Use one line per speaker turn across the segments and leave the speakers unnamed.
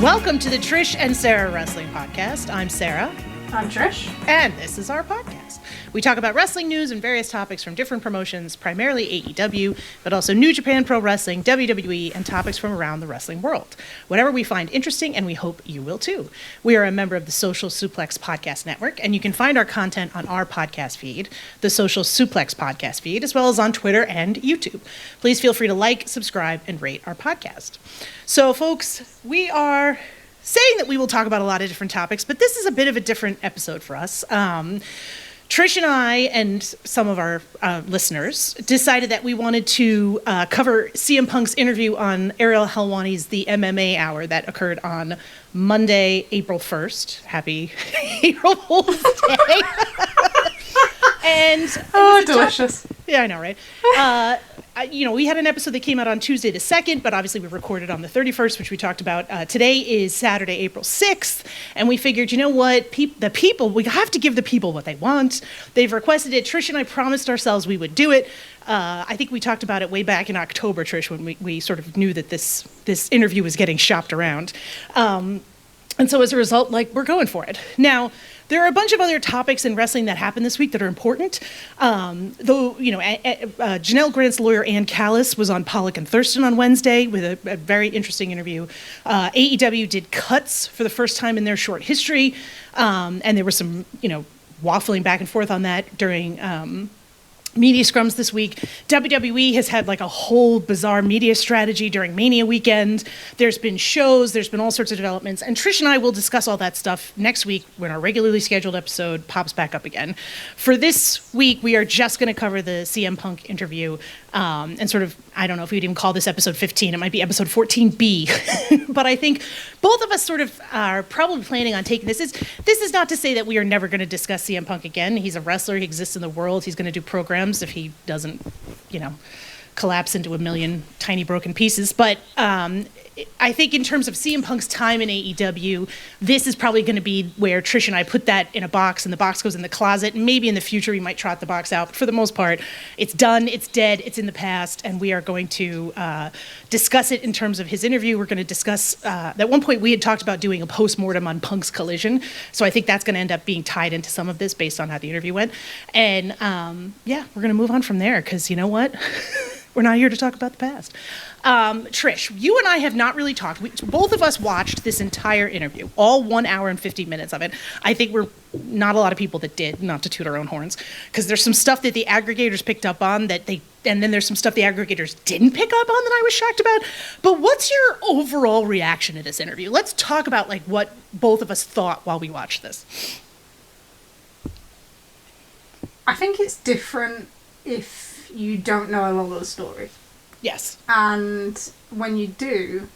Welcome to the Trish and Sarah Wrestling Podcast. I'm Sarah.
I'm Trish.
And this is our podcast. We talk about wrestling news and various topics from different promotions, primarily AEW, but also New Japan Pro Wrestling, WWE, and topics from around the wrestling world. Whatever we find interesting, and we hope you will too. We are a member of the Social Suplex Podcast Network, and you can find our content on our podcast feed, the Social Suplex Podcast feed, as well as on Twitter and YouTube. Please feel free to like, subscribe, and rate our podcast. So, folks, we are saying that we will talk about a lot of different topics, but this is a bit of a different episode for us. Trish and I and some of our listeners decided that we wanted to cover CM Punk's interview on Ariel Helwani's The MMA Hour that occurred on Monday, April 1st. Happy April Fool's Day. And
delicious.
Yeah, I know, right? We had an episode that came out on Tuesday the 2nd, but obviously we recorded on the 31st, which we talked about. Today is Saturday, April 6th, and we figured, you know what? The people, we have to give the people what they want. They've requested it. Trish and I promised ourselves we would do it. I think we talked about it way back in October, Trish, when we sort of knew that this interview was getting shopped around. And so as a result, we're going for it. Now, there are a bunch of other topics in wrestling that happened this week that are important. Janelle Grant's lawyer, Ann Callis, was on Pollock and Thurston on Wednesday with a very interesting interview. AEW did cuts for the first time in their short history, and there was some, waffling back and forth on that during media scrums this week. WWE has had a whole bizarre media strategy during Mania weekend. There's been shows, there's been all sorts of developments, and Trish and I will discuss all that stuff next week when our regularly scheduled episode pops back up again. For this week, we are just going to cover the CM Punk interview, and sort of, I don't know if we'd even call this episode 15, it might be episode 14B, but I think both of us sort of are probably planning on taking this. This is not to say that we are never going to discuss CM Punk again. He's a wrestler, he exists in the world, he's going to do programs if he doesn't, collapse into a million tiny broken pieces. But I think in terms of CM Punk's time in AEW, this is probably going to be where Trish and I put that in a box, and the box goes in the closet. And maybe in the future we might trot the box out. But for the most part, it's done, it's dead, it's in the past, and we are going to discuss it in terms of his interview. We're going to discuss, at one point we had talked about doing a post-mortem on Punk's collision. So I think that's going to end up being tied into some of this based on how the interview went. And we're going to move on from there because you know what? We're not here to talk about the past. Trish, you and I have not really talked. Both of us watched this entire interview, all 1 hour and 50 minutes of it. I think we're not a lot of people that did, not to toot our own horns, because there's some stuff that the aggregators picked up on and then there's some stuff the aggregators didn't pick up on that I was shocked about. But what's your overall reaction to this interview? Let's talk about what both of us thought while we watched this.
I think it's different if you don't know a lot of the story.
Yes.
And when you do,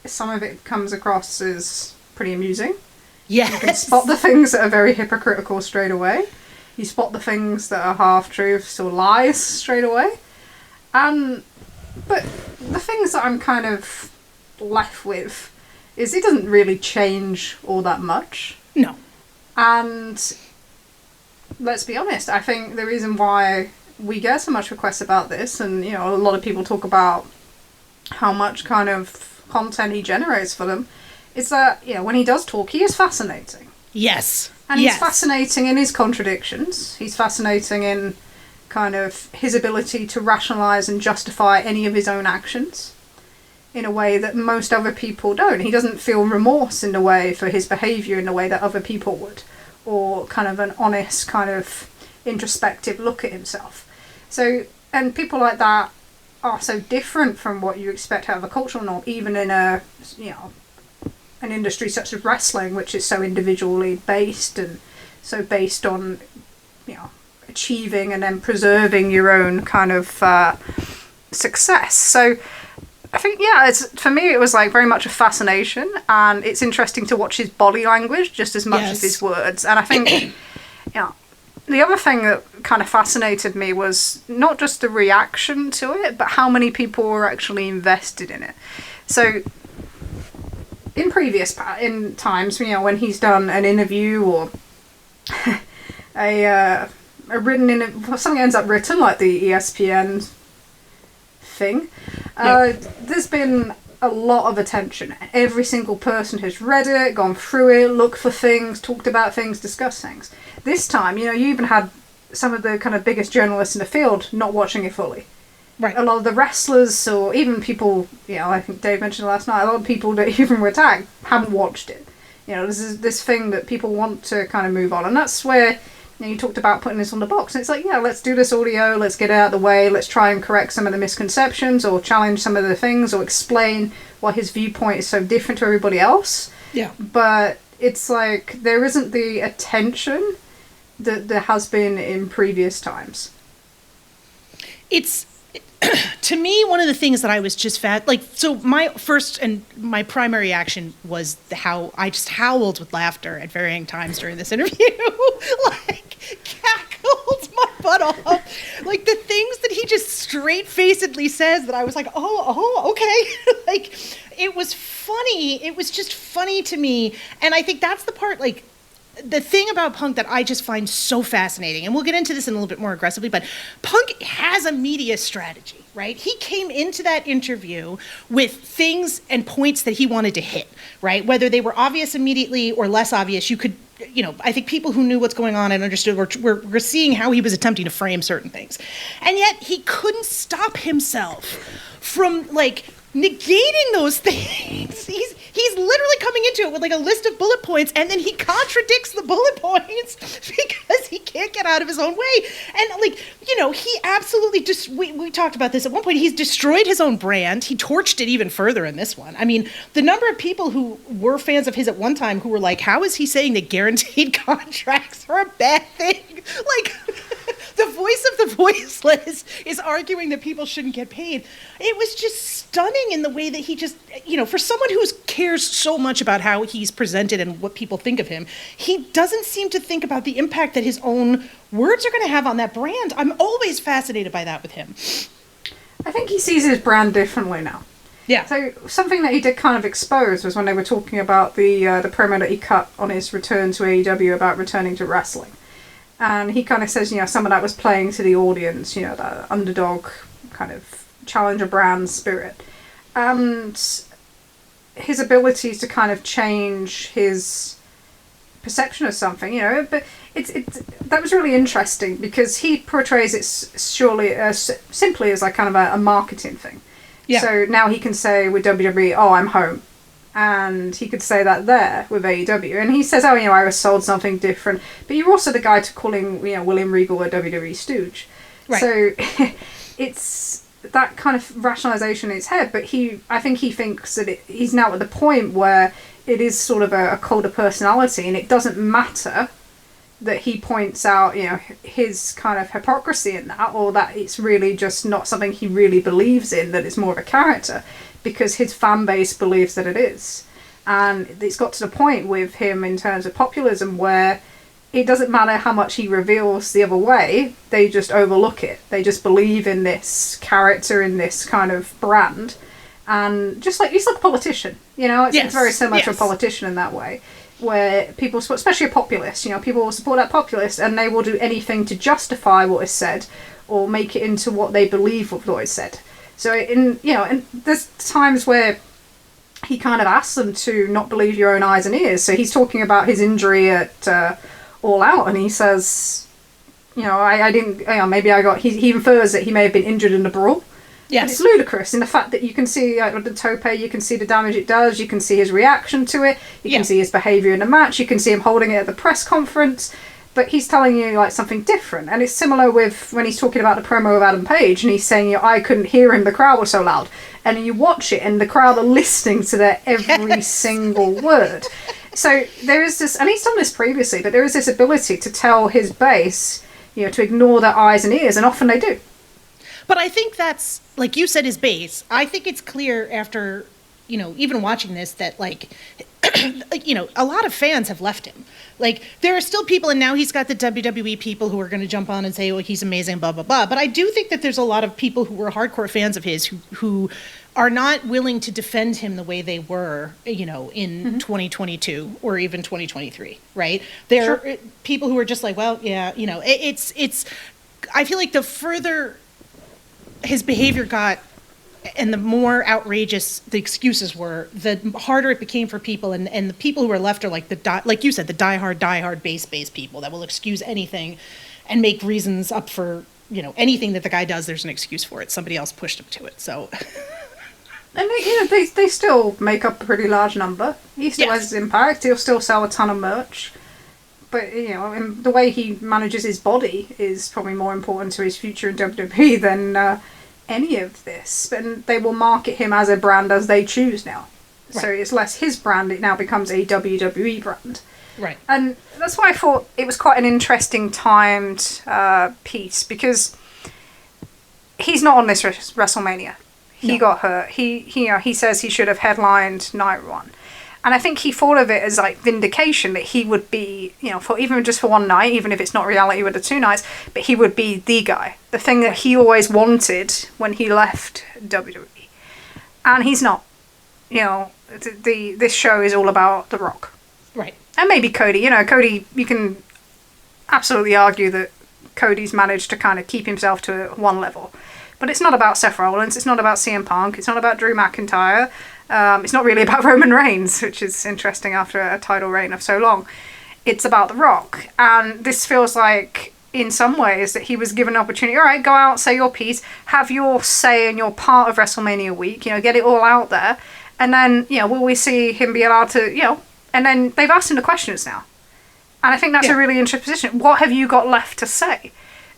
some of it comes across as pretty amusing.
Yes.
You can spot the things that are very hypocritical straight away. You spot the things that are half-truths or lies straight away. But the things that I'm kind of left with is it doesn't really change all that much.
No.
And let's be honest, I think the reason why we get so much requests about this, and a lot of people talk about how much kind of content he generates for them, is that when he does talk, he is fascinating.
Yes.
And he's fascinating in his contradictions. He's fascinating in kind of his ability to rationalize and justify any of his own actions in a way that most other people don't. He doesn't feel remorse in a way for his behavior in the way that other people would, or kind of an honest kind of introspective look at himself. So, and people like that are so different from what you expect out of a cultural norm, even in an industry such as wrestling, which is so individually based and so based on, achieving and then preserving your own kind of success. So I think, for me, it was very much a fascination, and it's interesting to watch his body language just as much as his words. And I think, the other thing that kind of fascinated me was not just the reaction to it, but how many people were actually invested in it. So in previous times, when he's done an interview or a written something ends up written, like the ESPN thing, there's been a lot of attention. Every single person has read it, gone through it, looked for things, talked about things, discussed things. This time, you even had some of the kind of biggest journalists in the field not watching it fully.
Right.
A lot of the wrestlers, or even people, I think Dave mentioned last night, a lot of people that even were tagged haven't watched it. This is this thing that people want to kind of move on. And that's where, you talked about putting this on the box. And it's like, let's do this audio, let's get it out of the way, let's try and correct some of the misconceptions, or challenge some of the things, or explain why his viewpoint is so different to everybody else.
Yeah.
But it's like, there isn't the attention that there has been in previous times.
It's, to me, one of the things that I was just so my first and my primary reaction was how I just howled with laughter at varying times during this interview. Cackled my butt off. Like, the things that he just straight-facedly says that I was like, oh, okay. It was funny. It was just funny to me. And I think that's the part, the thing about Punk that I just find so fascinating, and we'll get into this in a little bit more aggressively, but Punk has a media strategy, right? He came into that interview with things and points that he wanted to hit, right? Whether they were obvious immediately or less obvious, you could, I think people who knew what's going on and understood were seeing how he was attempting to frame certain things. And yet he couldn't stop himself from, negating those things. He's literally coming into it with a list of bullet points, and then he contradicts the bullet points because he can't get out of his own way. And he absolutely just, we talked about this at one point, he's destroyed his own brand. He torched it even further in this one. I mean, the number of people who were fans of his at one time who were like, how is he saying that guaranteed contracts are a bad thing? The voice of the voiceless is arguing that people shouldn't get paid. It was just stunning in the way that he just, for someone who cares so much about how he's presented and what people think of him, he doesn't seem to think about the impact that his own words are going to have on that brand. I'm always fascinated by that with him.
I think he sees his brand differently now.
Yeah.
So something that he did kind of expose was when they were talking about the promo that he cut on his return to AEW about returning to wrestling. And he kind of says, some of that was playing to the audience, that underdog kind of challenger brand spirit. And his abilities to kind of change his perception of something, but that was really interesting because he portrays it simply as kind of a marketing thing. Yeah. So now he can say with WWE, oh, I'm home. And he could say that there with AEW. And he says, oh, I was sold something different. But you're also the guy to calling, William Regal a WWE stooge. Right. So it's that kind of rationalization in his head. But I think he thinks that he's now at the point where it is sort of a colder personality. And it doesn't matter that he points out, his kind of hypocrisy in that. Or that it's really just not something he really believes in, that it's more of a character. Because his fan base believes that it is. And it's got to the point with him in terms of populism where it doesn't matter how much he reveals the other way, they just overlook it. They just believe in this character, in this kind of brand. And just he's like a politician, it's very similar to a politician in that way. Where people, especially a populist, people will support that populist and they will do anything to justify what is said or make it into what they believe what is said. So and there's times where he kind of asks them to not believe your own eyes and ears. So he's talking about his injury at All Out, and he says, I didn't, maybe I got. He infers that he may have been injured in the brawl. Yes. And it's ludicrous in the fact that you can see the tope, you can see the damage it does, you can see his reaction to it, you can see his behaviour in the match, you can see him holding it at the press conference. But he's telling you something different, and it's similar with when he's talking about the promo of Adam Page, and he's saying, I couldn't hear him, the crowd was so loud, and you watch it, and the crowd are listening to their every single word. So there is this, and he's done this previously, but there is this ability to tell his base, to ignore their eyes and ears, and often they do.
But I think that's, like you said, his base. I think it's clear after, even watching this that a lot of fans have left him. There are still people, and now he's got the WWE people who are going to jump on and say, oh, he's amazing, blah, blah, blah. But I do think that there's a lot of people who were hardcore fans of his who are not willing to defend him the way they were, in 2022 or even 2023, right? There are people who are just like, well, yeah, it's, I feel like the further his behavior got, and the more outrageous the excuses were, the harder it became for people. And the people who are left are like like you said, the diehard base people that will excuse anything and make reasons up for, anything that the guy does. There's an excuse for it. Somebody else pushed him to it. So.
And they still make up a pretty large number. He still has his impact. He'll still sell a ton of merch. But, and the way he manages his body is probably more important to his future in WWE than any of this. And they will market him as a brand as they choose now. Right. So it's less his brand, it now becomes a WWE brand.
Right.
And that's why I thought it was quite an interesting timed piece, because he's not on this WrestleMania. He got hurt. He says he should have headlined night one. And I think he thought of it as like vindication that he would be, for even just for one night, even if it's not reality with the 2 nights, but he would be the guy. The thing that he always wanted when he left WWE. And he's not. This show is all about The Rock.
Right.
And maybe Cody. Cody, you can absolutely argue that Cody's managed to kind of keep himself to one level. But it's not about Seth Rollins, it's not about CM Punk, it's not about Drew McIntyre, it's not really about Roman Reigns, which is interesting after a title reign of so long. It's about The Rock. And this feels like, in some ways, that he was given an opportunity, all right, go out, say your piece, have your say in your part of WrestleMania week, get it all out there. And then, will we see him be allowed to, and then they've asked him the questions now. And I think that's a really interesting position. What have you got left to say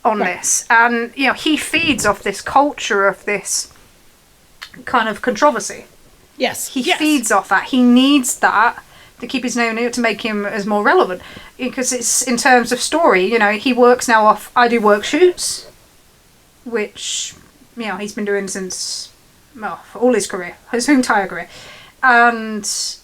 on this? And he feeds off this culture of this kind of controversy. He feeds off that. He needs that to keep his name to make him as more relevant, because it's in terms of story. He works now off I Do Work shoots, which he's been doing since for all his career, his entire career. And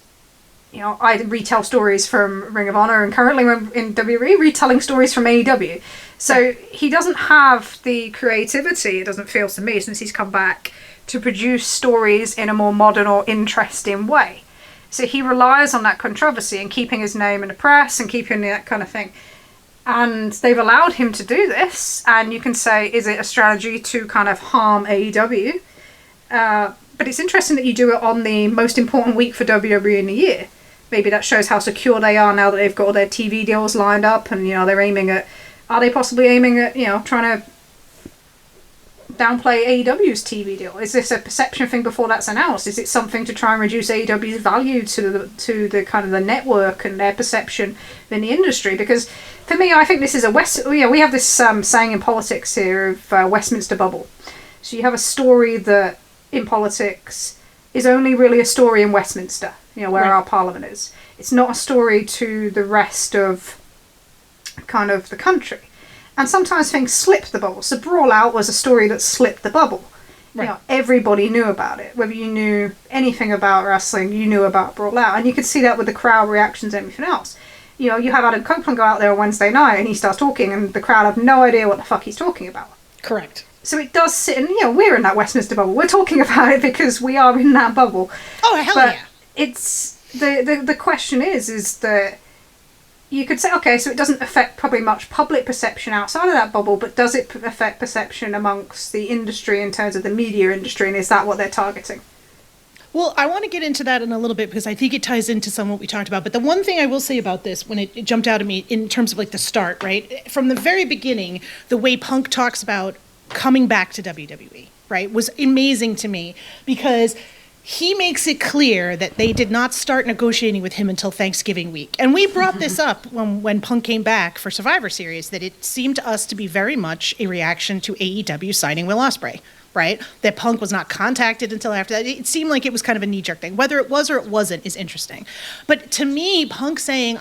I retell stories from Ring of Honor, and currently in WWE, retelling stories from AEW. So he doesn't have the creativity, it doesn't feel to me, since he's come back, to produce stories in a more modern or interesting way. So he relies on that controversy and keeping his name in the press and keeping that kind of thing. And they've allowed him to do this, and you can say, is it a strategy to kind of harm AEW? But it's interesting that you do it on the most important week for WWE in the year. Maybe that shows how secure they are now that they've got all their TV deals lined up, and they're aiming at. Are they possibly aiming at trying to downplay AEW's TV deal? Is this a perception thing before that's announced? Is it something to try and reduce AEW's value to the kind of the network and their perception in the industry? Because for me, I think this is we have this saying in politics here of Westminster bubble. So you have a story that in politics is only really a story in Westminster, where our parliament is. It's not a story to the rest of kind of the country. And sometimes things slip the bubble. So Brawl Out was a story that slipped the bubble. Right. Everybody knew about it. Whether you knew anything about wrestling, you knew about Brawl Out. And you could see that with the crowd reactions and everything else. You have Adam Copeland go out there on Wednesday night and he starts talking and the crowd have no idea what the fuck he's talking about.
Correct.
So it does sit in, we're in that Westminster bubble. We're talking about it because we are in that bubble.
Oh, hell
but
yeah.
It's, the question is that you could say, okay, so it doesn't affect probably much public perception outside of that bubble, but does it affect perception amongst the industry in terms of the media industry, and is that what they're targeting?
Well, I want to get into that in a little bit because I think it ties into some of what we talked about. But the one thing I will say about this, when it jumped out at me in terms of like the start, right? From the very beginning, the way Punk talks about coming back to WWE, right, was amazing to me because he makes it clear that they did not start negotiating with him until Thanksgiving week. And we brought this up when Punk came back for Survivor Series, that it seemed to us to be very much a reaction to AEW signing Will Ospreay, right? That Punk was not contacted until after that. It seemed like it was kind of a knee-jerk thing. Whether it was or it wasn't is interesting. But to me, Punk saying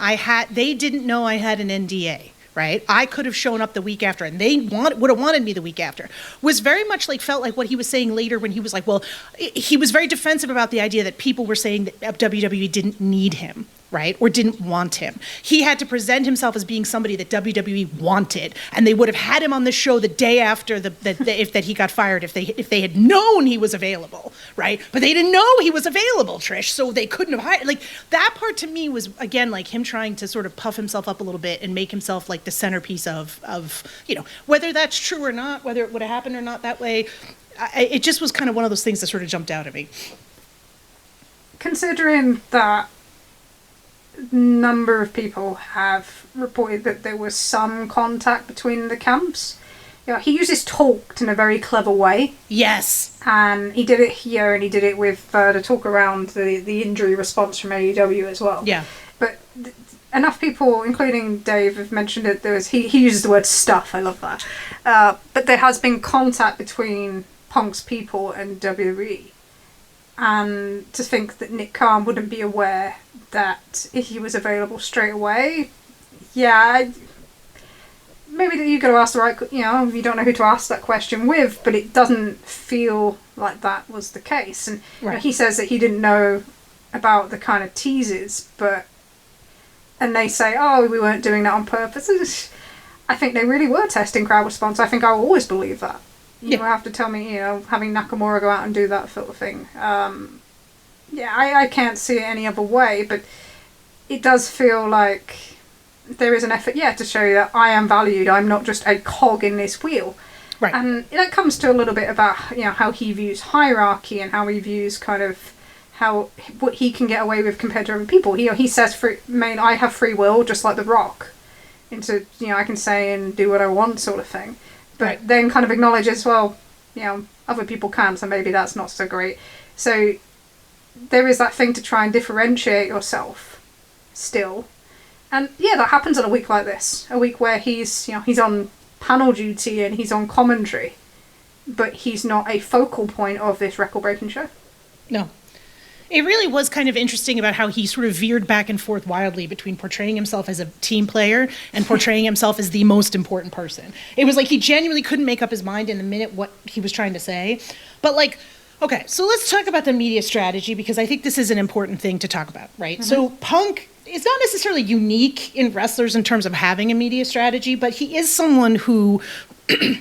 they didn't know I had an NDA, right? I could have shown up the week after, and they would have wanted me the week after, was very much felt like what he was saying later when he was like, well, he was very defensive about the idea that people were saying that WWE didn't need him, right? Or didn't want him. He had to present himself as being somebody that WWE wanted, and they would have had him on the show the day after that he got fired if they had known he was available, right? But they didn't know he was available, Trish, so they couldn't have hired. Like, that part to me was, again, like him trying to sort of puff himself up a little bit and make himself like the centerpiece of whether that's true or not, whether it would have happened or not that way. it just was kind of one of those things that sort of jumped out at me.
Considering that number of people have reported that there was some contact between the camps, he uses talk in a very clever way.
Yes.
And he did it here, and he did it with the talk around the injury response from AEW as well.
Yeah.
But enough people, including Dave, have mentioned it. He uses the word stuff. I love that. But there has been contact between Punk's people and WWE. And to think that Nick Khan wouldn't be aware that he was available straight away, maybe you got to ask the right, you don't know who to ask that question with, but it doesn't feel like that was the case. And
right.
He says that he didn't know about the kind of teases, and they say, oh, we weren't doing that on purpose. I think they really were testing crowd response. I think I will always believe that. You have to tell me, having Nakamura go out and do that sort of thing. I can't see it any other way, but it does feel like there is an effort, to show you that I am valued. I'm not just a cog in this wheel.
Right.
And that comes to a little bit about, how he views hierarchy and how he views kind of what he can get away with compared to other people. He says, I have free will, just like The Rock. Into, I can say and do what I want sort of thing. But then kind of acknowledges, well, other people can, so maybe that's not so great. So there is that thing to try and differentiate yourself still. And that happens on a week like this. A week where he's on panel duty and he's on commentary. But he's not a focal point of this record-breaking show.
No. It really was kind of interesting about how he sort of veered back and forth wildly between portraying himself as a team player and portraying himself as the most important person. It was like he genuinely couldn't make up his mind in the minute what he was trying to say. But okay, so let's talk about the media strategy, because I think this is an important thing to talk about, right? Mm-hmm. So Punk is not necessarily unique in wrestlers in terms of having a media strategy, but he is someone who,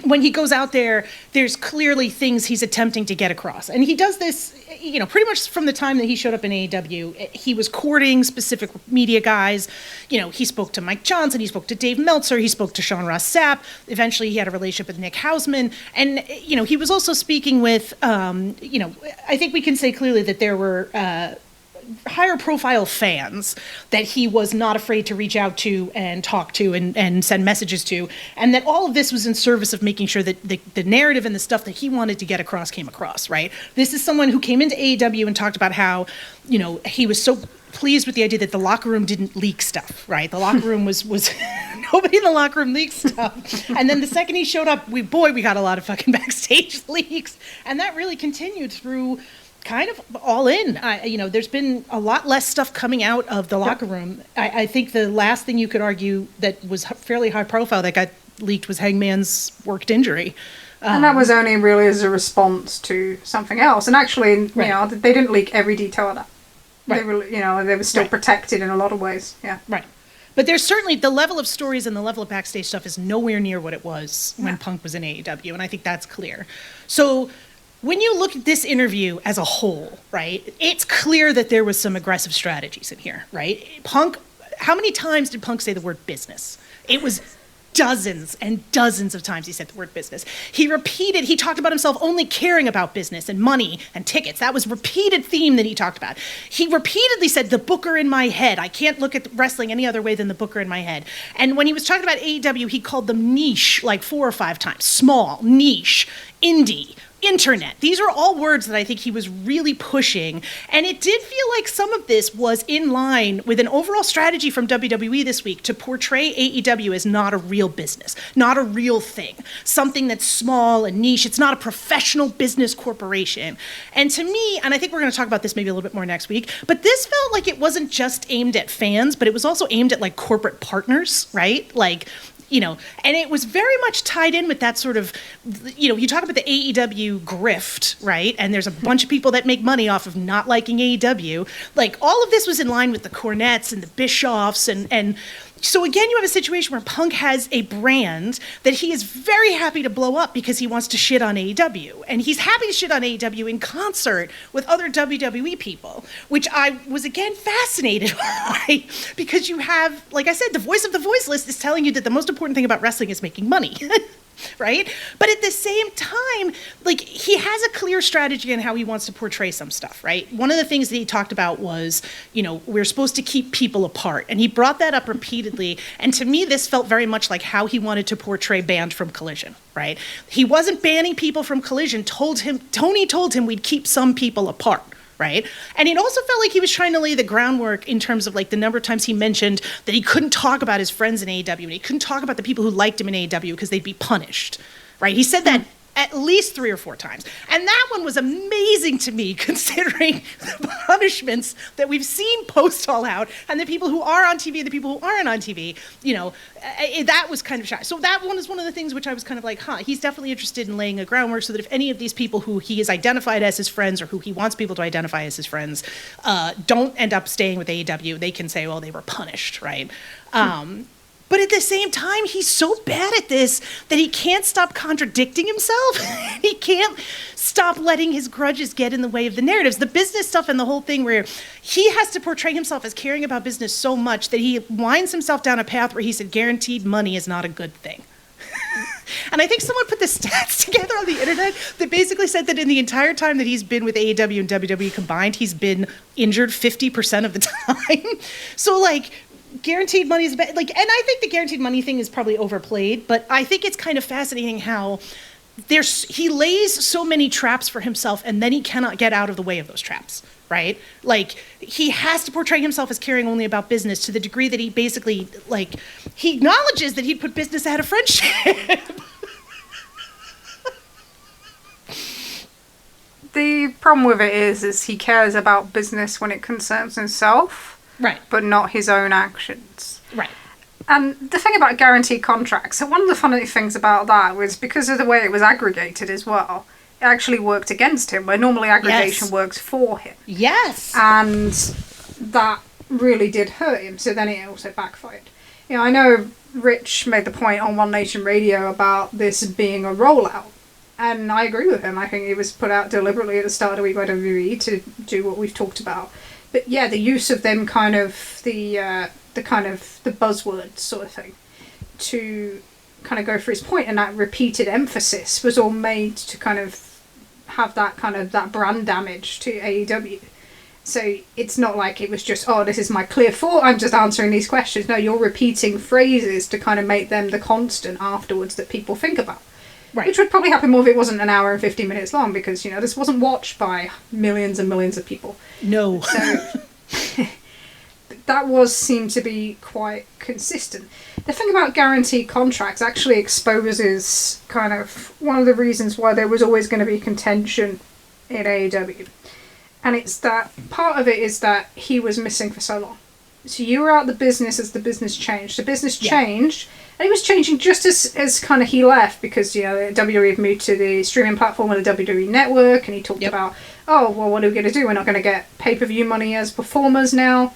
when he goes out there, there's clearly things he's attempting to get across. And he does this, pretty much from the time that he showed up in AEW. He was courting specific media guys. He spoke to Mike Johnson, he spoke to Dave Meltzer, he spoke to Sean Ross Sapp. Eventually he had a relationship with Nick Hausman. And, he was also speaking with, I think we can say clearly that there were higher profile fans that he was not afraid to reach out to and talk to and send messages to, and that all of this was in service of making sure that the narrative and the stuff that he wanted to get across came across, right? This is someone who came into AEW and talked about how, he was so pleased with the idea that the locker room didn't leak stuff, right? The locker room was nobody in the locker room leaked stuff. And then the second he showed up, we got a lot of fucking backstage leaks. And that really continued through kind of all in. There's been a lot less stuff coming out of the locker room. I think the last thing you could argue that was fairly high profile that got leaked was Hangman's worked injury.
And that was only really as a response to something else. And actually, they didn't leak every detail of that. Right. They were still protected in a lot of ways. Yeah. Right.
But there's certainly the level of stories and the level of backstage stuff is nowhere near what it was when Punk was in AEW. And I think that's clear. So when you look at this interview as a whole, right, it's clear that there was some aggressive strategies in here, right? Punk, how many times did Punk say the word business? It was dozens and dozens of times he said the word business. He talked about himself only caring about business and money and tickets. That was a repeated theme that he talked about. He repeatedly said, the booker in my head. I can't look at wrestling any other way than the booker in my head. And when he was talking about AEW, he called them niche like 4 or 5 times. Small, niche, indie, internet. These are all words that I think he was really pushing. And it did feel like some of this was in line with an overall strategy from WWE this week to portray AEW as not a real business, not a real thing, something that's small and niche. It's not a professional business corporation. And to me, and I think we're going to talk about this maybe a little bit more next week, but this felt like it wasn't just aimed at fans, but it was also aimed at like corporate partners, right? And it was very much tied in with that sort of, you talk about the AEW grift, right? And there's a bunch of people that make money off of not liking AEW. Like, all of this was in line with the Cornettes and the Bischoffs and so again, you have a situation where Punk has a brand that he is very happy to blow up because he wants to shit on AEW. And he's happy to shit on AEW in concert with other WWE people, which I was, again, fascinated by, because you have, like I said, the voice of the voiceless is telling you that the most important thing about wrestling is making money. right? But at the same time, like, he has a clear strategy on how he wants to portray some stuff, right? One of the things that he talked about was, you know, we're supposed to keep people apart. And he brought that up repeatedly. And to me, this felt very much like how he wanted to portray Banned from Collision, right? He wasn't banning people from Collision. Tony told him we'd keep some people apart. Right. And it also felt like he was trying to lay the groundwork in terms of like the number of times he mentioned that he couldn't talk about his friends in AEW and he couldn't talk about the people who liked him in AEW because they'd be punished. Right. He said that at least 3 or 4 times. And that one was amazing to me, considering the punishments that we've seen post All Out and the people who are on TV, the people who aren't on TV, you know, that was kind of shy. So that one is one of the things which I was kind of like, he's definitely interested in laying a groundwork so that if any of these people who he has identified as his friends or who he wants people to identify as his friends don't end up staying with AEW, they can say, well, they were punished, right? But at the same time, he's so bad at this that he can't stop contradicting himself. He can't stop letting his grudges get in the way of the narratives. The business stuff and the whole thing where he has to portray himself as caring about business so much that he winds himself down a path where he said guaranteed money is not a good thing. And I think someone put the stats together on the internet that basically said that in the entire time that he's been with AEW and WWE combined, he's been injured 50% of the time. So, like, guaranteed money is bad. Like, and I think the guaranteed money thing is probably overplayed, but I think it's kind of fascinating how he lays so many traps for himself and then he cannot get out of the way of those traps, right? Like, he has to portray himself as caring only about business to the degree that he basically, like, he acknowledges that he'd put business ahead of friendship.
The problem with it is he cares about business when it concerns himself.
Right.
But not his own actions.
Right.
And the thing about guaranteed contracts, so one of the funny things about that was because of the way it was aggregated as well, it actually worked against him, where normally aggregation works for him.
Yes.
And that really did hurt him, so then it also backfired. You know, I know Rich made the point on One Nation Radio about this being a rollout, and I agree with him. I think it was put out deliberately at the start of WWE to do what we've talked about. But yeah, the use of them kind of the buzzword sort of thing to kind of go for his point, and that repeated emphasis was all made to kind of have that brand damage to AEW. So it's not like it was just, oh, this is my clear thought, I'm just answering these questions. No, you're repeating phrases to kind of make them the constant afterwards that people think about. Right. Which would probably happen more if it wasn't an hour and 50 minutes long, because, you know, this wasn't watched by millions and millions of people.
No.
So that seemed to be quite consistent. The thing about guaranteed contracts actually exposes kind of one of the reasons why there was always going to be contention in AEW. And it's that part of it is that he was missing for so long. So you were out the business as the business changed. The business changed, and he was changing just as kind of he left, because, you know, WWE had moved to the streaming platform of the WWE Network, and he talked about, oh, well, what are we going to do? We're not going to get pay-per-view money as performers now,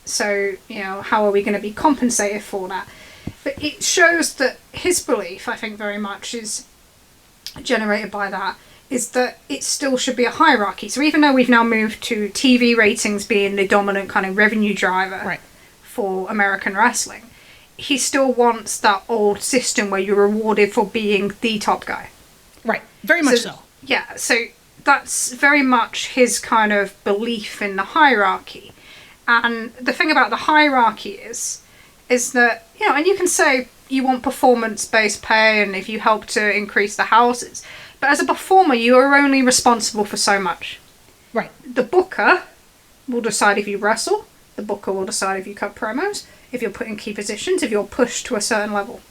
so, you know, how are we going to be compensated for that? But it shows that his belief, I think, very much is generated by that, is that it still should be a hierarchy. So even though we've now moved to TV ratings being the dominant kind of revenue driver for American wrestling, he still wants that old system where you're rewarded for being the top guy.
Right. Very much so.
Yeah, so that's very much his kind of belief in the hierarchy. And the thing about the hierarchy is that, you know, and you can say you want performance-based pay and if you help to increase the houses, but as a performer, you are only responsible for so much.
Right.
The booker will decide if you wrestle. The booker will decide if you cut promos, if you're put in key positions, if you're pushed to a certain level.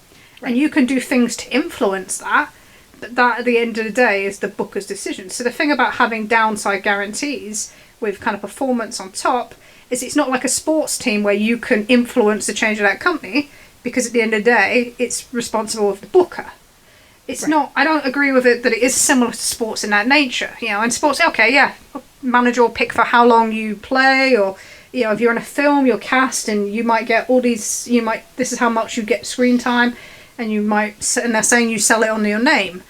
Right. And you can do things to influence that, but that at the end of the day is the booker's decision. So the thing about having downside guarantees with kind of performance on top is it's not like a sports team where you can influence the change of that company, because at the end of the day, it's responsible of the booker. It's not, I don't agree with it that it is similar to sports in that nature. You know, in sports, okay, yeah, manager will pick for how long you play, or, you know, if you're in a film, you're cast and you might get all these, this is how much you get screen time, and you might, and they're saying you sell it on your name.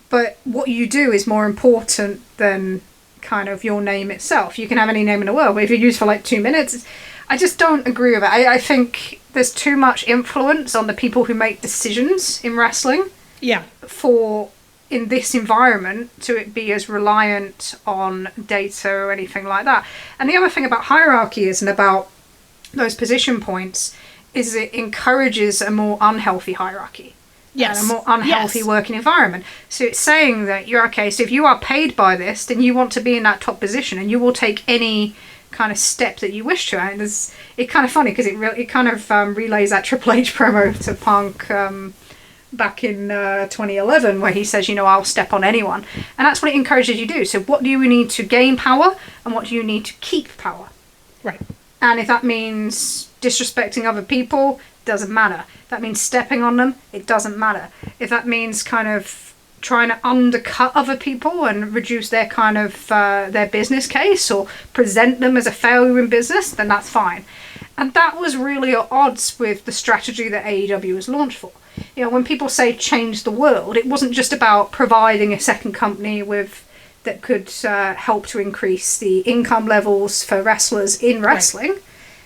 But what you do is more important than kind of your name itself. You can have any name in the world, but if you're used for like 2 minutes, I just don't agree with it. I think there's too much influence on the people who make decisions in wrestling.
Yeah.
for in this environment to it be as reliant on data or anything like that. And the other thing about hierarchy is, and about those position points, is it encourages a more unhealthy hierarchy.
Yes.
And a more unhealthy working environment. So it's saying that you're okay, so if you are paid by this, then you want to be in that top position and you will take any kind of step that you wish to. And it's kind of funny because it kind of relays that Triple H promo to Punk back in 2011 where he says, I'll step on anyone. And that's what it encourages you to do. So what do you need to gain power and what do you need to keep power?
Right.
And if that means disrespecting other people, doesn't matter. If that means stepping on them, it doesn't matter. If that means kind of trying to undercut other people and reduce their kind of their business case or present them as a failure in business, then that's fine. And that was really at odds with the strategy that AEW was launched for. When people say change the world, it wasn't just about providing a second company that could help to increase the income levels for wrestlers in wrestling.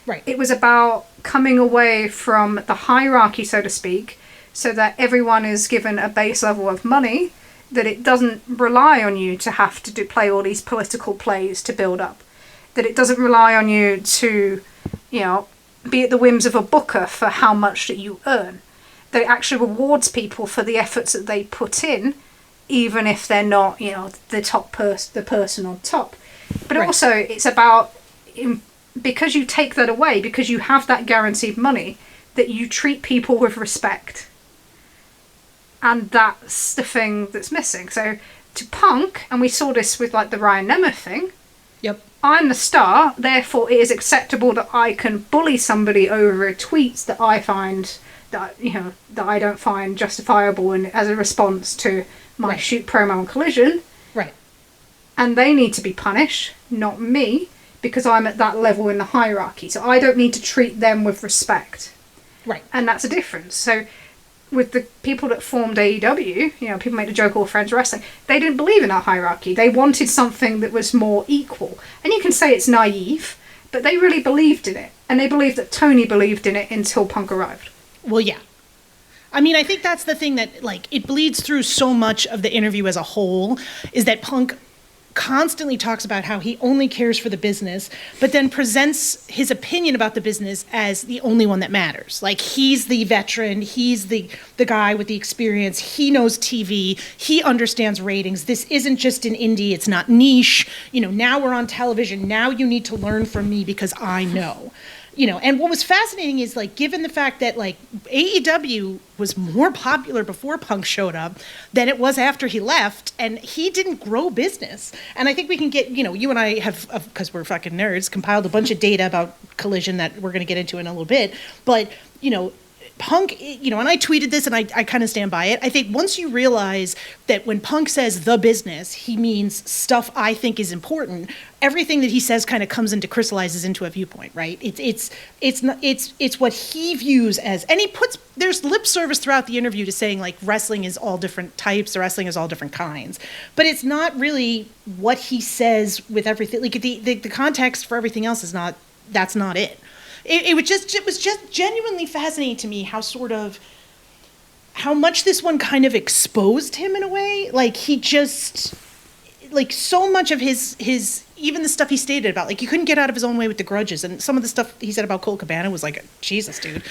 Right.
It was about coming away from the hierarchy, so to speak, so that everyone is given a base level of money, that it doesn't rely on you to have to play all these political plays to build up. That it doesn't rely on you to, be at the whims of a booker for how much that you earn. That it actually rewards people for the efforts that they put in, even if they're not, the person on top. But also, it's about, because you take that away, because you have that guaranteed money, that you treat people with respect. And that's the thing that's missing. So, to Punk, and we saw this with, the Ryan Nemeth thing,
Yep.
I'm the star, therefore it is acceptable that I can bully somebody over tweets that I find, that I don't find justifiable and as a response to my shoot promo on Collision.
Right.
And they need to be punished, not me, because I'm at that level in the hierarchy. So I don't need to treat them with respect.
Right.
And that's a difference. So with the people that formed AEW, people make the joke, all friends wrestling, they didn't believe in that hierarchy. They wanted something that was more equal. And you can say it's naive, but they really believed in it. And they believed that Tony believed in it until Punk arrived.
Well, yeah. I mean, I think that's the thing that, it bleeds through so much of the interview as a whole, is that Punk constantly talks about how he only cares for the business, but then presents his opinion about the business as the only one that matters. He's the veteran, he's the guy with the experience, he knows TV, he understands ratings. This isn't just an indie, it's not niche. Now we're on television, now you need to learn from me because I know. And what was fascinating is, given the fact that, AEW was more popular before Punk showed up than it was after he left, and he didn't grow business. And I think we can get, you and I have, because we're fucking nerds, compiled a bunch of data about Collision that we're going to get into in a little bit. But, Punk, and I tweeted this and I kind of stand by it. I think once you realize that when Punk says the business, he means stuff I think is important, everything that he says kind of comes into, crystallizes into a viewpoint, right? It's what he views as, and there's lip service throughout the interview to saying wrestling is all different types, wrestling is all different kinds. But it's not really what he says with everything. The context for everything else that's not it. It was just genuinely fascinating to me how much this one kind of exposed him in a way. He just, so much of his even the stuff he stated about, he couldn't get out of his own way with the grudges, and some of the stuff he said about Colt Cabana was Jesus, dude.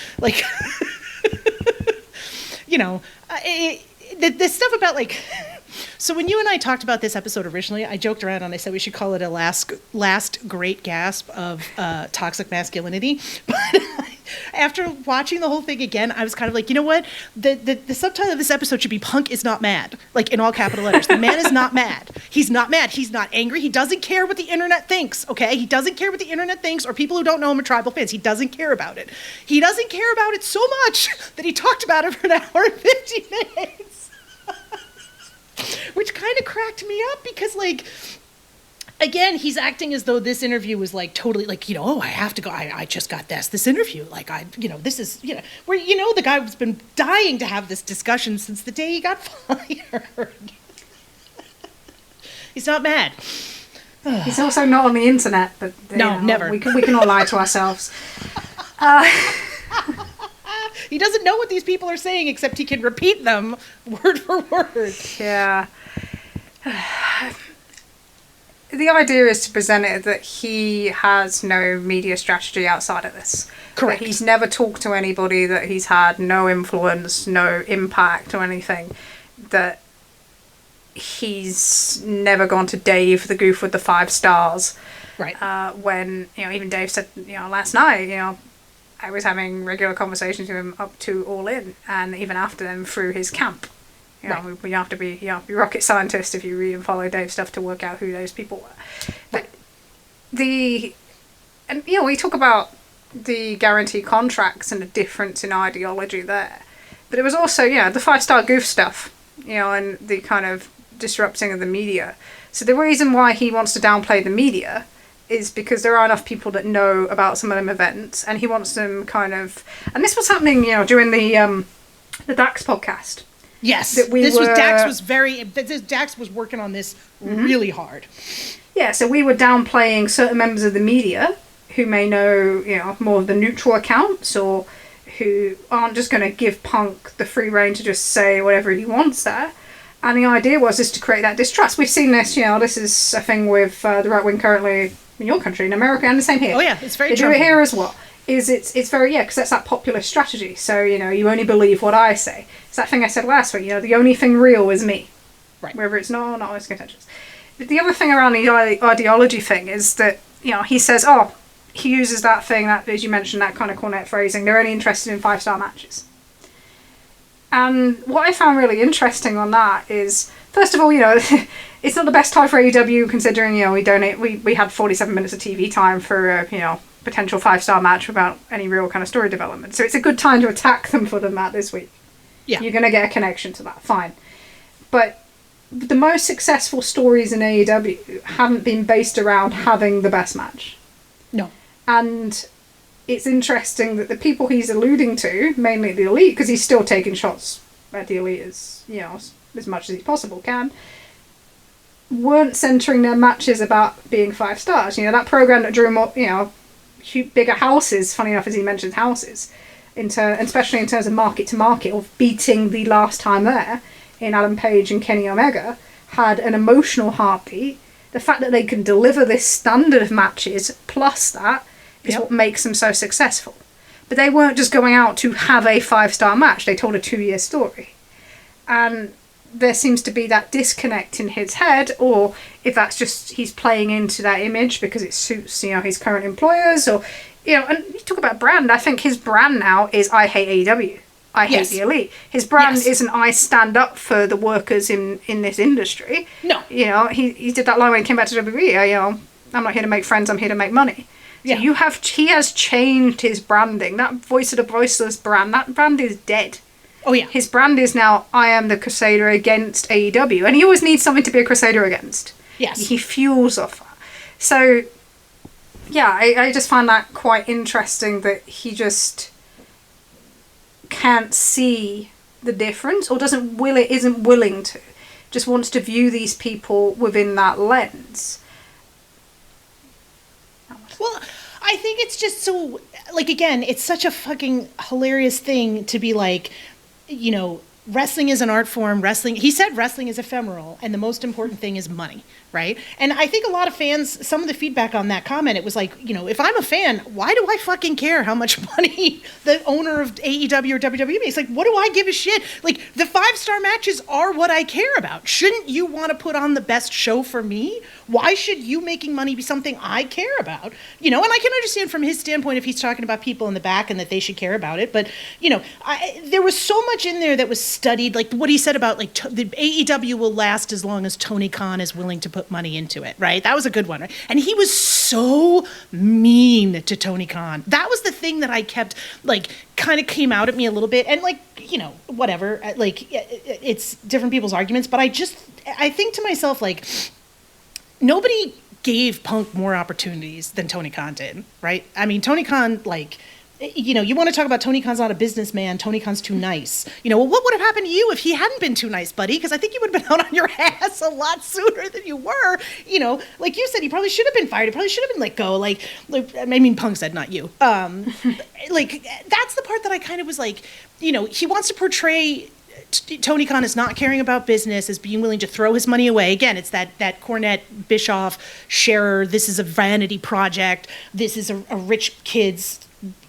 The stuff about so when you and I talked about this episode originally, I joked around and I said we should call it a last great gasp of toxic masculinity. But after watching the whole thing again, I was kind of you know what? The subtitle of this episode should be Punk is not mad, in all capital letters. The man is not mad. He's not mad. He's not angry. He doesn't care what the internet thinks, okay? He doesn't care what the internet thinks, or people who don't know him are tribal fans. He doesn't care about it. He doesn't care about it so much that he talked about it for an hour and 50 minutes. Which kind of cracked me up because, again, he's acting as though this interview was totally oh, I have to go. I just got this interview. This is, where, the guy's been dying to have this discussion since the day he got fired. He's not mad.
He's also not on the internet, but
no, never.
We can all lie to ourselves.
He doesn't know what these people are saying, except he can repeat them word for word.
Yeah. The idea is to present it that he has no media strategy outside of this.
Correct.
That he's never talked to anybody, that he's had no influence, no impact or anything. That he's never gone to Dave, the goof with the 5 stars.
Right.
When, even Dave said, last night, I was having regular conversations with him up to All In, and even after them through his camp.
Right.
You have to be rocket scientist if you read and follow Dave's stuff to work out who those people were. But we talk about the guarantee contracts and the difference in ideology there. But it was also, the 5-star goof stuff, and the kind of disrupting of the media. So the reason why he wants to downplay the media is because there are enough people that know about some of them events, and he wants them kind of... And this was happening, during the Dax podcast.
Yes, Dax was working on this really hard.
Yeah, so we were downplaying certain members of the media who may know, more of the neutral accounts, or who aren't just going to give Punk the free rein to just say whatever he wants there. And the idea was just to create that distrust. We've seen this, this is a thing with the right wing currently in your country, in America, and the same here.
Oh yeah, it's very
They do it here as well. It's very, because that's that populist strategy. So, you only believe what I say. It's that thing I said last week, the only thing real is me.
Right.
Whether it's not always contentious. But the other thing around the ideology thing is that, he says, he uses that thing, that, as you mentioned, that kind of cornet phrasing, they're only interested in 5-star matches. And what I found really interesting on that is, first of all, it's not the best time for AEW, considering, we had 47 minutes of TV time for, potential 5-star match without any real kind of story development. So it's a good time to attack them for the match this week.
Yeah.
You're going to get a connection to that, fine. But the most successful stories in AEW haven't been based around having the best match.
No.
And it's interesting that the people he's alluding to, mainly the Elite, because he's still taking shots at the Elite as much as he possible can, weren't centering their matches about being 5 stars. That program that drew more, bigger houses, funny enough as he mentions houses, especially in terms of market to market, or beating the last time there in Adam Page and Kenny Omega, had an emotional heartbeat. The fact that they can deliver this standard of matches plus that is what makes them so successful. But they weren't just going out to have a 5-star match. They told a 2-year story. And there seems to be that disconnect in his head, or if that's just he's playing into that image because it suits, his current employers, or, and you talk about brand, I think his brand now is I hate AEW. I hate the Elite. His brand isn't I stand up for the workers in this industry.
No.
He did that line when he came back to WWE, I'm not here to make friends, I'm here to make money. So he has changed his branding. That Voice of the Voiceless brand, that brand is dead.
Oh yeah.
His brand is now, I am the Crusader against AEW. And he always needs something to be a Crusader against.
Yes.
He fuels off that. So, I just find that quite interesting that he just can't see the difference, or isn't willing to. Just wants to view these people within that lens.
Well, I think it's just so, again, it's such a fucking hilarious thing to be wrestling is an art form. He said wrestling is ephemeral, and the most important thing is money, right? And I think a lot of fans, some of the feedback on that comment, it was if I'm a fan, why do I fucking care how much money the owner of AEW or WWE makes? What do I give a shit? The 5-star matches are what I care about. Shouldn't you want to put on the best show for me? Why should you making money be something I care about? And I can understand from his standpoint if he's talking about people in the back and that they should care about it. But, there was so much in there that was studied, what he said about, the AEW will last as long as Tony Khan is willing to put money into it, right? That was a good one, right? And he was so mean to Tony Khan. That was the thing that I kept, kind of came out at me a little bit. And, whatever, it's different people's arguments. But I think to myself, nobody gave Punk more opportunities than Tony Khan did, right? I mean, Tony Khan, you want to talk about Tony Khan's not a businessman, Tony Khan's too nice. Well, what would have happened to you if he hadn't been too nice, buddy? Because I think you would have been out on your ass a lot sooner than you were. Like you said, he probably should have been fired. He probably should have been let go. Punk said, not you. Like, that's the part that I kind of was like, he wants to portray Tony Khan as not caring about business, as being willing to throw his money away. Again, it's that Cornette, Bischoff, Scherer, this is a vanity project. This is a rich kid's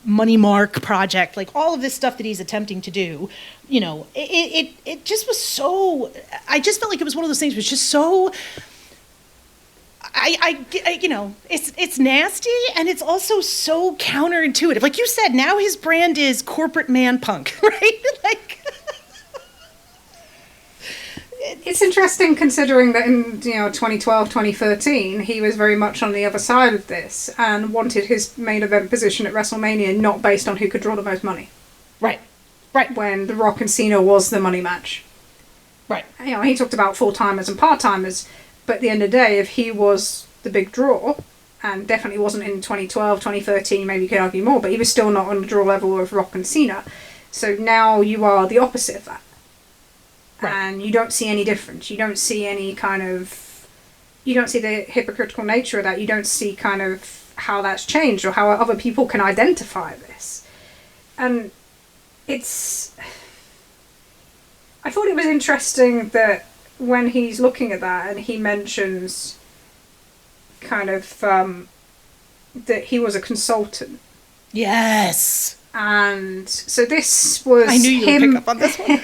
money mark project. Like, all of this stuff that he's attempting to do, it just was so, I just felt like it was one of those things, which just so, it's nasty, and it's also so counterintuitive. Like you said, now his brand is corporate man punk, right? Like,
it's interesting considering that in 2012, 2013, he was very much on the other side of this and wanted his main event position at WrestleMania not based on who could draw the most money.
Right.
When The Rock and Cena was the money match.
Right.
He talked about full-timers and part-timers, but at the end of the day, if he was the big draw, and definitely wasn't in 2012, 2013, maybe you could argue more, but he was still not on the draw level of Rock and Cena. So now you are the opposite of that. Right. And you don't see any difference. You don't see any you don't see the hypocritical nature of that. You don't see kind of how that's changed or how other people can identify this. And I thought it was interesting that when he's looking at that and he mentions that he was a consultant.
Yes.
And so this was
I knew you would pick up on this one.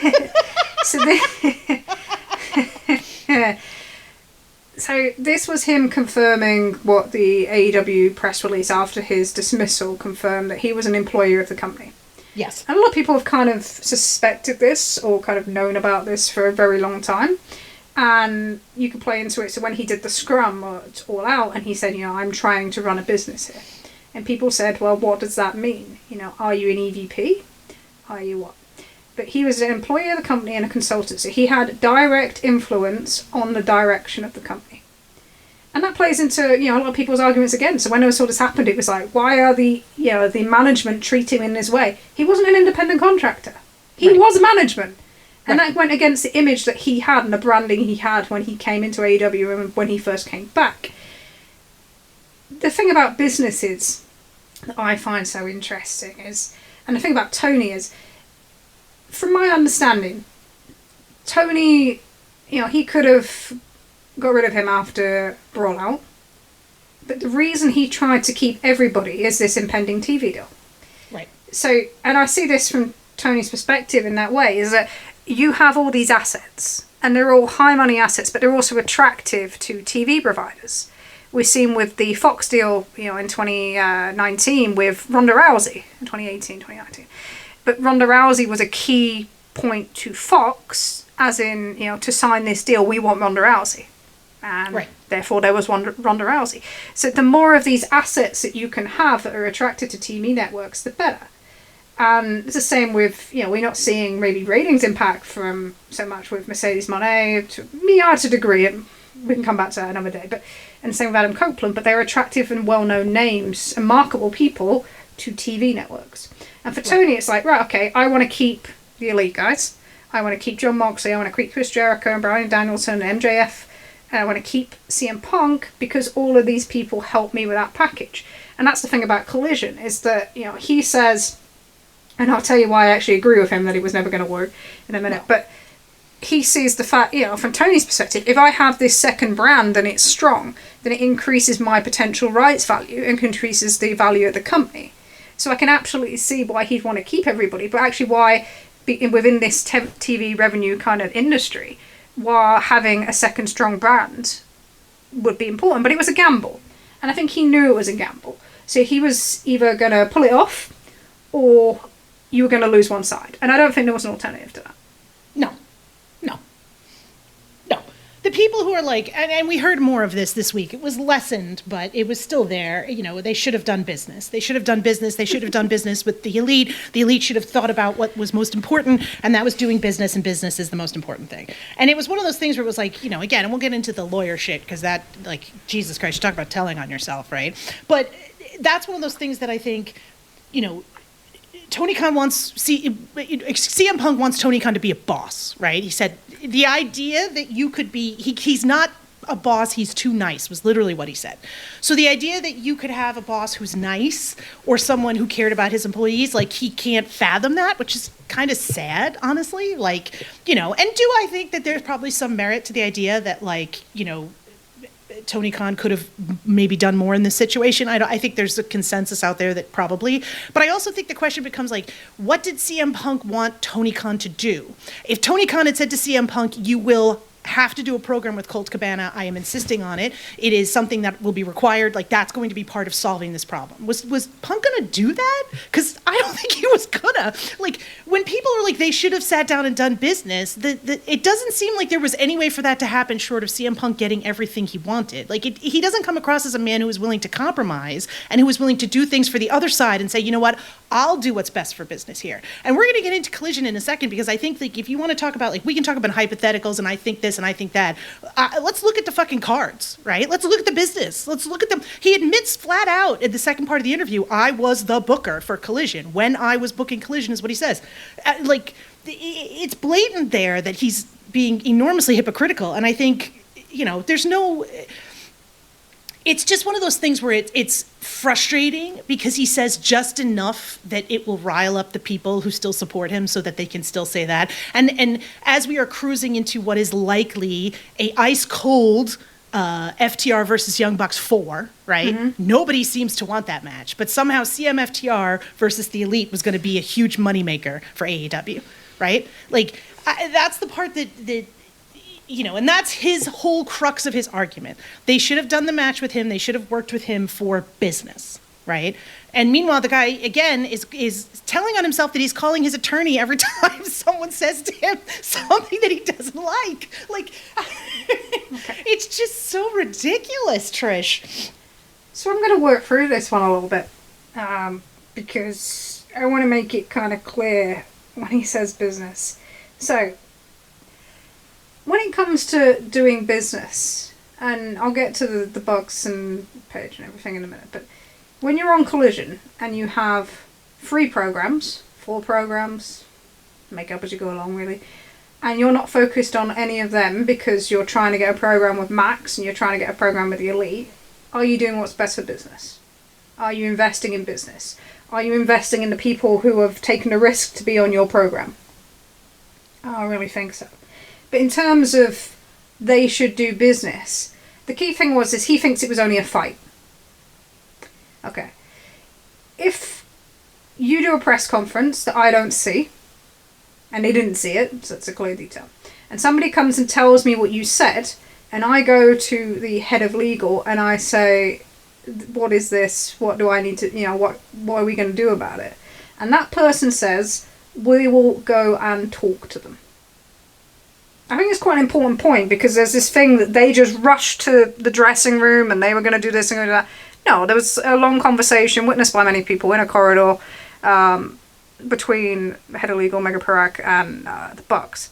So this was him confirming what the AEW press release after his dismissal confirmed, that he was an employee of the company.
Yes.
And a lot of people have kind of suspected this or kind of known about this for a very long time. And you can play into it. So when he did the scrum at All Out and he said, I'm trying to run a business here. And people said, well, what does that mean? Are you an EVP? Are you what? But he was an employee of the company and a consultant, so he had direct influence on the direction of the company. And that plays into, a lot of people's arguments again. So when I saw this happened, it was like, why are the management treating him in this way? He wasn't an independent contractor. He was management. And that went against the image that he had and the branding he had when he came into AEW and when he first came back. The thing about businesses that I find so interesting is, and the thing about Tony is, from my understanding, Tony, he could have got rid of him after Brawl Out, but the reason he tried to keep everybody is this impending TV deal.
Right.
So, and I see this from Tony's perspective in that way, is that you have all these assets, and they're all high money assets, but they're also attractive to TV providers. We've seen with the Fox deal, in 2019 with Ronda Rousey, in 2018, 2019. But Ronda Rousey was a key point to Fox, as in, to sign this deal, we want Ronda Rousey. And therefore there was Ronda Rousey. So the more of these assets that you can have that are attracted to TV networks, the better. And it's the same with, we're not seeing maybe ratings impact from so much with Mercedes Moné, to a degree, and we can come back to that another day. And same with Adam Copeland, but they're attractive and well-known names and marketable people to TV networks. And for Tony, it's like, right, okay, I want to keep the elite guys. I want to keep John Moxley. I want to keep Chris Jericho and Bryan Danielson and MJF. And I want to keep CM Punk because all of these people help me with that package. And that's the thing about Collision, is that, he says, and I'll tell you why I actually agree with him that it was never going to work in a minute, but he sees the fact, from Tony's perspective, if I have this second brand and it's strong, then it increases my potential rights value and increases the value of the company. So I can absolutely see why he'd want to keep everybody, but actually why, within this TV revenue kind of industry, why having a second strong brand would be important. But it was a gamble. And I think he knew it was a gamble. So he was either going to pull it off, or you were going to lose one side. And I don't think there was an alternative to that.
No. The people who are like, and we heard more of this week, it was lessened, but it was still there. They should have done business. They should have done business. They should have done business with the elite. The elite should have thought about what was most important, and that was doing business, and business is the most important thing. And it was one of those things where it was like, again, and we'll get into the lawyer shit, because that, like, Jesus Christ, you talk about telling on yourself, right? But that's one of those things that I think, Tony Khan CM Punk wants Tony Khan to be a boss, right? He said the idea that you could be, he's not a boss, he's too nice, was literally what he said. So the idea that you could have a boss who's nice or someone who cared about his employees, like he can't fathom that, which is kind of sad, honestly. Like, you know, and do I think that there's probably some merit to the idea that, like, you know, Tony Khan could have maybe done more in this situation. I think there's a consensus out there that probably. But I also think the question becomes, like, what did CM Punk want Tony Khan to do? If Tony Khan had said to CM Punk, you will have to do a program with Colt Cabana, I am insisting on it. It is something that will be required. Like, that's going to be part of solving this problem. Was Punk gonna do that? Because I don't think he was gonna. Like, when people are like, they should have sat down and done business, it doesn't seem like there was any way for that to happen short of CM Punk getting everything he wanted. Like, he doesn't come across as a man who is willing to compromise and who is willing to do things for the other side and say, you know what, I'll do what's best for business here. And we're going to get into Collision in a second, because I think, like, if you want to talk about, like, we can talk about hypotheticals and I think this and I think that. Let's look at the fucking cards, right? Let's look at the business. Let's look at them. He admits flat out in the second part of the interview, I was the booker for Collision. When I was booking Collision is what he says. Like, it's blatant there that he's being enormously hypocritical. And I think, you know, there's no... It's just one of those things where it's frustrating because he says just enough that it will rile up the people who still support him so that they can still say that. And as we are cruising into what is likely a ice cold FTR versus Young Bucks 4, right? Mm-hmm. Nobody seems to want that match, but somehow CMFTR versus the Elite was going to be a huge moneymaker for AEW, right? Like, that's the part that you know, and that's his whole crux of his argument. They should have done the match with him. They should have worked with him for business, right? And meanwhile, the guy, again, is telling on himself that he's calling his attorney every time someone says to him something that he doesn't like. Like, okay. It's just so ridiculous, Trish.
So I'm going to work through this one a little bit, because I want to make it kind of clear when he says business. So, when it comes to doing business, and I'll get to the Bucks and Page and everything in a minute, but when you're on Collision and you have 3 programs, 4 programs, make up as you go along really, and you're not focused on any of them because you're trying to get a program with Max and you're trying to get a program with the Elite, are you doing what's best for business? Are you investing in business? Are you investing in the people who have taken a risk to be on your program? I really think so. But in terms of they should do business, the key thing is he thinks it was only a fight. Okay. If you do a press conference that I don't see, and they didn't see it, so it's a clear detail, and somebody comes and tells me what you said, and I go to the head of legal and I say, what is this? What do I need to, you know, what are we going to do about it? And that person says, we will go and talk to them. I think it's quite an important point, because there's this thing that they just rushed to the dressing room and they were going to do this and do that. No, there was a long conversation witnessed by many people in a corridor between head of legal, Mega Parak, and the Bucks.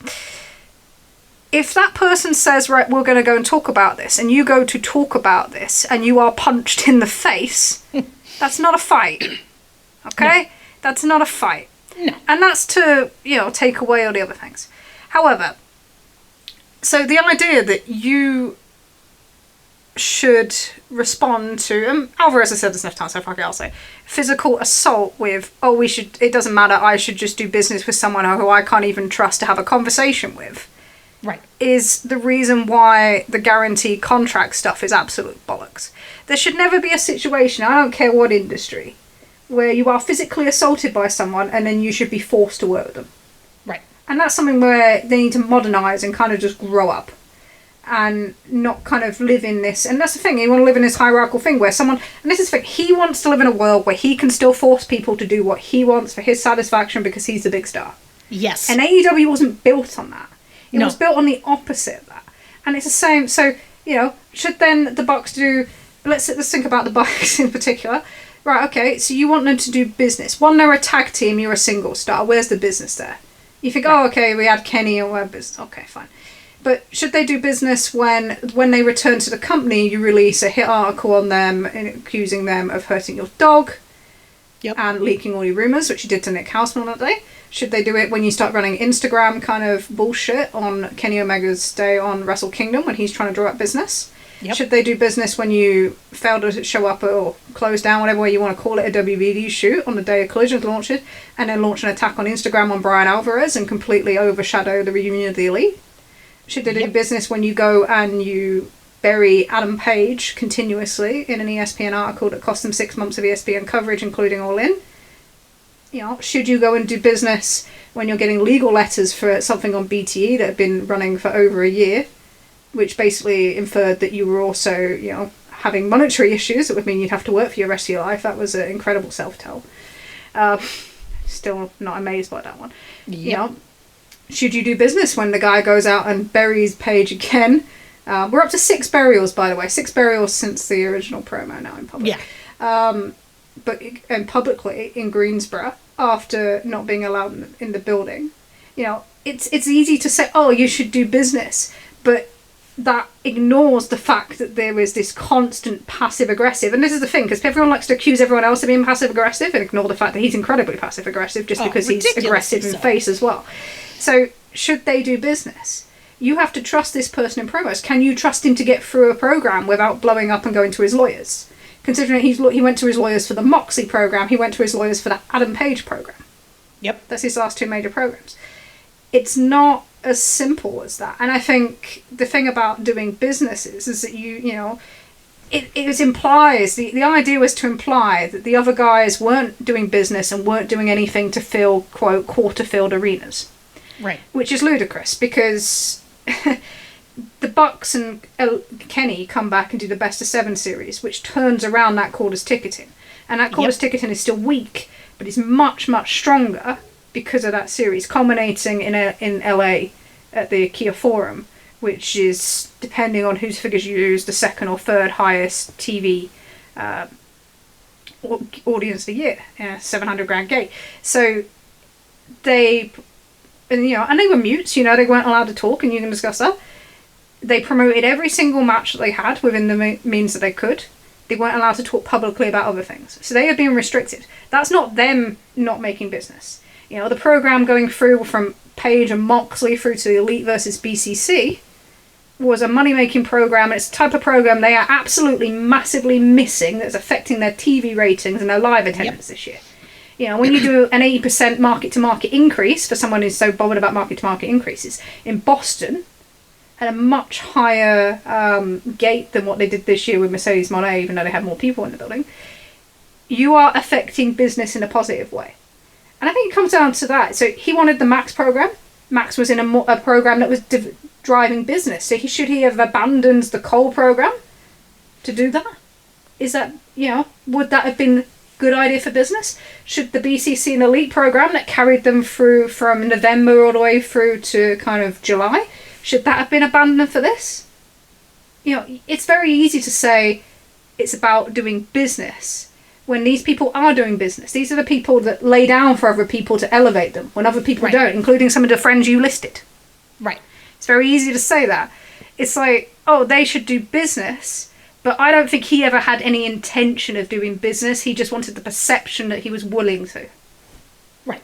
If that person says, right, we're going to go and talk about this, and you go to talk about this and you are punched in the face, that's not a fight. Okay? No. That's not a fight. No. And that's to, you know, take away all the other things. However, so the idea that you should respond to, Alvarez has said this enough times, so fuck it, I'll say, physical assault with, it doesn't matter, I should just do business with someone who I can't even trust to have a conversation with,
right,
is the reason why the guarantee contract stuff is absolute bollocks. There should never be a situation, I don't care what industry, where you are physically assaulted by someone and then you should be forced to work with them.
Right.
And that's something where they need to modernise and kind of just grow up and not kind of live in this. And that's the thing, you want to live in this hierarchical thing where someone, and this is the thing, he wants to live in a world where he can still force people to do what he wants for his satisfaction because he's the big star.
Yes.
And AEW wasn't built on that. It
No.
was built on the opposite of that. And it's the same, so, you know, should then the Bucks do, let's think about the Bucks in particular. Right, okay, so you want them to do business. One, they're a tag team, you're a single star. Where's the business there? You think, right. Oh, okay, we had Kenny or whatever business. Okay, fine. But should they do business when they return to the company, you release a hit article on them accusing them of hurting your dog?
Yep.
and leaking all your rumors, which you did to Nick Houseman that day? Should they do it when you start running Instagram kind of bullshit on Kenny Omega's day on Wrestle Kingdom when he's trying to draw up business?
Yep.
Should they do business when you fail to show up or close down, whatever way you want to call it, a WBD shoot on the day of Collision's launches, and then launch an attack on Instagram on Brian Alvarez and completely overshadow the reunion of the Elite? Should they do business when you go and you bury Adam Page continuously in an ESPN article that cost them 6 months of ESPN coverage, including All In? You know, should you go and do business when you're getting legal letters for something on BTE that had been running for over a year, which basically inferred that you were also, you know, having monetary issues that would mean you'd have to work for your rest of your life? That was an incredible self-tell. Still not amazed by that one.
Yep.
You know, should you do business when the guy goes out and buries Page again? We're up to 6 burials, by the way. 6 burials since the original promo now in public.
Yeah.
But and publicly in Greensboro after not being allowed in the building. You know, it's easy to say, oh, you should do business, but that ignores the fact that there is this constant passive-aggressive. And this is the thing, because everyone likes to accuse everyone else of being passive-aggressive and ignore the fact that he's incredibly passive-aggressive just because he's aggressive in face as well. So, should they do business? You have to trust this person in promos. Can you trust him to get through a program without blowing up and going to his lawyers? Considering he went to his lawyers for the Moxley program, he went to his lawyers for the Adam Page program.
Yep.
That's his last 2 major programs. It's not as simple as that. And I think the thing about doing business is that you know, it implies, the idea was to imply that the other guys weren't doing business and weren't doing anything to fill, quote, quarter-filled arenas.
Right.
Which is ludicrous because the Bucks and Kenny come back and do the best of 7 series, which turns around that quarters ticketing. And that quarters ticketing is still weak, but it's much, much stronger because of that series, culminating in LA at the Kia Forum, which is, depending on whose figures you use, the 2nd or 3rd highest TV audience of the year, 700 grand gate. So they, and they were mutes, they weren't allowed to talk, and you can discuss that. They promoted every single match that they had within the means that they could. They weren't allowed to talk publicly about other things. So they are being restricted. That's not them not making business. The program going through from Page and Moxley through to the Elite versus BCC was a money-making program. It's a type of program they are absolutely massively missing that's affecting their TV ratings and their live attendance this year. When you do an 80% market-to-market increase for someone who's so bothered about market-to-market increases, in Boston, at a much higher gate than what they did this year with Mercedes Moné, even though they had more people in the building, you are affecting business in a positive way. And I think it comes down to that. So he wanted the Max program. Max was in a program that was driving business. So should he have abandoned the Cole program to do that? Is that, would that have been a good idea for business? Should the BCC and Elite program that carried them through from November all the way through to kind of July, should that have been abandoned for this? It's very easy to say it's about doing business when these people are doing business. These are the people that lay down for other people to elevate them when other people don't, including some of the friends you listed.
Right.
It's very easy to say that. It's like, oh, they should do business, but I don't think he ever had any intention of doing business. He just wanted the perception that he was willing to.
Right.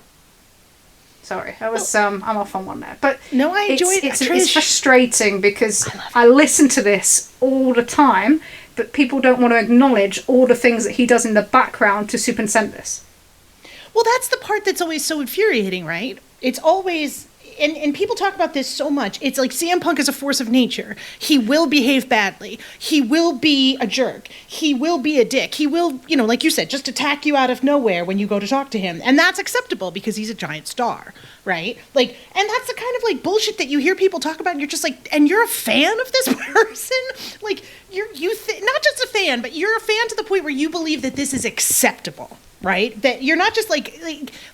Sorry, that was I'm off on one there. But
no, I enjoyed it.
It's frustrating because I listen to this all the time, but people don't want to acknowledge all the things that he does in the background to supersede this.
Well, that's the part that's always so infuriating, right? It's always, and people talk about this so much. It's like CM Punk is a force of nature. He will behave badly. He will be a jerk. He will be a dick. He will, like you said, just attack you out of nowhere when you go to talk to him. And that's acceptable because he's a giant star, right? Like, and that's the kind of like bullshit that you hear people talk about and you're just like, and you're a fan of this person? Like, not just a fan, but you're a fan to the point where you believe that this is acceptable. Right? That you're not just like,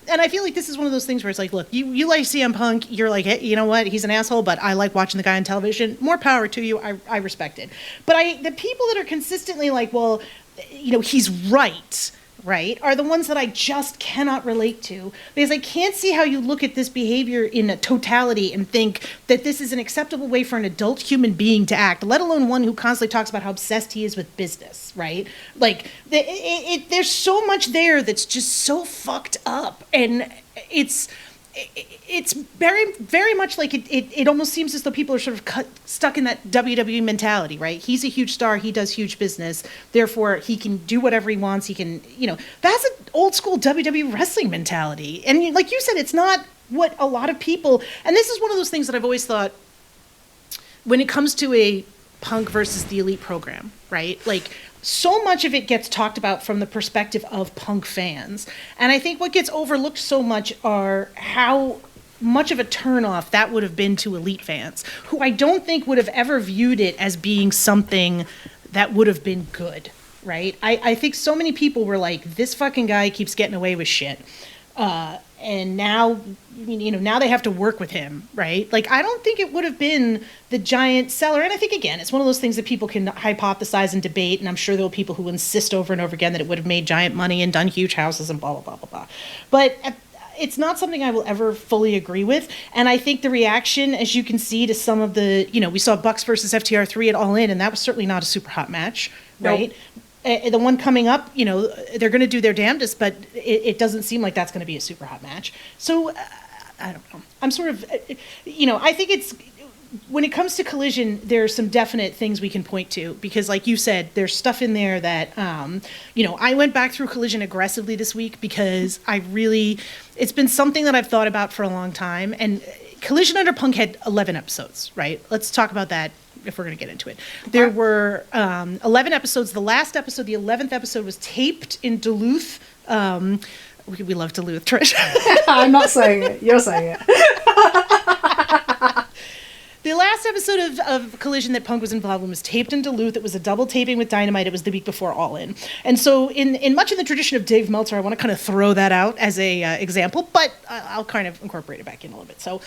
and I feel like this is one of those things where it's like, look, you like CM Punk, you're like, hey, you know what? He's an asshole, but I like watching the guy on television. More power to you. I respect it. But the people that are consistently like, well, he's right. right, are the ones that I just cannot relate to, because I can't see how you look at this behavior in a totality and think that this is an acceptable way for an adult human being to act, let alone one who constantly talks about how obsessed he is with business, right? Like, there's so much there that's just so fucked up, and it's very, very much like it almost seems as though people are sort of stuck in that WWE mentality, right? He's a huge star. He does huge business. Therefore, he can do whatever he wants. He can, that's an old school WWE wrestling mentality. And like you said, it's not what a lot of people, and this is one of those things that I've always thought when it comes to a Punk versus the Elite program, right? Like, so much of it gets talked about from the perspective of Punk fans. And I think what gets overlooked so much are how much of a turnoff that would have been to Elite fans, who I don't think would have ever viewed it as being something that would have been good, right? I think so many people were like, this fucking guy keeps getting away with shit. And now, now they have to work with him, right? Like, I don't think it would have been the giant seller. And I think, again, it's one of those things that people can hypothesize and debate. And I'm sure there will be people who insist over and over again that it would have made giant money and done huge houses and blah, blah, blah, blah, blah. But it's not something I will ever fully agree with. And I think the reaction, as you can see, to some of the, we saw Bucks versus FTR 3 at All In, and that was certainly not a super hot match, right? Nope. The one coming up, they're going to do their damnedest, but it doesn't seem like that's going to be a super hot match. So, I don't know. I'm sort of, I think it's, when it comes to Collision, there are some definite things we can point to, because like you said, there's stuff in there that, I went back through Collision aggressively this week because it's been something that I've thought about for a long time. And Collision under Punk had 11 episodes, right? Let's talk about that if we're going to get into it. There were 11 episodes. The last episode, the 11th episode, was taped in Duluth. We love Duluth, Trish.
I'm not saying it. You're saying it.
The last episode of Collision that Punk was involved in was taped in Duluth. It was a double taping with Dynamite. It was the week before All In. And so in much of the tradition of Dave Meltzer, I want to kind of throw that out as a example, but I'll kind of incorporate it back in a little bit. So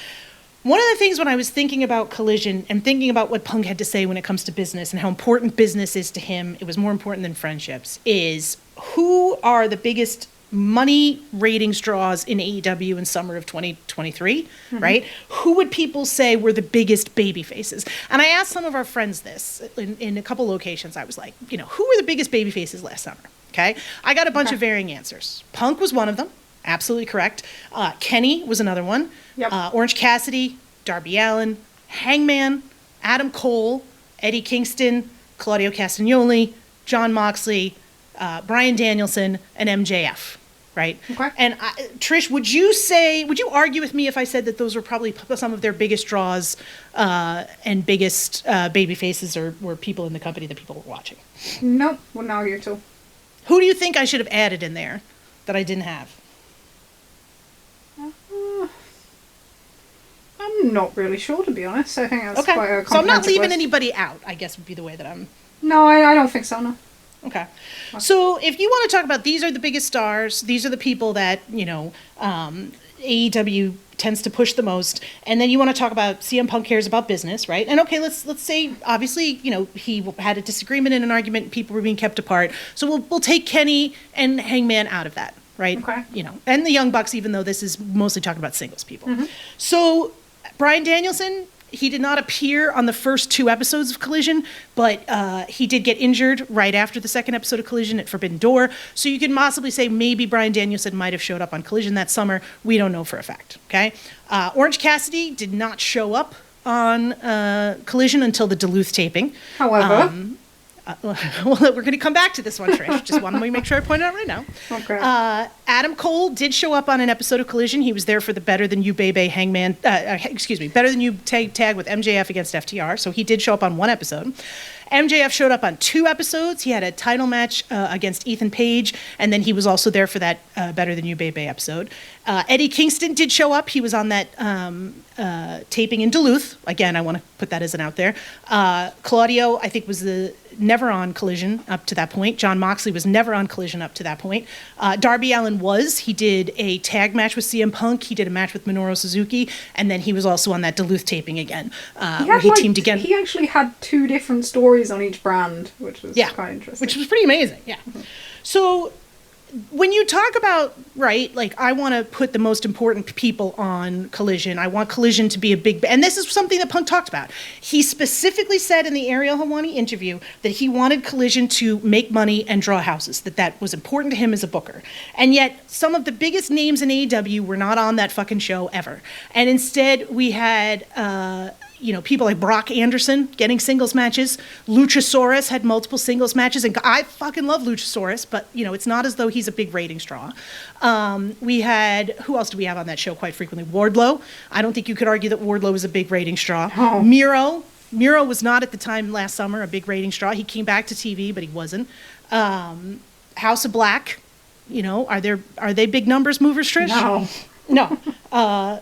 one of the things when I was thinking about Collision and thinking about what Punk had to say when it comes to business and how important business is to him, it was more important than friendships, is who are the biggest money ratings draws in AEW in summer of 2023, right? Who would people say were the biggest baby faces? And I asked some of our friends this in a couple locations. I was like, who were the biggest baby faces last summer? Okay. I got a bunch of varying answers. Punk was one of them. Absolutely correct. Kenny was another one. Yep. Orange Cassidy, Darby Allin, Hangman, Adam Cole, Eddie Kingston, Claudio Castagnoli, Jon Moxley, Bryan Danielson, and MJF, right? Okay. And Trish, would you argue with me if I said that those were probably some of their biggest draws and biggest baby faces, or were people in the company that people were watching?
Nope, wouldn't argue too.
Who do you think I should have added in there that I didn't have?
I'm not really sure, to be honest. I think that's
okay.
Quite a comprehensive
So I'm not leaving
list.
Anybody out, I guess would be the way that I'm...
No, I don't think so, no.
Okay. So if you want to talk about these are the biggest stars, these are the people that, AEW tends to push the most, and then you want to talk about CM Punk cares about business, right? And okay, let's say, obviously, he had a disagreement and an argument, people were being kept apart. So we'll take Kenny and Hangman out of that, right? Okay. And the Young Bucks, even though this is mostly talking about singles people. Mm-hmm. So Bryan Danielson, he did not appear on the first 2 episodes of Collision, but he did get injured right after the second episode of Collision at Forbidden Door. So you can possibly say maybe Bryan Danielson might have showed up on Collision that summer. We don't know for a fact, okay? Orange Cassidy did not show up on Collision until the Duluth taping.
However...
well, we're going to come back to this one, Trish. Just want to make sure I point it out right now.
Okay.
Adam Cole did show up on an episode of Collision. He was there for the Better Than You Bebe Hangman, Better Than You tag with MJF against FTR. So he did show up on 1 episode. MJF showed up on 2 episodes. He had a title match against Ethan Page, and then he was also there for that Better Than You Bebe episode. Eddie Kingston did show up. He was on that taping in Duluth. Again, I want to put that as an out there. Claudio, I think, was never on Collision up to that point. Jon Moxley was never on Collision up to that point. Darby Allin was. He did a tag match with CM Punk. He did a match with Minoru Suzuki, and then he was also on that Duluth taping again, where he teamed again.
He actually had 2 different stories on each brand, which was quite interesting.
Which was pretty amazing, yeah. Mm-hmm. So when you talk about, right, like I want to put the most important people on Collision. I want Collision to be a big, and this is something that Punk talked about. He specifically said in the Ariel Helwani interview that he wanted Collision to make money and draw houses, that was important to him as a booker. And yet some of the biggest names in AEW were not on that fucking show ever. And instead we had, people like Brock Anderson getting singles matches. Luchasaurus had multiple singles matches, and I fucking love Luchasaurus, but it's not as though he's a big ratings draw. We had, who else do we have on that show quite frequently? Wardlow. I don't think you could argue that Wardlow was a big ratings draw.
Oh.
Miro was not at the time last summer a big ratings draw. He came back to TV, but he wasn't. House of Black. Are they big numbers movers, Trish? No.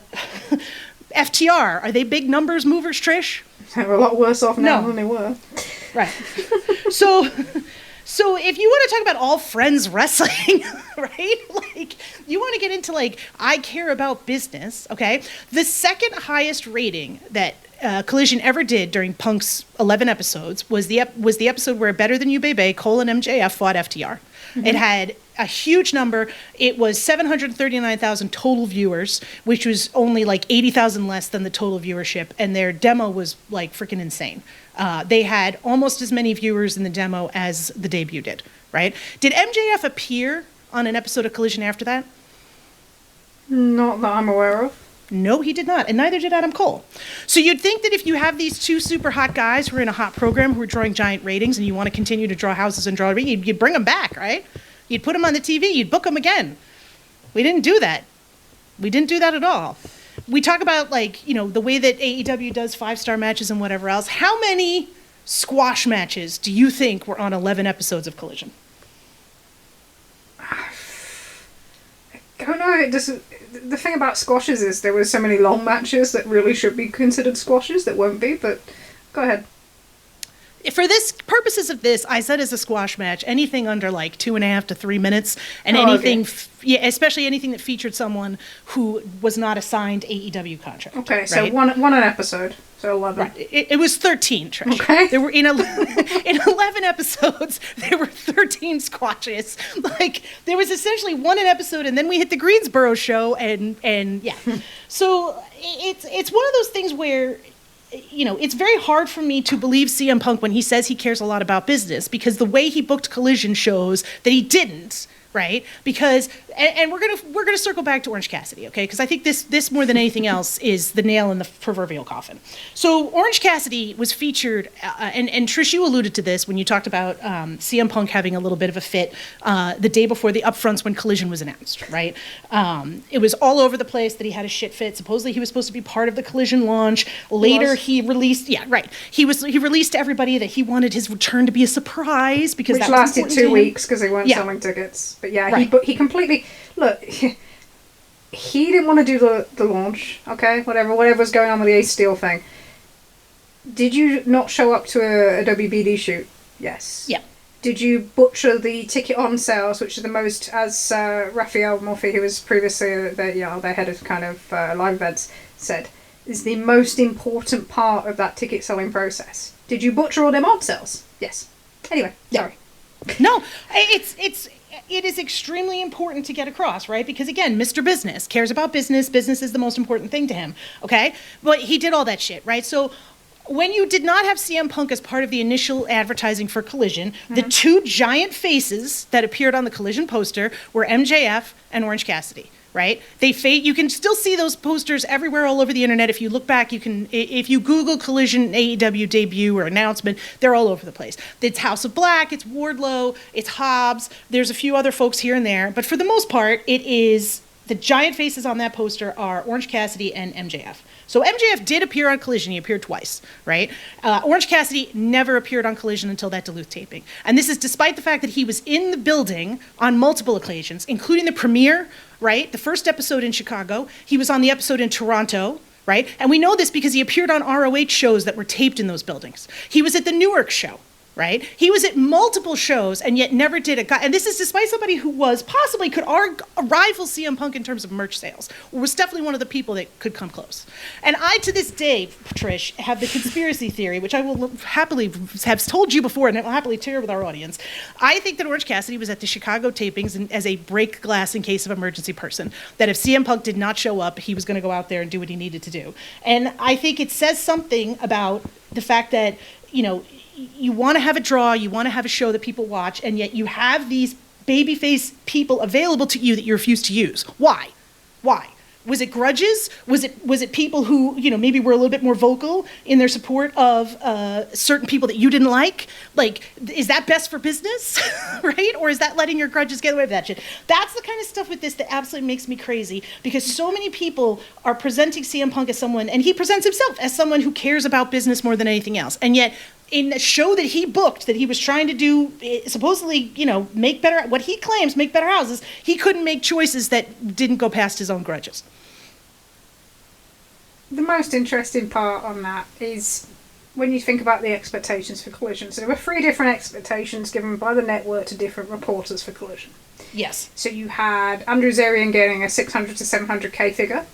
FTR, are they big numbers movers, Trish?
They're a lot worse off now than they were.
Right. So if you want to talk about all friends wrestling, right? Like, you want to get into, like, I care about business, okay? The second highest rating that Collision ever did during Punk's 11 episodes was the episode where Better Than You Bebe, Cole and MJF fought FTR. Mm-hmm. It had a huge number. It was 739,000 total viewers, which was only like 80,000 less than the total viewership, and their demo was like freaking insane. They had almost as many viewers in the demo as the debut did, right? Did MJF appear on an episode of Collision after that?
Not that I'm aware of.
No, he did not, and neither did Adam Cole. So you'd think that if you have these two super hot guys who are in a hot program who are drawing giant ratings and you want to continue to draw houses and draw ratings, you'd bring them back, right? You'd put them on the TV, you'd book them again. We didn't do that. We didn't do that at all. We talk about, like, the way that AEW does 5-star matches and whatever else. How many squash matches do you think were on 11 episodes of Collision?
I don't know. The thing about squashes is there were so many long matches that really should be considered squashes that won't be, but go ahead.
For this purposes of this, I said as a squash match, anything under like 2.5 to 3 minutes, and especially anything that featured someone who was not assigned AEW contract.
Okay, so right? one an episode, so 11.
Right. It was 13, Trish.
Okay.
There were in 11 episodes, there were 13 squashes. Like, there was essentially one an episode, and then we hit the Greensboro show, and yeah. So it's one of those things where, it's very hard for me to believe CM Punk when he says he cares a lot about business, because the way he booked Collision shows that he didn't, right? Because, and we're gonna circle back to Orange Cassidy, okay? Because I think this more than anything else is the nail in the proverbial coffin. So Orange Cassidy was featured, and Trish, you alluded to this when you talked about CM Punk having a little bit of a fit the day before the upfronts when Collision was announced, right? It was all over the place that he had a shit fit. Supposedly he was supposed to be part of the Collision launch. Later he released, he released to everybody that he wanted his return to be a surprise, because
which
that was
lasted 2 weeks because they weren't selling tickets. But yeah, right. he completely, look, he didn't want to do the launch, okay? Whatever was going on with the Ace Steel thing. Did you not show up to a WBD shoot? Yes.
Yeah.
Did you butcher the ticket on sales, which is the most, as Raphael Morphy, who was previously their head of kind of live events, said, is the most important part of that ticket selling process. Did you butcher all them on sales? Yes. Anyway, sorry.
No, it is extremely important to get across, right? Because again, Mr. Business cares about business. Business is the most important thing to him, okay? But he did all that shit, right? So when you did not have CM Punk as part of the initial advertising for Collision, the two giant faces that appeared on the Collision poster were MJF and Orange Cassidy. Right? You can still see those posters everywhere all over the internet. If you look back, if you Google Collision AEW debut or announcement, they're all over the place. It's House of Black, it's Wardlow, it's Hobbs. There's a few other folks here and there, but for the most part, it is the giant faces on that poster are Orange Cassidy and MJF. So MJF did appear on Collision. He appeared twice, right? Orange Cassidy never appeared on Collision until that Duluth taping. And this is despite the fact that he was in the building on multiple occasions, including the premiere, right? The first episode in Chicago. He was on the episode in Toronto, right? And we know this because he appeared on ROH shows that were taped in those buildings. He was at the Newark show, right? He was at multiple shows and yet never did a... And this is despite somebody who was possibly could rival CM Punk in terms of merch sales, or was definitely one of the people that could come close. And I, to this day, Trish, have the conspiracy theory, which I will happily have told you before and I will happily share with our audience. I think that Orange Cassidy was at the Chicago tapings and as a break glass in case of emergency person, that if CM Punk did not show up, he was going to go out there and do what he needed to do. And I think it says something about the fact that, you know, you want to have a draw, you want to have a show that people watch, and yet you have these babyface people available to you that you refuse to use. Why? Why? Was it grudges? Was it people who, you know, maybe were a little bit more vocal in their support of certain people that you didn't like? Like, is that best for business, right? Or is that letting your grudges get away with that shit? That's the kind of stuff with this that absolutely makes me crazy, because so many people are presenting CM Punk as someone, and he presents himself as someone who cares about business more than anything else. And yet, in a show that he booked, that he was trying to do, supposedly, you know, make better, what he claims, make better houses, he couldn't make choices that didn't go past his own grudges.
The most interesting part on that is when you think about the expectations for Collision. So there were 3 different expectations given by the network to different reporters for Collision.
Yes.
So you had Andrew Zarian getting a 600 to 700k figure.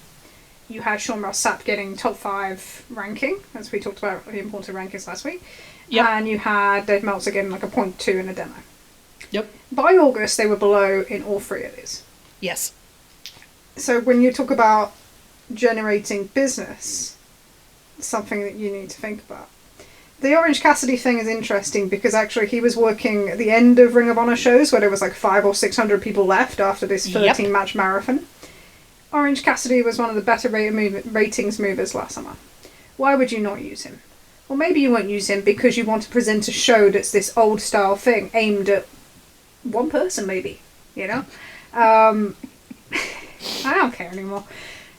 You had Sean Ross Sapp getting top 5 ranking, as we talked about the important rankings last week.
Yep.
And you had Dave Meltzer getting like a 0.2 in a demo.
Yep.
By August, they were below in all 3 of these.
Yes.
So when you talk about generating business, something that you need to think about. The Orange Cassidy thing is interesting because actually he was working at the end of Ring of Honor shows where there was like 500 or 600 people left after this 13 match marathon. Orange Cassidy was one of the better ratings movers last summer. Why would you not use him? Well, maybe you won't use him because you want to present a show that's this old style thing aimed at one person, maybe, you know? I don't care anymore.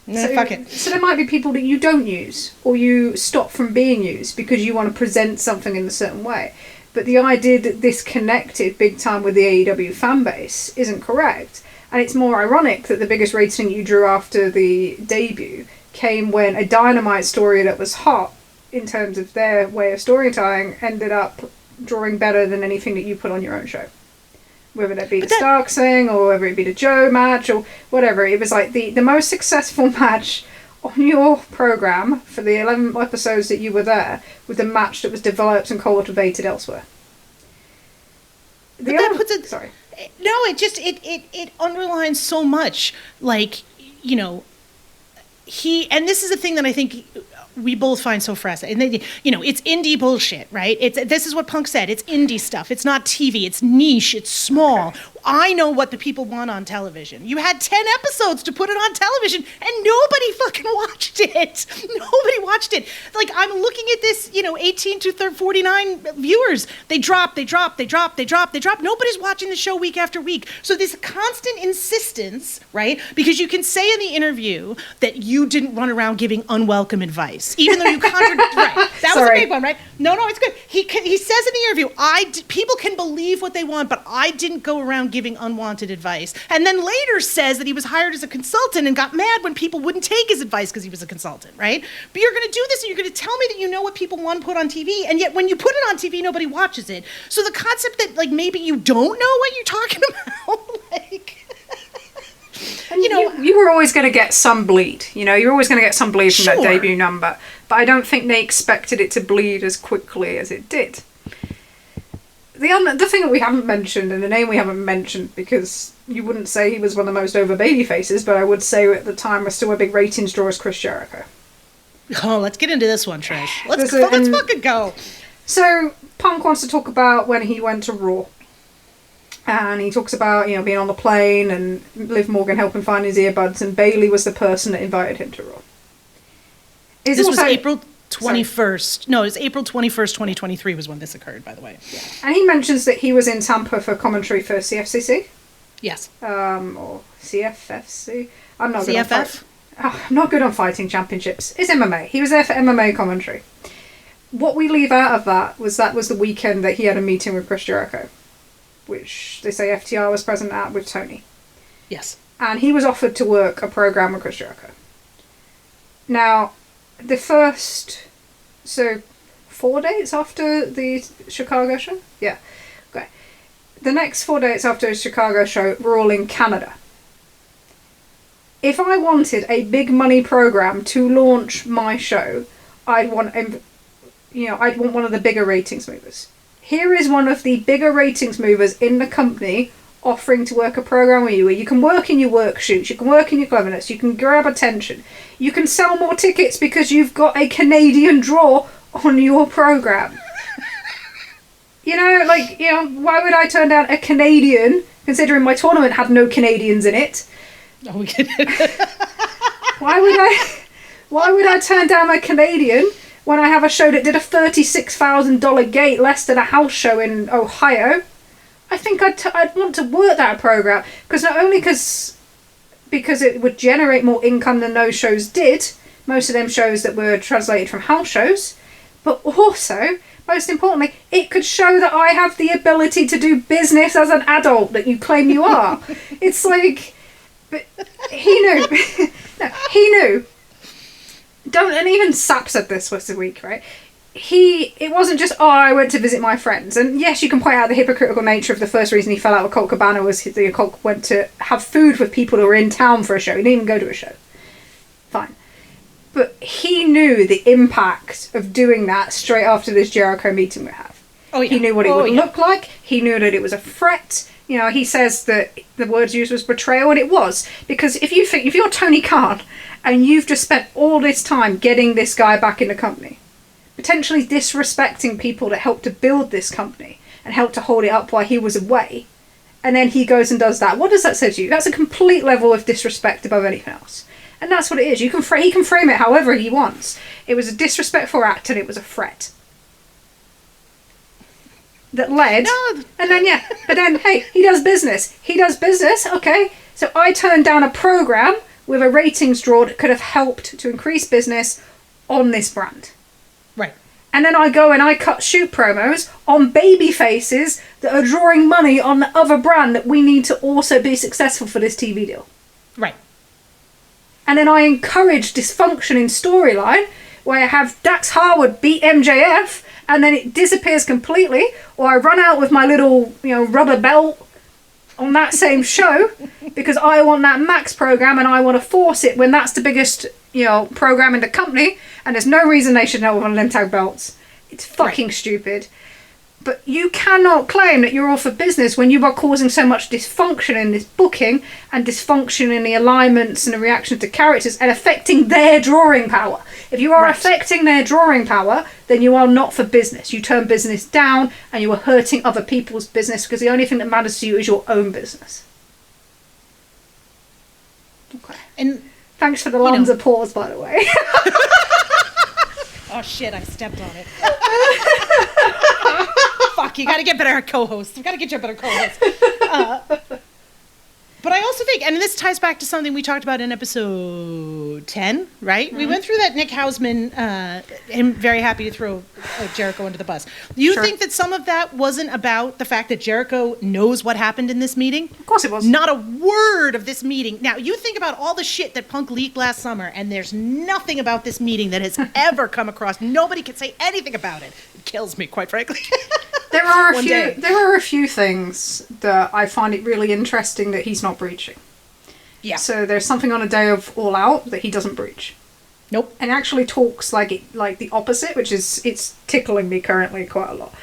No, fuck it.
So there might be people that you don't use, or you stop from being used because you want to present something in a certain way. But the idea that this connected big time with the AEW fan base isn't correct. And it's more ironic that the biggest rating you drew after the debut came when a Dynamite story that was hot in terms of their way of storytelling ended up drawing better than anything that you put on your own show. Whether that be the Starks thing, or whether it be the Joe match, or whatever. It was like the most successful match on your program for the 11 episodes that you were there, with the match that was developed and cultivated elsewhere. Sorry.
No, it underlines so much, like, you know, and this is a thing that I think we both find so frustrating. You know, it's indie bullshit, right? This is what Punk said. It's indie stuff. It's not TV. It's niche. It's small. Okay. I know what the people want on television. You had 10 episodes to put it on television, and nobody fucking watched it. Nobody watched it. Like, I'm looking at this, you know, 18 to 49 viewers. They drop. Nobody's watching the show week after week. So this constant insistence, right? Because you can say in the interview that you didn't run around giving unwelcome advice, even though you contradict. Right? That was a big one, right? No, it's good. He says in the interview, people can believe what they want, but I didn't go around giving unwanted advice. And then later says that he was hired as a consultant and got mad when people wouldn't take his advice because he was a consultant, right? But you're going to do this and you're going to tell me that you know what people want to put on TV, and yet when you put it on TV, nobody watches it. So the concept that, like, maybe you don't know what you're talking about, like...
And, you know, you were always going to get some bleed. You know, you're always going to get some bleed from that debut number. But I don't think they expected it to bleed as quickly as it did. The thing that we haven't mentioned, and the name we haven't mentioned, because you wouldn't say he was one of the most over baby faces, but I would say at the time was still a big ratings draw, is Chris Jericho.
Oh, let's get into this one, Trish. Let's fucking go.
So Punk wants to talk about when he went to Raw. And he talks about, you know, being on the plane and Liv Morgan helping find his earbuds, and Bayley was the person that invited him to Raw.
This was April 21st. No, it was April 21st, 2023 was when this occurred, by the way.
Yeah. And he mentions that he was in Tampa for commentary for CFCC.
Yes.
Or CFFC. I'm not
CFF?
I'm not good on fighting championships. It's MMA. He was there for MMA commentary. What we leave out of that was the weekend that he had a meeting with Chris Jericho, which they say FTR was present at with Tony.
Yes.
And he was offered to work a program with Chris Jericho. Now, 4 dates after the Chicago show? Yeah. Okay. The next 4 dates after the Chicago show were all in Canada. If I wanted a big money program to launch my show, I'd want one of the bigger ratings movers. Here is one of the bigger ratings movers in the company offering to work a program with you where you can work in your work shoots, you can work in your cleverness, you can grab attention, you can sell more tickets because you've got a Canadian draw on your program. Why would I turn down a Canadian, considering my tournament had no Canadians in it?
Oh, we get it.
Why would I turn down a Canadian when I have a show that did a $36,000 gate less than a house show in Ohio? I think I'd want to work that program, because not only because it would generate more income than those shows did, most of them shows that were translated from house shows, but also, most importantly, it could show that I have the ability to do business as an adult that you claim you are. It's like, but he knew. No, he knew. And even Sap said this this week, right? It wasn't just, I went to visit my friends. And yes, you can point out the hypocritical nature of the first reason he fell out with Colt Cabana was Colt went to have food with people who were in town for a show. He didn't even go to a show. Fine. But he knew the impact of doing that straight after this Jericho meeting we have.
Oh, yeah.
He knew what it would look like. He knew that it was a threat. He says that the words used was betrayal, and it was. Because if you're Tony Khan and you've just spent all this time getting this guy back in the company, potentially disrespecting people that helped to build this company and helped to hold it up while he was away, and then he goes and does that, what does that say to you? That's a complete level of disrespect above anything else. And that's what it is. He can frame it however he wants. It was a disrespectful act and it was a threat. That led, and then but then hey, he does business, okay, so I turned down a program with a ratings draw that could have helped to increase business on this brand.
Right.
And then I go and I cut shoot promos on baby faces that are drawing money on the other brand that we need to also be successful for this TV deal.
Right.
And then I encourage dysfunction in storyline where I have Dax Harwood beat MJF and then it disappears completely, or I run out with my little, rubber belt on that same show because I want that max program and I want to force it when that's the biggest, program in the company, and there's no reason they should know on limb tag belts. It's fucking stupid. But you cannot claim that you're all for business when you are causing so much dysfunction in this booking and dysfunction in the alignments and the reaction to characters and affecting their drawing power. If you are affecting their drawing power, then you are not for business. You turn business down and you are hurting other people's business because the only thing that matters to you is your own business. Okay.
And
thanks for the Lanza pause, by the way.
Oh shit, I stepped on it. Fuck, you gotta get better co-hosts. We gotta get you a better co-host. But I also think, and this ties back to something we talked about in episode 10, right? Mm-hmm. We went through that Nick Hausman, him very happy to throw Jericho under the bus. Do you think that some of that wasn't about the fact that Jericho knows what happened in this meeting?
Of course it was.
Not a word of this meeting. Now, you think about all the shit that Punk leaked last summer, and there's nothing about this meeting that has ever come across. Nobody can say anything about it. It kills me, quite frankly.
There are a few things that I find it really interesting that he's not breaching.
Yeah.
So there's something on a day of All Out that he doesn't breach.
Nope.
And actually talks like the opposite, which is, it's tickling me currently quite a lot.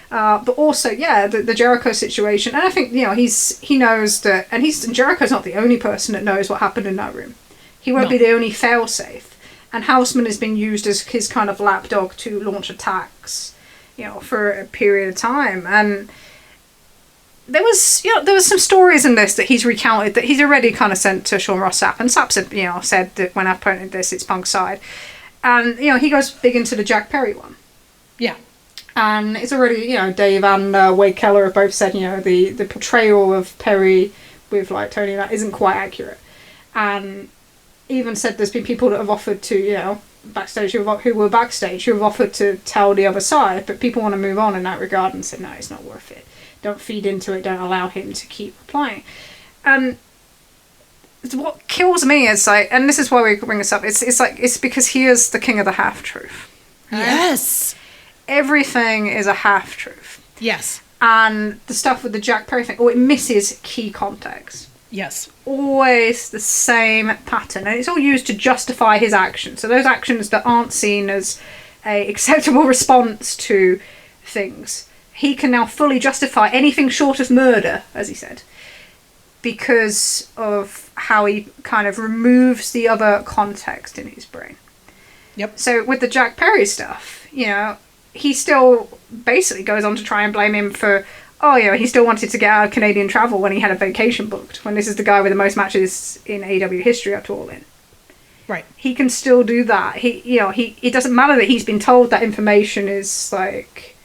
But also, the Jericho situation, and I think he knows that, and Jericho's not the only person that knows what happened in that room. He won't be the only failsafe. And Hausman has been used as his kind of lapdog to launch attacks, for a period of time. And there was some stories in this that he's recounted that he's already kind of sent to Sean Ross Sapp, and Sapp said that when I've pointed this, it's Punk's side. And, he goes big into the Jack Perry one.
Yeah.
And it's already, Dave and Wade Keller have both said, the portrayal of Perry with, Tony, that isn't quite accurate. And even said there's been people that have offered to, backstage, who were backstage, who have offered to tell the other side, but people want to move on in that regard and said, no, it's not worth it. Don't feed into it, don't allow him to keep replying. And what kills me is, and this is why we bring this up, it's because he is the king of the half-truth. Right?
Yes!
everything is a half-truth.
Yes.
And the stuff with the Jack Perry thing, it misses key context.
Yes.
Always the same pattern. And it's all used to justify his actions. So those actions that aren't seen as a acceptable response to things, he can now fully justify anything short of murder, as he said, because of how he kind of removes the other context in his brain.
Yep.
So with the Jack Perry stuff, he still basically goes on to try and blame him for, he still wanted to get out of Canadian travel when he had a vacation booked, when this is the guy with the most matches in AEW history up to All In.
Right.
He can still do that. It doesn't matter that he's been told that information is, like,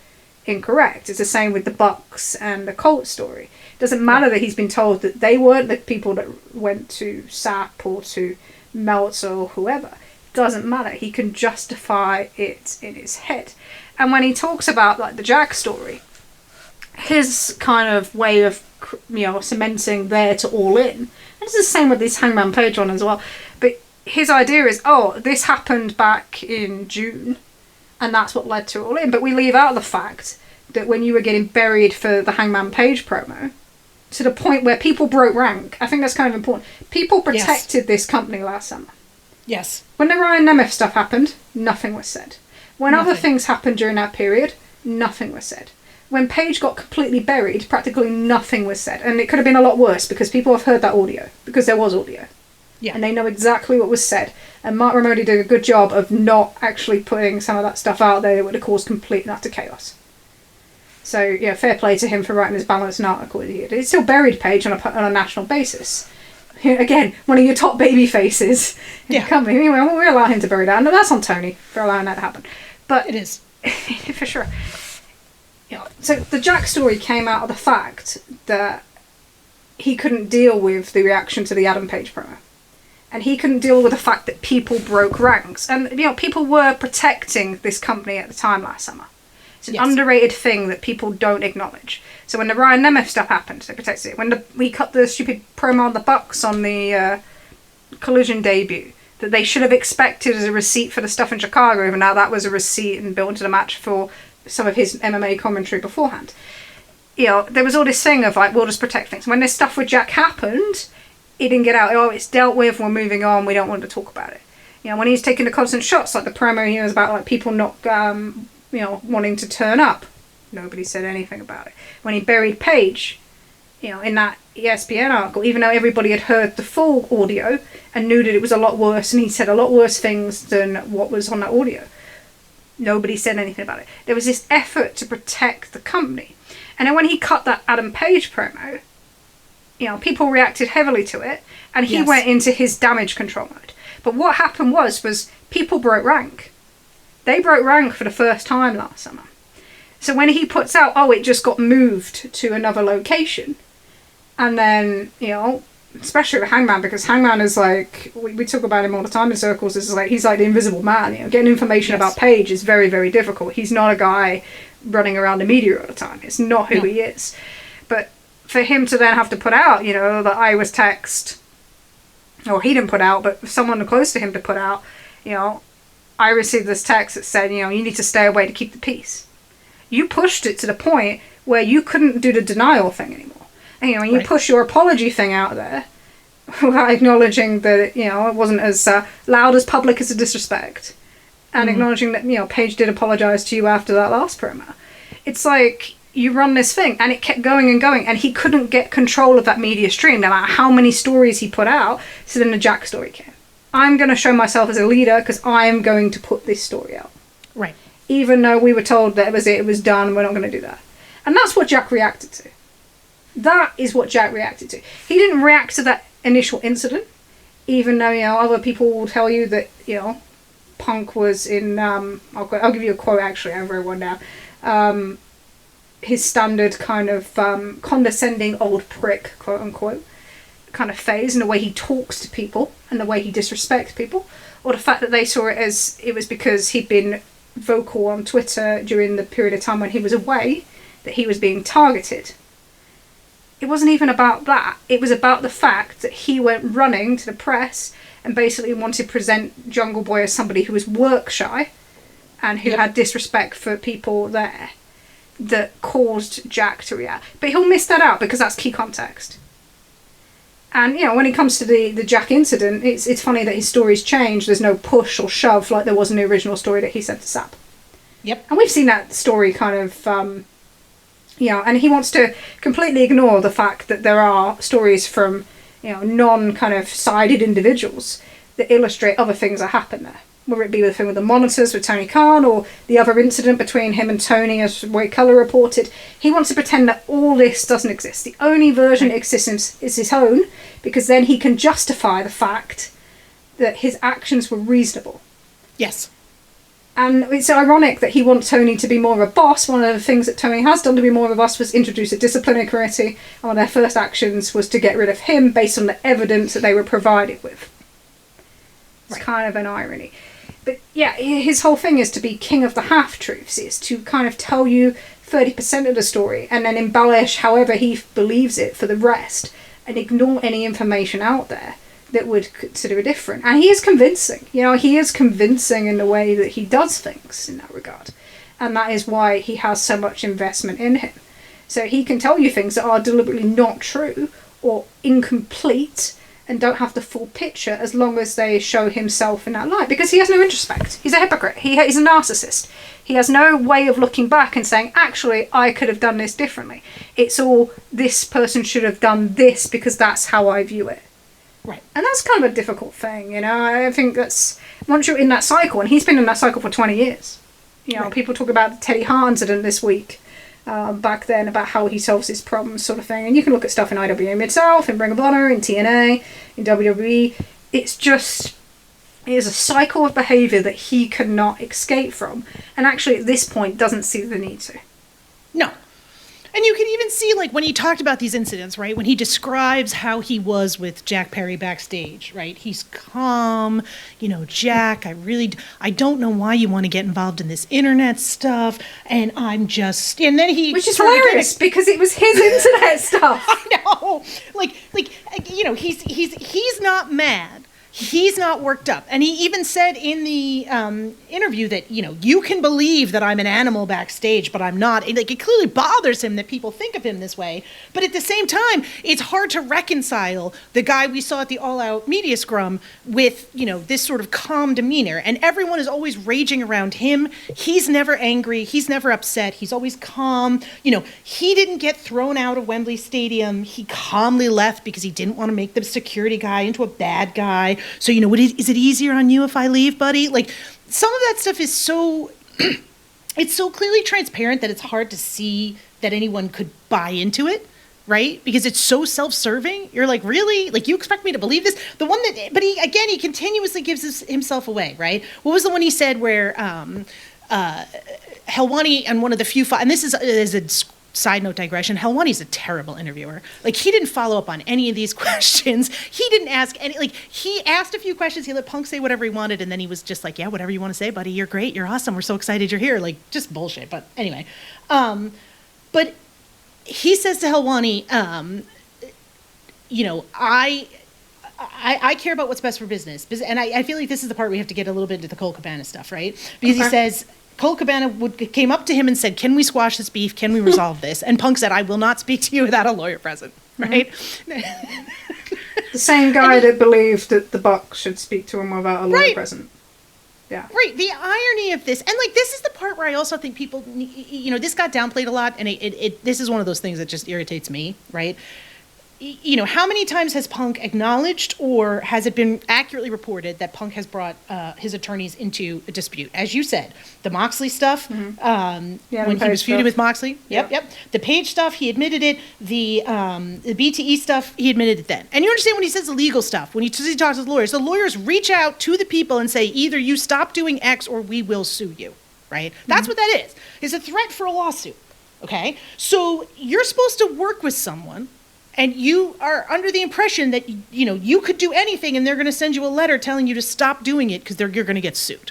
incorrect. It's the same with the Bucks and the Colt story. It doesn't matter that he's been told that they weren't the people that went to Sapp or to Meltzer or whoever. Doesn't matter. He can justify it in his head. And when he talks about, like, the Jack story, his kind of way of, cementing there to All In, and it's the same with this Hangman Page one as well, but his idea is, this happened back in June, and that's what led to All In. But we leave out the fact that when you were getting buried for the Hangman Page promo, to the point where people broke rank, I think that's kind of important. People protected this company last summer.
Yes.
When the Ryan Nemeth stuff happened, nothing was said. When other things happened during that period, nothing was said. When Page got completely buried, practically nothing was said. And it could have been a lot worse, because people have heard that audio, because there was audio.
Yeah.
And they know exactly what was said. And Mark Ramodi did a good job of not actually putting some of that stuff out there that would have caused complete and utter chaos. So, fair play to him for writing his balanced article. It's still buried Page on a national basis. Again, one of your top baby faces in the company. Anyway, we allow him to bury that. No, that's on Tony for allowing that to happen. But
it is.
For sure. So the Jack story came out of the fact that he couldn't deal with the reaction to the Adam Page promo. And he couldn't deal with the fact that people broke ranks. And, people were protecting this company at the time last summer. It's an underrated thing that people don't acknowledge. So when the Ryan Nemeth stuff happened, they protected it. When we cut the stupid promo on the Bucks on the Collision debut, that they should have expected as a receipt for the stuff in Chicago, even now that was a receipt and built into the match for some of his MMA commentary beforehand. There was all this thing of, like, we'll just protect things. When this stuff with Jack happened, it didn't get out. It's dealt with, we're moving on, we don't want to talk about it. When he's taking the constant shots, like the promo here was about, like, people not, wanting to turn up. Nobody said anything about it. When he buried Page, in that ESPN article, even though everybody had heard the full audio and knew that it was a lot worse, and he said a lot worse things than what was on that audio, nobody said anything about it. There was this effort to protect the company. And then when he cut that Adam Page promo, people reacted heavily to it, and he went into his damage control mode. But what happened was people broke rank. They broke rank for the first time last summer. So when he puts out, it just got moved to another location, and then, especially with Hangman, because Hangman is like, we talk about him all the time in circles, he's like the invisible man. Getting information about Page is very, very difficult. He's not a guy running around the media all the time. It's not who he is. But for him to then have to put out, that I was text, or he didn't put out, but someone close to him to put out, I received this text that said, you need to stay away to keep the peace. You pushed it to the point where you couldn't do the denial thing anymore. And, when you push your apology thing out there, without acknowledging that, it wasn't as loud as public as a disrespect, and acknowledging that, Paige did apologise to you after that last promo. It's like, you run this thing, and it kept going and going, and he couldn't get control of that media stream, no matter how many stories he put out. So then the Jack story came. I'm going to show myself as a leader, because I'm going to put this story out.
Right.
Even though we were told that it was done, we're not going to do that. And that's what Jack reacted to. That is what Jack reacted to. He didn't react to that initial incident, even though, other people will tell you that, Punk was in, I'll give you a quote, actually, I wrote one down. His standard kind of condescending old prick, quote unquote, kind of phase, and the way he talks to people, and the way he disrespects people, or the fact that they saw it as it was because he'd been vocal on Twitter during the period of time when he was away, that he was being targeted. It wasn't even about that. It was about the fact that he went running to the press and basically wanted to present Jungle Boy as somebody who was work shy and who had disrespect for people there that caused Jack to react. But he'll miss that out because that's key context. And, you know, when it comes to the Jack incident, it's funny that his story's changed. There's no push or shove like there was in the original story that he said to Sap.
Yep.
And we've seen that story kind of, you know, and he wants to completely ignore the fact that there are stories from, you know, non-kind of sided individuals that illustrate other things that happen there. Whether it be the thing with the monitors with Tony Khan or the other incident between him and Tony, as Wade Keller reported. He wants to pretend that all this doesn't exist. The only version that exists is his own, because then he can justify the fact that his actions were reasonable.
Yes.
And it's ironic that he wants Tony to be more of a boss. One of the things that Tony has done to be more of a boss was introduce a disciplinary committee, and one of their first actions was to get rid of him based on the evidence that they were provided with. It's kind of an irony. But yeah, his whole thing is to be king of the half-truths, is to kind of tell you 30% of the story and then embellish however he believes it for the rest and ignore any information out there that would consider it different. And he is convincing. You know, he is convincing in the way that he does things in that regard. And that is why he has so much investment in him. So he can tell you things that are deliberately not true or incomplete and don't have the full picture as long as they show himself in that light, because he has no introspect. He's a hypocrite. He's a narcissist. He has no way of looking back and saying, actually, I could have done this differently. It's all, this person should have done this because that's how I view it.
Right.
And that's kind of a difficult thing, you know. I think that's, once you're in that cycle, and he's been in that cycle for 20 years. You know, people talk about the Teddy Hart incident this week, back then, about how he solves his problems, sort of thing. And you can look at stuff in IWA itself, in Ring of Honor, in TNA, in WWE. It's just, it is a cycle of behaviour that he cannot escape from. And actually, at this point, doesn't see the need to.
No. And you can even see, like, when he talked about these incidents, right, when he describes how he was with Jack Perry backstage, right, he's calm, you know, Jack, I don't know why you want to get involved in this internet stuff, and I'm just, and then he...
Which is hilarious, because it was his internet stuff.
I know, like, you know, he's not mad. He's not worked up. And he even said in the interview that, you know, you can believe that I'm an animal backstage, but I'm not. Like, it clearly bothers him that people think of him this way. But at the same time, it's hard to reconcile the guy we saw at the All Out Media Scrum with, you know, this sort of calm demeanor. And everyone is always raging around him. He's never angry. He's never upset. He's always calm. You know, he didn't get thrown out of Wembley Stadium. He calmly left because he didn't want to make the security guy into a bad guy. So, you know, is it easier on you if I leave, buddy? Like, some of that stuff is so, it's so clearly transparent that it's hard to see that anyone could buy into it, right? Because it's so self-serving. You're like, really? Like, you expect me to believe this? The one that, but he continuously gives himself away, right? What was the one he said where Helwani and one of the few, and this is a side note digression, Helwani's a terrible interviewer. Like, he didn't follow up on any of these questions. He didn't ask any, like, he asked a few questions, he let Punk say whatever he wanted, and then he was just like, yeah, whatever you want to say, buddy, you're great, you're awesome, we're so excited you're here. Like, just bullshit. But anyway, but he says to Helwani, you know, I care about what's best for business. And I feel like this is the part we have to get a little bit into the Colt Cabana stuff, right? Because he says, Colt Cabana came up to him and said, can we squash this beef? Can we resolve this? And Punk said, I will not speak to you without a lawyer present, right?
The same guy that believed that the Bucks should speak to him without a lawyer present. Yeah.
Right. The irony of this, and like, this is the part where I also think people, you know, this got downplayed a lot, and this is one of those things that just irritates me, right? You know, how many times has Punk acknowledged, or has it been accurately reported that Punk has brought his attorneys into a dispute? As you said, the Moxley stuff, when he was feuding with Moxley. Yep. The Page stuff, he admitted it. The BTE stuff, he admitted it then. And you understand when he says the legal stuff, when he talks to the lawyers reach out to the people and say, either you stop doing X or we will sue you, right? That's what that is. It's a threat for a lawsuit, okay? So you're supposed to work with someone, and you are under the impression that, you know, you could do anything and they're going to send you a letter telling you to stop doing it because you're going to get sued,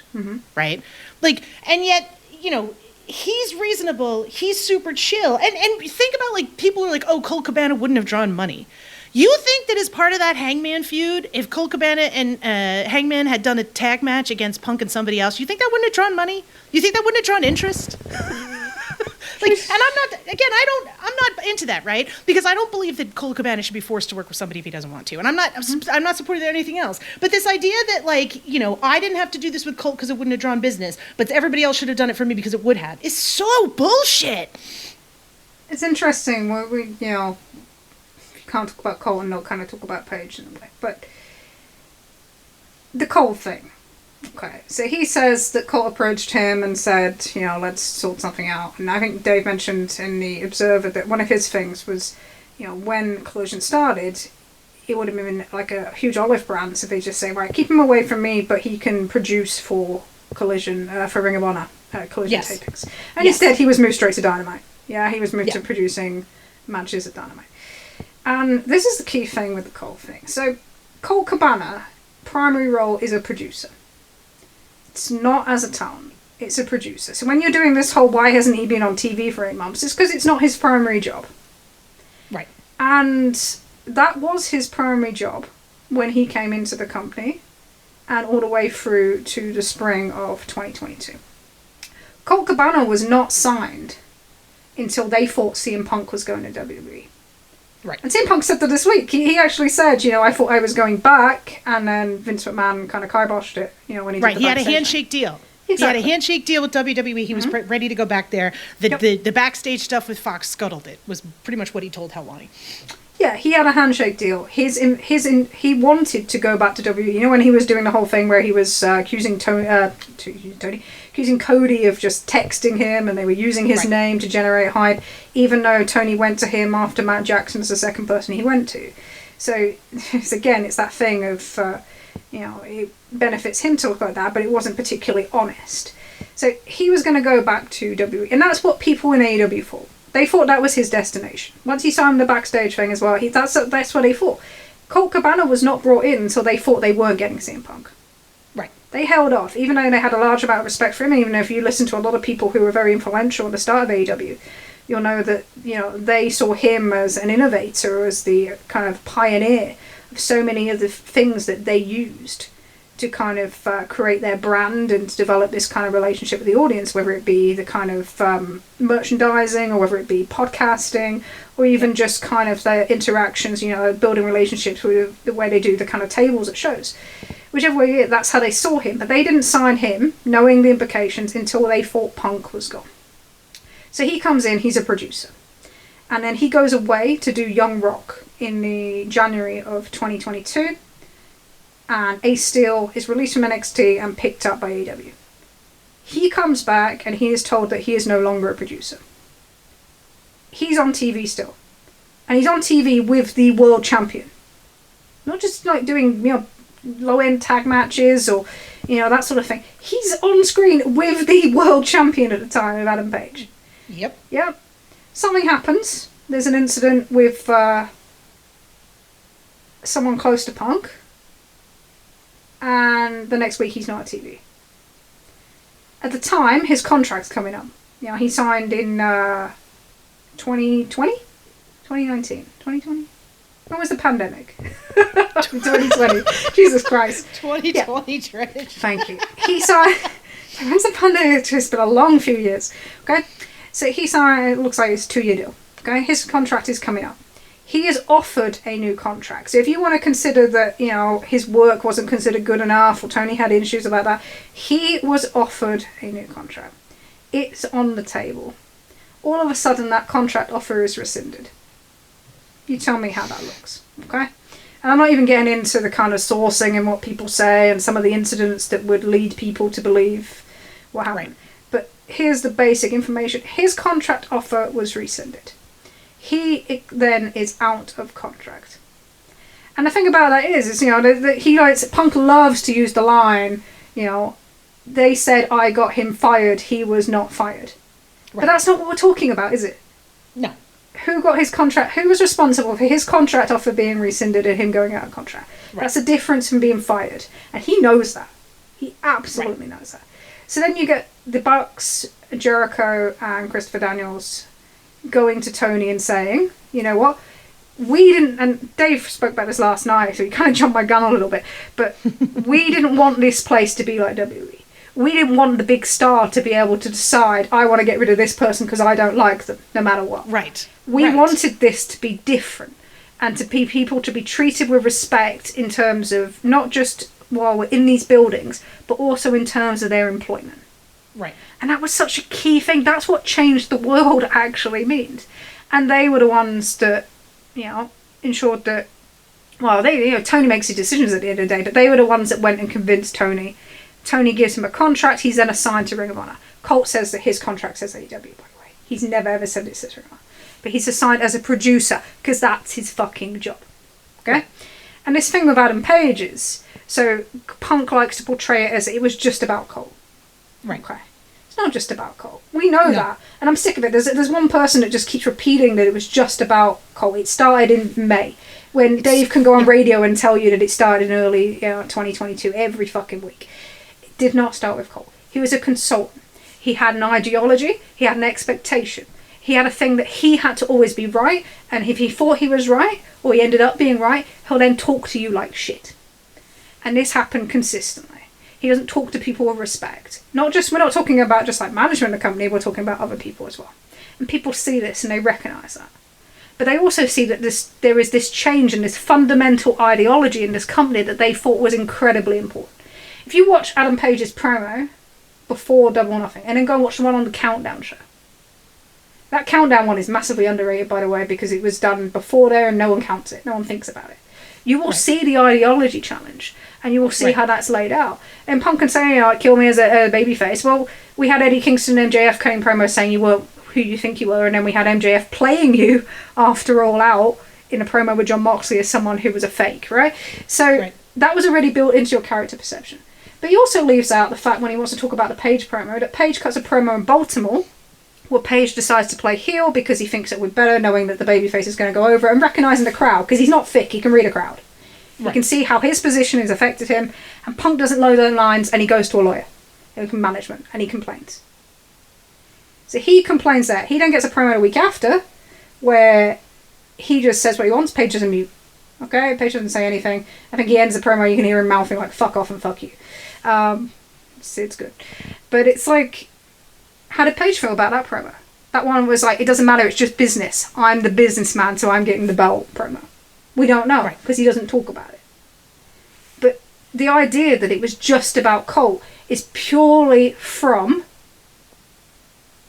right? Like, and yet, you know, he's reasonable. He's super chill. And think about, like, people are like, oh, Colt Cabana wouldn't have drawn money. You think that as part of that Hangman feud, if Colt Cabana and Hangman had done a tag match against Punk and somebody else, you think that wouldn't have drawn money? You think that wouldn't have drawn interest? Like, and I'm not into that, right? Because I don't believe that Colt Cabana should be forced to work with somebody if he doesn't want to. And I'm not supportive of anything else. But this idea that, like, you know, I didn't have to do this with Colt because it wouldn't have drawn business, but everybody else should have done it for me because it would have, is so bullshit.
It's interesting. We you know, you can't talk about Colt and not kind of talk about Page in a way. But the Colt thing. Okay, so he says that Colt approached him and said, you know, let's sort something out. And I think Dave mentioned in the Observer that one of his things was, you know, when Collision started, it would have been like a huge olive branch. So they just say, right, keep him away from me, but he can produce for Collision, for Ring of Honor Collision tapings. And instead he was moved straight to Dynamite. Yeah, he was moved to producing matches at Dynamite. And this is the key thing with the Colt thing. So Colt Cabana, primary role is a producer. It's not as a talent. It's a producer. So when you're doing this whole why hasn't he been on TV for 8 months, it's because it's not his primary job.
Right.
And that was his primary job when he came into the company and all the way through to the spring of 2022. Colt Cabana was not signed until they thought CM Punk was going to WWE.
Right.
And CM Punk said that this week. He actually said, you know, I thought I was going back, and then Vince McMahon kind of kiboshed it, you know, when he did the
he had a
backstage
handshake deal.
Exactly.
He had a handshake deal with WWE. He was ready to go back there. The backstage stuff with Fox scuttled it, was pretty much what he told Helwani.
Yeah, he had a handshake deal. He wanted to go back to WWE. You know, when he was doing the whole thing where he was accusing Cody of just texting him, and they were using his name to generate hype, even though Tony went to him after Matt Jackson as the second person he went to. So, it's that thing of, you know, it benefits him to look like that, but it wasn't particularly honest. So, he was going to go back to WWE, and that's what people in AEW thought. They thought that was his destination. Once he signed the backstage thing as well, that's what they thought. Colt Cabana was not brought in until they thought they weren't getting CM Punk.
Right.
They held off, even though they had a large amount of respect for him, and even if you listen to a lot of people who were very influential at the start of AEW, you'll know that, you know, they saw him as an innovator, as the kind of pioneer of so many of the things that they used to kind of create their brand and to develop this kind of relationship with the audience, whether it be the kind of merchandising, or whether it be podcasting, or even just kind of their interactions, you know, building relationships with the way they do the kind of tables at shows. Whichever way, that's how they saw him. But they didn't sign him, knowing the implications, until they thought Punk was gone. So he comes in, he's a producer. And then he goes away to do Young Rock in the January of 2022. And Ace Steel is released from NXT and picked up by AEW. He comes back and he is told that he is no longer a producer. He's on TV still. And he's on TV with the world champion. Not just like doing, you know, low-end tag matches or, you know, that sort of thing. He's on screen with the world champion at the time of Adam Page.
Yep.
Yep. Something happens. There's an incident with someone close to Punk. And the next week he's not on TV. At the time, his contract's coming up. You know, he signed in 2020? 2019? 2020? When was the pandemic? 2020. Jesus Christ.
2020, Trish.
Thank you. He signed... When's the pandemic? It's been a long few years. Okay? So he signed... It looks like it's a 2-year deal. Okay? His contract is coming up. He is offered a new contract. So if you want to consider that, you know, his work wasn't considered good enough, or Tony had issues about that, he was offered a new contract. It's on the table. All of a sudden, that contract offer is rescinded. You tell me how that looks, okay? And I'm not even getting into the kind of sourcing and what people say and some of the incidents that would lead people to believe what happened. Right. But here's the basic information. His contract offer was rescinded. He then is out of contract. And the thing about that is you know, Punk loves to use the line, you know, they said I got him fired, he was not fired. Right. But that's not what we're talking about, is it?
No.
Who got his contract? Who was responsible for his contract offer being rescinded and him going out of contract? Right. That's a difference from being fired. And he knows that. He absolutely knows that. So then you get the Bucks, Jericho and Christopher Daniels going to Tony and saying, you know what, we didn't, and Dave spoke about this last night, so he kind of jumped my gun a little bit, but we didn't want this place to be like WWE. We didn't want the big star to be able to decide, I want to get rid of this person because I don't like them, no matter what.
Right.
We wanted this to be different, and to be people to be treated with respect in terms of not just while we're in these buildings, but also in terms of their employment.
Right.
And that was such a key thing. That's what changed the world actually means. And they were the ones that, you know, ensured that, well, they, you know, Tony makes his decisions at the end of the day, but they were the ones that went and convinced Tony. Tony gives him a contract. He's then assigned to Ring of Honor. Colt says that his contract says AEW, by the way. He's never ever said it says Ring of Honor. But he's assigned as a producer because that's his fucking job. Okay? Right. And this thing with Adam Page is, so Punk likes to portray it as it was just about Colt.
Right.
Okay. It's not just about Colt. We know that. And I'm sick of it. There's one person that just keeps repeating that it was just about Colt. It started in May. When Dave can go on radio and tell you that it started in early 2022 every fucking week. It did not start with Colt. He was a consultant. He had an ideology. He had an expectation. He had a thing that he had to always be right. And if he thought he was right, or he ended up being right, he'll then talk to you like shit. And this happened consistently. He doesn't talk to people with respect. We're not talking about just like management of the company, we're talking about other people as well. And people see this and they recognise that. But they also see that there is this change and this fundamental ideology in this company that they thought was incredibly important. If you watch Adam Page's promo before Double or Nothing, and then go and watch the one on the Countdown show. That Countdown one is massively underrated, by the way, because it was done before there and no one counts it. No one thinks about it. You will see the ideology challenge, and you will see how that's laid out. And Punk can say, you know, kill me as a babyface. Well, we had Eddie Kingston and MJF cutting promos saying you were who you think you were, and then we had MJF playing you after All Out in a promo with John Moxley as someone who was a fake, right? So that was already built into your character perception. But he also leaves out the fact when he wants to talk about the Page promo, that Page cuts a promo in Baltimore where Page decides to play heel because he thinks it would be better, knowing that the babyface is going to go over, and recognising the crowd, because he's not thick, he can read a crowd. You can see how his position has affected him, and Punk doesn't know those lines, and he goes to a lawyer, management, and he complains. So he complains there. He then gets a promo a week after, where he just says what he wants. Page doesn't mute. Okay, Page doesn't say anything. I think he ends the promo, you can hear him mouthing like, fuck off and fuck you. It's good. But it's like, how did Page feel about that promo? That one was like, it doesn't matter, it's just business. I'm the businessman, so I'm getting the belt promo. We don't know, because he doesn't talk about it. But the idea that it was just about Colt is purely from,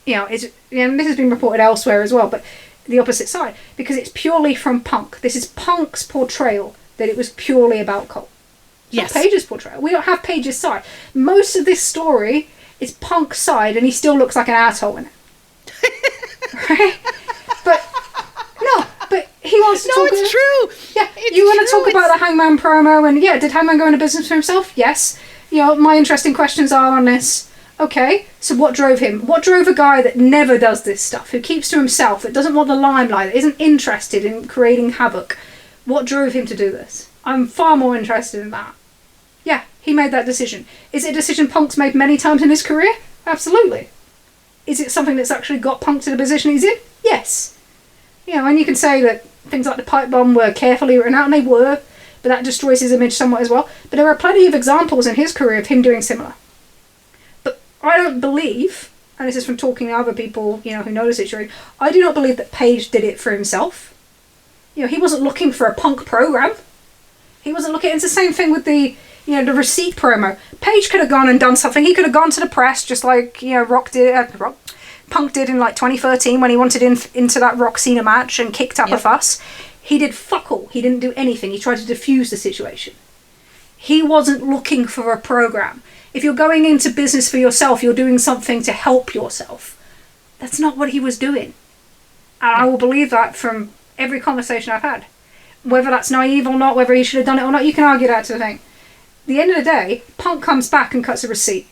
and this has been reported elsewhere as well, but the opposite side, because it's purely from Punk. This is Punk's portrayal that it was purely about Colt. It's not Page's portrayal. We don't have Page's side. Most of this story is Punk's side, and he still looks like an asshole in it. Right? But he wants to talk.
No, it's true.
Yeah, you want to talk about the Hangman promo, and did Hangman go into business for himself? Yes. My interesting questions are on this. Okay, so what drove him? What drove a guy that never does this stuff, who keeps to himself, that doesn't want the limelight, that isn't interested in creating havoc? What drove him to do this? I'm far more interested in that. Yeah, he made that decision. Is it a decision Punk's made many times in his career? Absolutely. Is it something that's actually got Punk to the position he's in? Yes. And you can say that things like the pipe bomb were carefully written out, and they were, but that destroys his image somewhat as well. But there are plenty of examples in his career of him doing similar. But I don't believe, and this is from talking to other people, who know the situation, I do not believe that Page did it for himself. He wasn't looking for a Punk program. He wasn't looking, it's the same thing with the receipt promo. Page could have gone and done something. He could have gone to the press, just like, Punk did in like 2013 when he wanted into that Rock Cena match and kicked up a fuss. He did fuck all. He didn't do anything. He tried to defuse the situation. He wasn't looking for a program. If you're going into business for yourself, you're doing something to help yourself. That's not what he was doing. And I will believe that from every conversation I've had. Whether that's naive or not, whether he should have done it or not, you can argue that to the thing. At the end of the day, Punk comes back and cuts a receipt.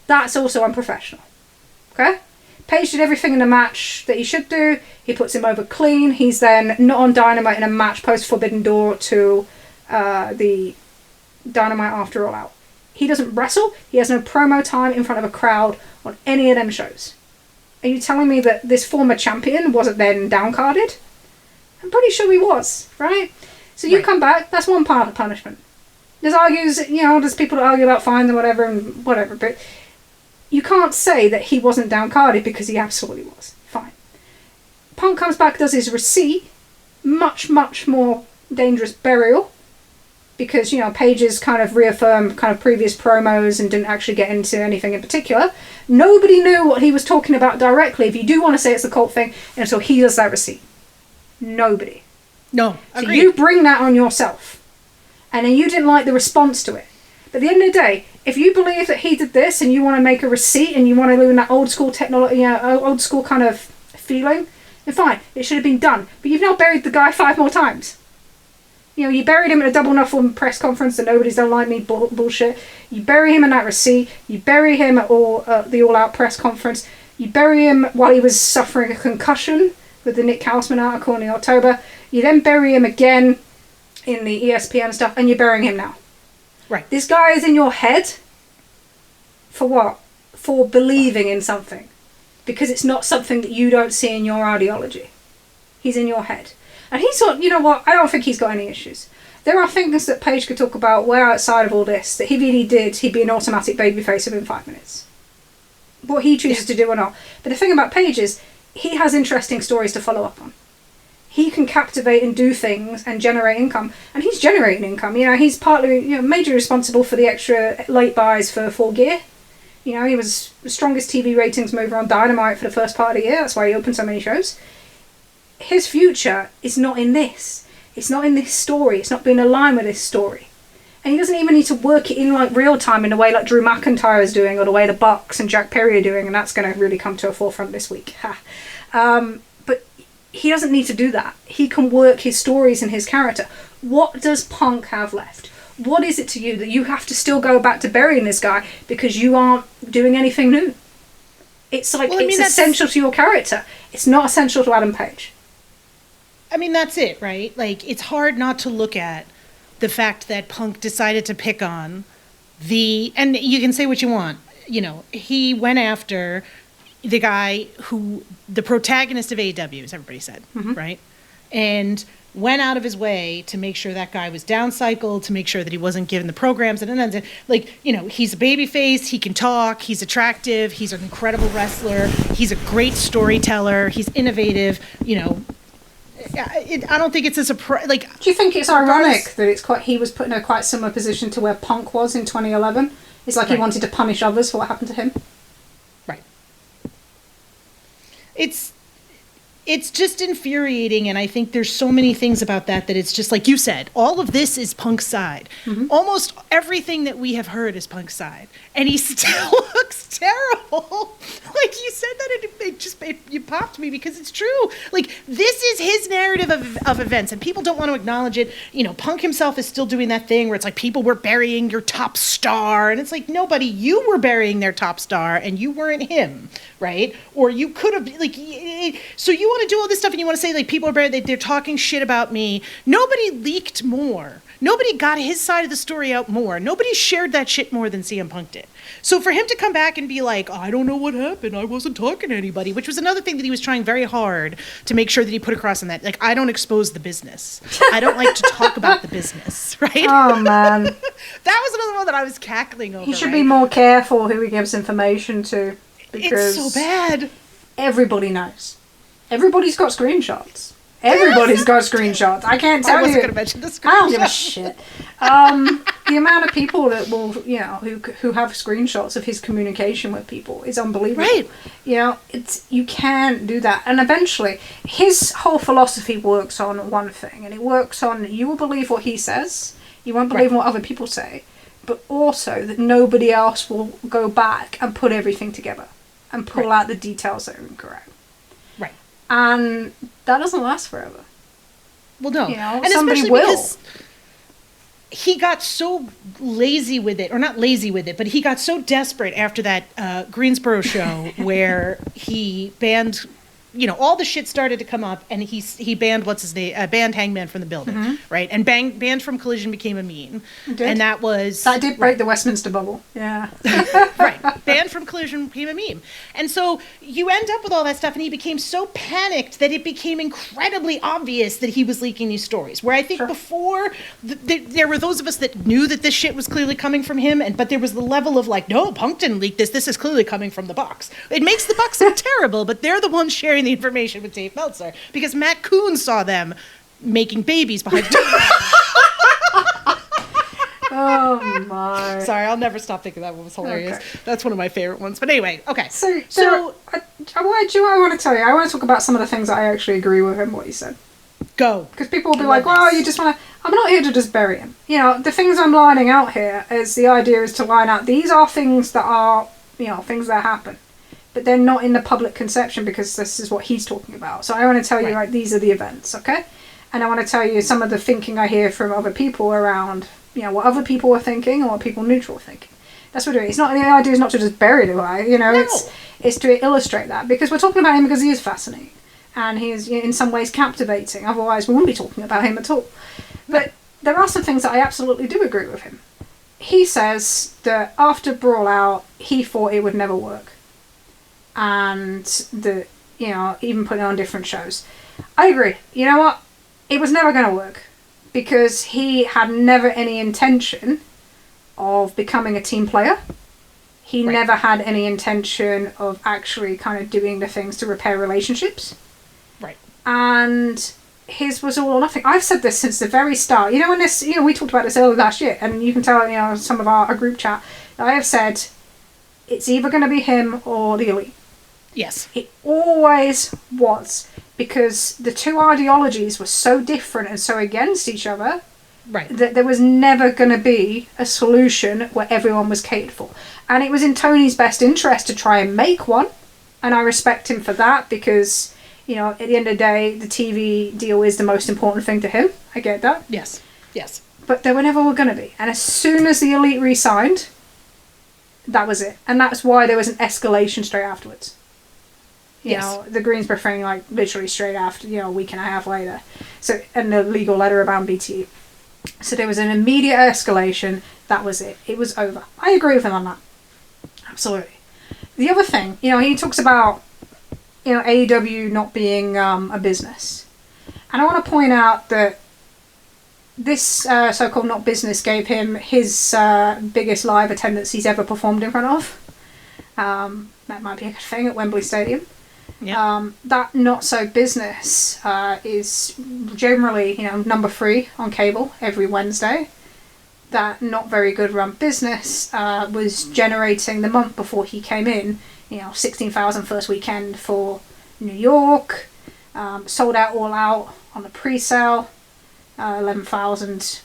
That's also unprofessional. Okay? Page did everything in the match that he should do. He puts him over clean. He's then not on Dynamite in a match post Forbidden Door to the Dynamite after All Out. He doesn't wrestle. He has no promo time in front of a crowd on any of them shows. Are you telling me that this former champion wasn't then downcarded? I'm pretty sure he was, right? So you come back, that's one part of punishment. There's people that argue about fines and whatever, but you can't say that he wasn't downcarded because he absolutely was. Fine. Punk comes back, does his receipt, much, much more dangerous burial, because, Page's kind of reaffirmed kind of previous promos and didn't actually get into anything in particular. Nobody knew what he was talking about directly, if you do want to say it's the Colt thing, until he does that receipt. Nobody.
No,
agreed. So you bring that on yourself. And then you didn't like the response to it. But at the end of the day, if you believe that he did this and you want to make a receipt and you want to live in that old school technology, old school kind of feeling, then fine, it should have been done. But you've now buried the guy 5 more times. You buried him at a double knuckle press conference that nobody's don't like me bullshit. You bury him in that receipt. You bury him at the All Out press conference. You bury him while he was suffering a concussion with the Nick Kausman article in October. You then bury him again in the ESPN stuff, and you're burying him now.
Right.
This guy is in your head for what? For believing in something. Because it's not something that you don't see in your ideology. He's in your head. And he thought, you know what, I don't think he's got any issues. There are things that Page could talk about where outside of all this, that if he did, he'd be an automatic babyface within 5 minutes. What he chooses to do or not. But the thing about Page is, he has interesting stories to follow up on. He can captivate and do things and generate income. And he's generating income. He's partly, majorly responsible for the extra late buys for Full Gear. He was the strongest TV ratings mover on Dynamite for the first part of the year. That's why he opened so many shows. His future is not in this. It's not in this story. It's not being aligned with this story. And he doesn't even need to work it in like real time in the way like Drew McIntyre is doing, or the way the Bucks and Jack Perry are doing, and that's going to really come to a forefront this week. But he doesn't need to do that. He can work his stories and his character. What does Punk have left? What is it to you that you have to still go back to burying this guy because you aren't doing anything new? It's like, it's essential to your character. It's not essential to Adam Page.
I mean, that's it, right? Like, it's hard not to look at the fact that Punk decided to pick on and you can say what you want, he went after the guy the protagonist of AEW, as everybody said, right? And went out of his way to make sure that guy was downcycled, to make sure that he wasn't given the programs. And he's a babyface, he can talk, he's attractive, he's an incredible wrestler, he's a great storyteller, he's innovative, I don't think it's a surprise. Do
you think it's ironic that he was put in a quite similar position to where Punk was in 2011? It's like he wanted to punish others for what happened to him.
Right. It's just infuriating, and I think there's so many things about that it's just like you said, all of this is Punk's side. Almost everything that we have heard is Punk's side, and he still looks terrible. Like, you said that, it popped me because it's true. Like, this is his narrative of events, and people don't want to acknowledge it. Punk himself is still doing that thing where it's like people were burying your top star, and it's like, nobody, you were burying their top star, and you weren't him, right? Or you could have, so you want to do all this stuff and you want to say people are buried, they're talking shit about me. Nobody leaked more. Nobody got his side of the story out more. Nobody shared that shit more than CM Punk did. So for him to come back and be like, I don't know what happened, I wasn't talking to anybody, which was another thing that he was trying very hard to make sure that he put across in that. I don't expose the business. I don't like to talk about the business, right?
Oh, man.
That was another one that I was cackling over.
He should be more careful who he gives information to. Because
it's so bad.
Everybody knows. Everybody's got screenshots. Everybody's got screenshots. I can't tell you.
I wasn't going to mention the screenshots.
I don't give a shit. The amount of people that will, who have screenshots of his communication with people is unbelievable.
Right.
You can't do that. And eventually, his whole philosophy works on one thing, and it works on you will believe what he says, you won't believe what other people say, but also that nobody else will go back and put everything together and pull out the details that are incorrect.
Right.
And that doesn't last forever.
Well, no.
And somebody will. Because
he got so lazy with it, or not lazy with it, but he got so desperate after that Greensboro show where he banned all the shit started to come up, and he banned banned Hangman from the building, right? And banned from Collision became a meme, and that
did break the Westminster bubble. Yeah,
right. Banned from Collision became a meme, and so you end up with all that stuff, and he became so panicked that it became incredibly obvious that he was leaking these stories. Where I think before there were those of us that knew that this shit was clearly coming from him, but there was the level of like, no, Punk didn't leak this. This is clearly coming from the Bucks. It makes the Bucks look terrible, but they're the ones sharing the information with Dave Meltzer because Matt Coon saw them making babies behind
Oh my.
Sorry, I'll never stop thinking that one was hilarious.
Okay.
That's one of my favorite ones. But anyway, okay.
So I want to tell you, I want to talk about some of the things that I actually agree with him, what he said.
Go.
Because people will be like, well, you just want to... I'm not here to just bury him. The things I'm lining out here is the idea is to line out, these are things that are, things that happen. But they're not in the public conception because this is what he's talking about. So I want to tell you, like, these are the events, okay? And I want to tell you some of the thinking I hear from other people around, what other people are thinking and what people neutral are thinking. That's what we're doing. It's not, the idea is not to just bury the guy,
No.
It's to illustrate that. Because we're talking about him because he is fascinating. And he is, in some ways, captivating. Otherwise, we wouldn't be talking about him at all. But there are some things that I absolutely do agree with him. He says that after Brawl Out, he thought it would never work. And that, even putting on different shows. I agree. You know what? It was never going to work. Because he had never any intention of becoming a team player. He never had any intention of actually kind of doing the things to repair relationships.
Right.
And his was all or nothing. I've said this since the very start. When this, we talked about this earlier last year, and you can tell, some of our group chat, I have said it's either going to be him or the Elite.
Yes.
It always was. Because the two ideologies were so different and so against each other, that there was never going to be a solution where everyone was catered for. And it was in Tony's best interest to try and make one. And I respect him for that because, at the end of the day, the TV deal is the most important thing to him. I get that.
Yes. Yes.
But they were never going to be. And as soon as the Elite re-signed, that was it. And that's why there was an escalation straight afterwards. The Greensboro thing, like, literally straight after, a week and a half later. So, and the legal letter about BTE. So there was an immediate escalation. That was it. It was over. I agree with him on that. Absolutely. The other thing, he talks about, AEW not being a business. And I want to point out that this so-called not business gave him his biggest live attendance he's ever performed in front of. That might be a good thing at Wembley Stadium.
Yeah.
That not so business is generally, number 3 on cable every Wednesday. That not very good run business was generating the month before he came in, 16,000 first weekend for New York, sold out all out on the pre-sale, 11,000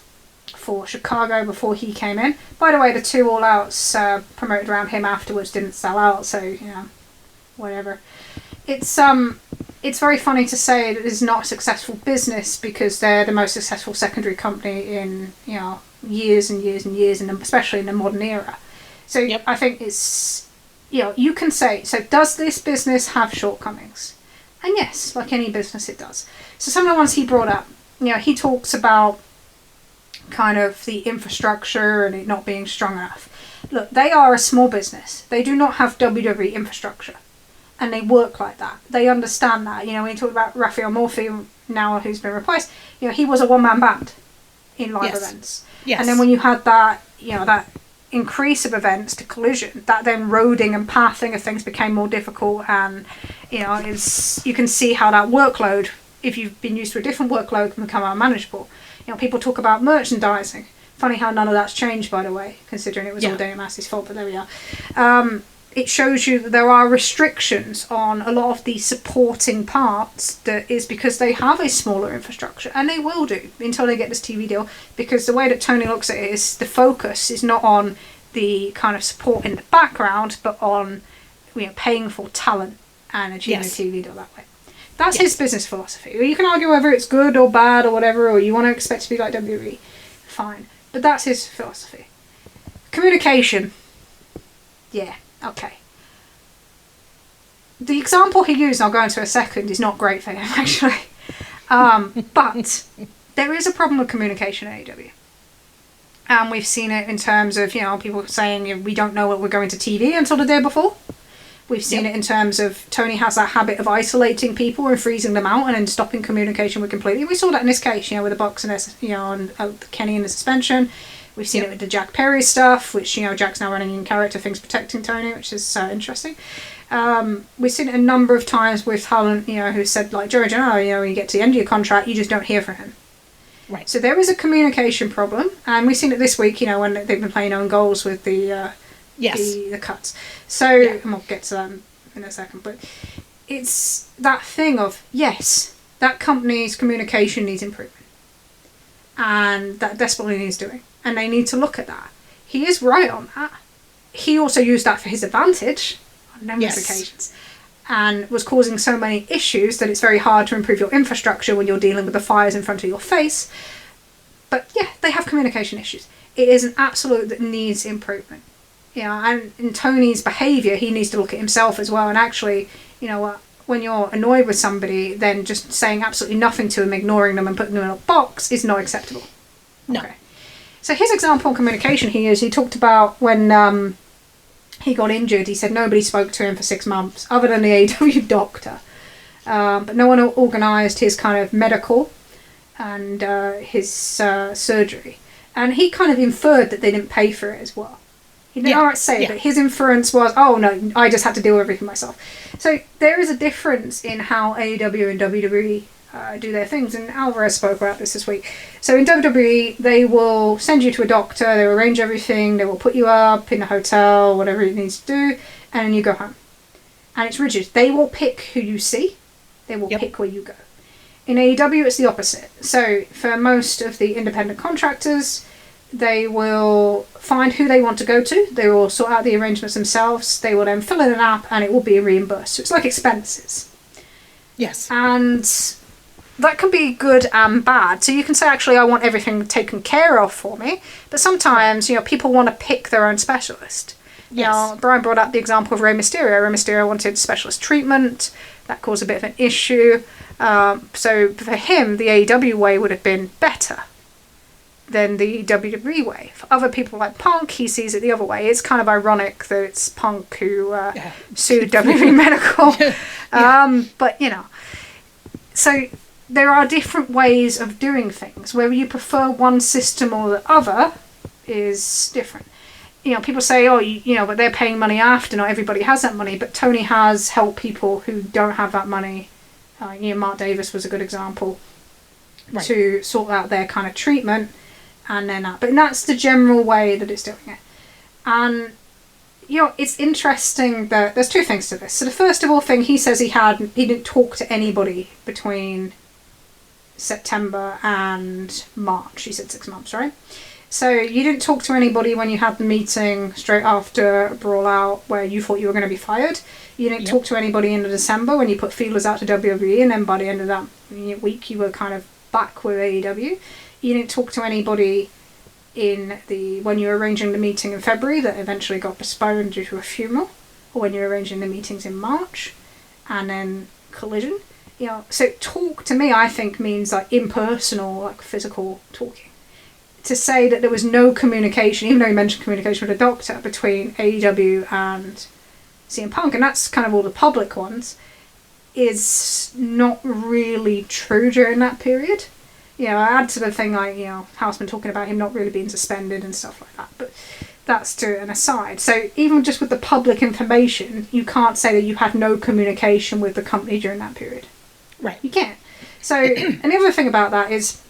for Chicago before he came in. By the way, the 2 all outs promoted around him afterwards didn't sell out, so whatever. It's very funny to say that it's not a successful business because they're the most successful secondary company in years and years and years, and especially in the modern era. So I think it's you can say, so does this business have shortcomings? And yes, like any business, it does. So some of the ones he brought up, he talks about kind of the infrastructure and it not being strong enough. Look, they are a small business. They do not have WWE infrastructure. And they work like that. They understand that. When you talk about Raphael Morphy now, who's been replaced, he was a one-man band in live events.
Yes.
And then when you had that, that increase of events to Collision, that then roading and pathing of things became more difficult. And, you can see how that workload, if you've been used to a different workload, can become unmanageable. People talk about merchandising. Funny how none of that's changed, by the way, considering it was all Dana Massey's fault, but there we are. It shows you that there are restrictions on a lot of the supporting parts that is because they have a smaller infrastructure, and they will do until they get this TV deal, because the way that Tony looks at it is the focus is not on the kind of support in the background, but on paying for talent and achieving a TV deal that way. That's his business philosophy. You can argue whether it's good or bad or whatever, or you want to expect to be like WWE. Fine. But that's his philosophy. Communication. Yeah. Okay. the example he used, and I'll go into a second, is not great for him, actually. But there is a problem with communication at AEW. And we've seen it in terms of, people saying we don't know what we're going to TV until the day before. We've seen it in terms of Tony has that habit of isolating people and freezing them out and then stopping communication with completely. We saw that in this case, with the Bucks and, and Kenny in the suspension. We've seen it with the Jack Perry stuff, which, Jack's now running in character things protecting Tony, which is interesting. We've seen it a number of times with Holland, who said, like, George, when you get to the end of your contract, you just don't hear from him.
Right.
So there is a communication problem, and we've seen it this week, when they've been playing own goals with the cuts. So, and we'll get to that in a second, but it's that thing of, yes, that company's communication needs improvement, and that desperately needs doing, and they need to look at that. He is right on that. He also used that for his advantage on numerous occasions, and was causing so many issues that it's very hard to improve your infrastructure when you're dealing with the fires in front of your face. But yeah, they have communication issues. It is an absolute that needs improvement. And in Tony's behaviour, he needs to look at himself as well. And actually, when you're annoyed with somebody, then just saying absolutely nothing to them, ignoring them and putting them in a box is not acceptable.
No.
Okay. So his example on communication he talked about when he got injured, he said nobody spoke to him for 6 months other than the AEW doctor. But no one organised his kind of medical and his surgery. And he kind of inferred that they didn't pay for it as well. He didn't outright say it, but his inference was, oh no, I just had to deal with everything myself. So there is a difference in how AEW and WWE do their things, and Alvarez spoke about this week. So in WWE, they will send you to a doctor, they will arrange everything, they will put you up in a hotel, whatever it needs to do, and then you go home. And it's rigid. They will pick who you see, they will pick where you go. In AEW, it's the opposite. So for most of the independent contractors, they will find who they want to go to, they will sort out the arrangements themselves, they will then fill in an app, and it will be reimbursed. So it's like expenses.
Yes.
And that can be good and bad. So you can say, actually, I want everything taken care of for me. But sometimes, people want to pick their own specialist.
Yes.
Brian brought up the example of Rey Mysterio. Rey Mysterio wanted specialist treatment. That caused a bit of an issue. So for him, the AEW way would have been better than the WWE way. For other people like Punk, he sees it the other way. It's kind of ironic that it's Punk who sued WWE Medical. But, so there are different ways of doing things. Whether you prefer one system or the other is different. People say, but they're paying money after. Not everybody has that money. But Tony has helped people who don't have that money. Mark Davis was a good example to sort out their kind of treatment. And then but that's the general way that it's doing it. And, it's interesting that there's two things to this. So the first of all thing, he says he didn't talk to anybody between September and March. He said 6 months, right? So you didn't talk to anybody when you had the meeting straight after Brawl Out where you thought you were going to be fired. You didn't talk to anybody in December when you put feelers out to WWE, and then by the end of that week you were kind of back with AEW. You didn't talk to anybody when you were arranging the meeting in February that eventually got postponed due to a funeral, or when you were arranging the meetings in March, and then Collision. So talk to me, I think, means like impersonal, like physical talking. To say that there was no communication, even though you mentioned communication with a doctor, between AEW and CM Punk, and that's kind of all the public ones, is not really true during that period. I add to the thing like, Houseman talking about him not really being suspended and stuff like that, but that's to an aside. So even just with the public information, you can't say that you had no communication with the company during that period.
Right.
You can't. So, and the other thing about that is,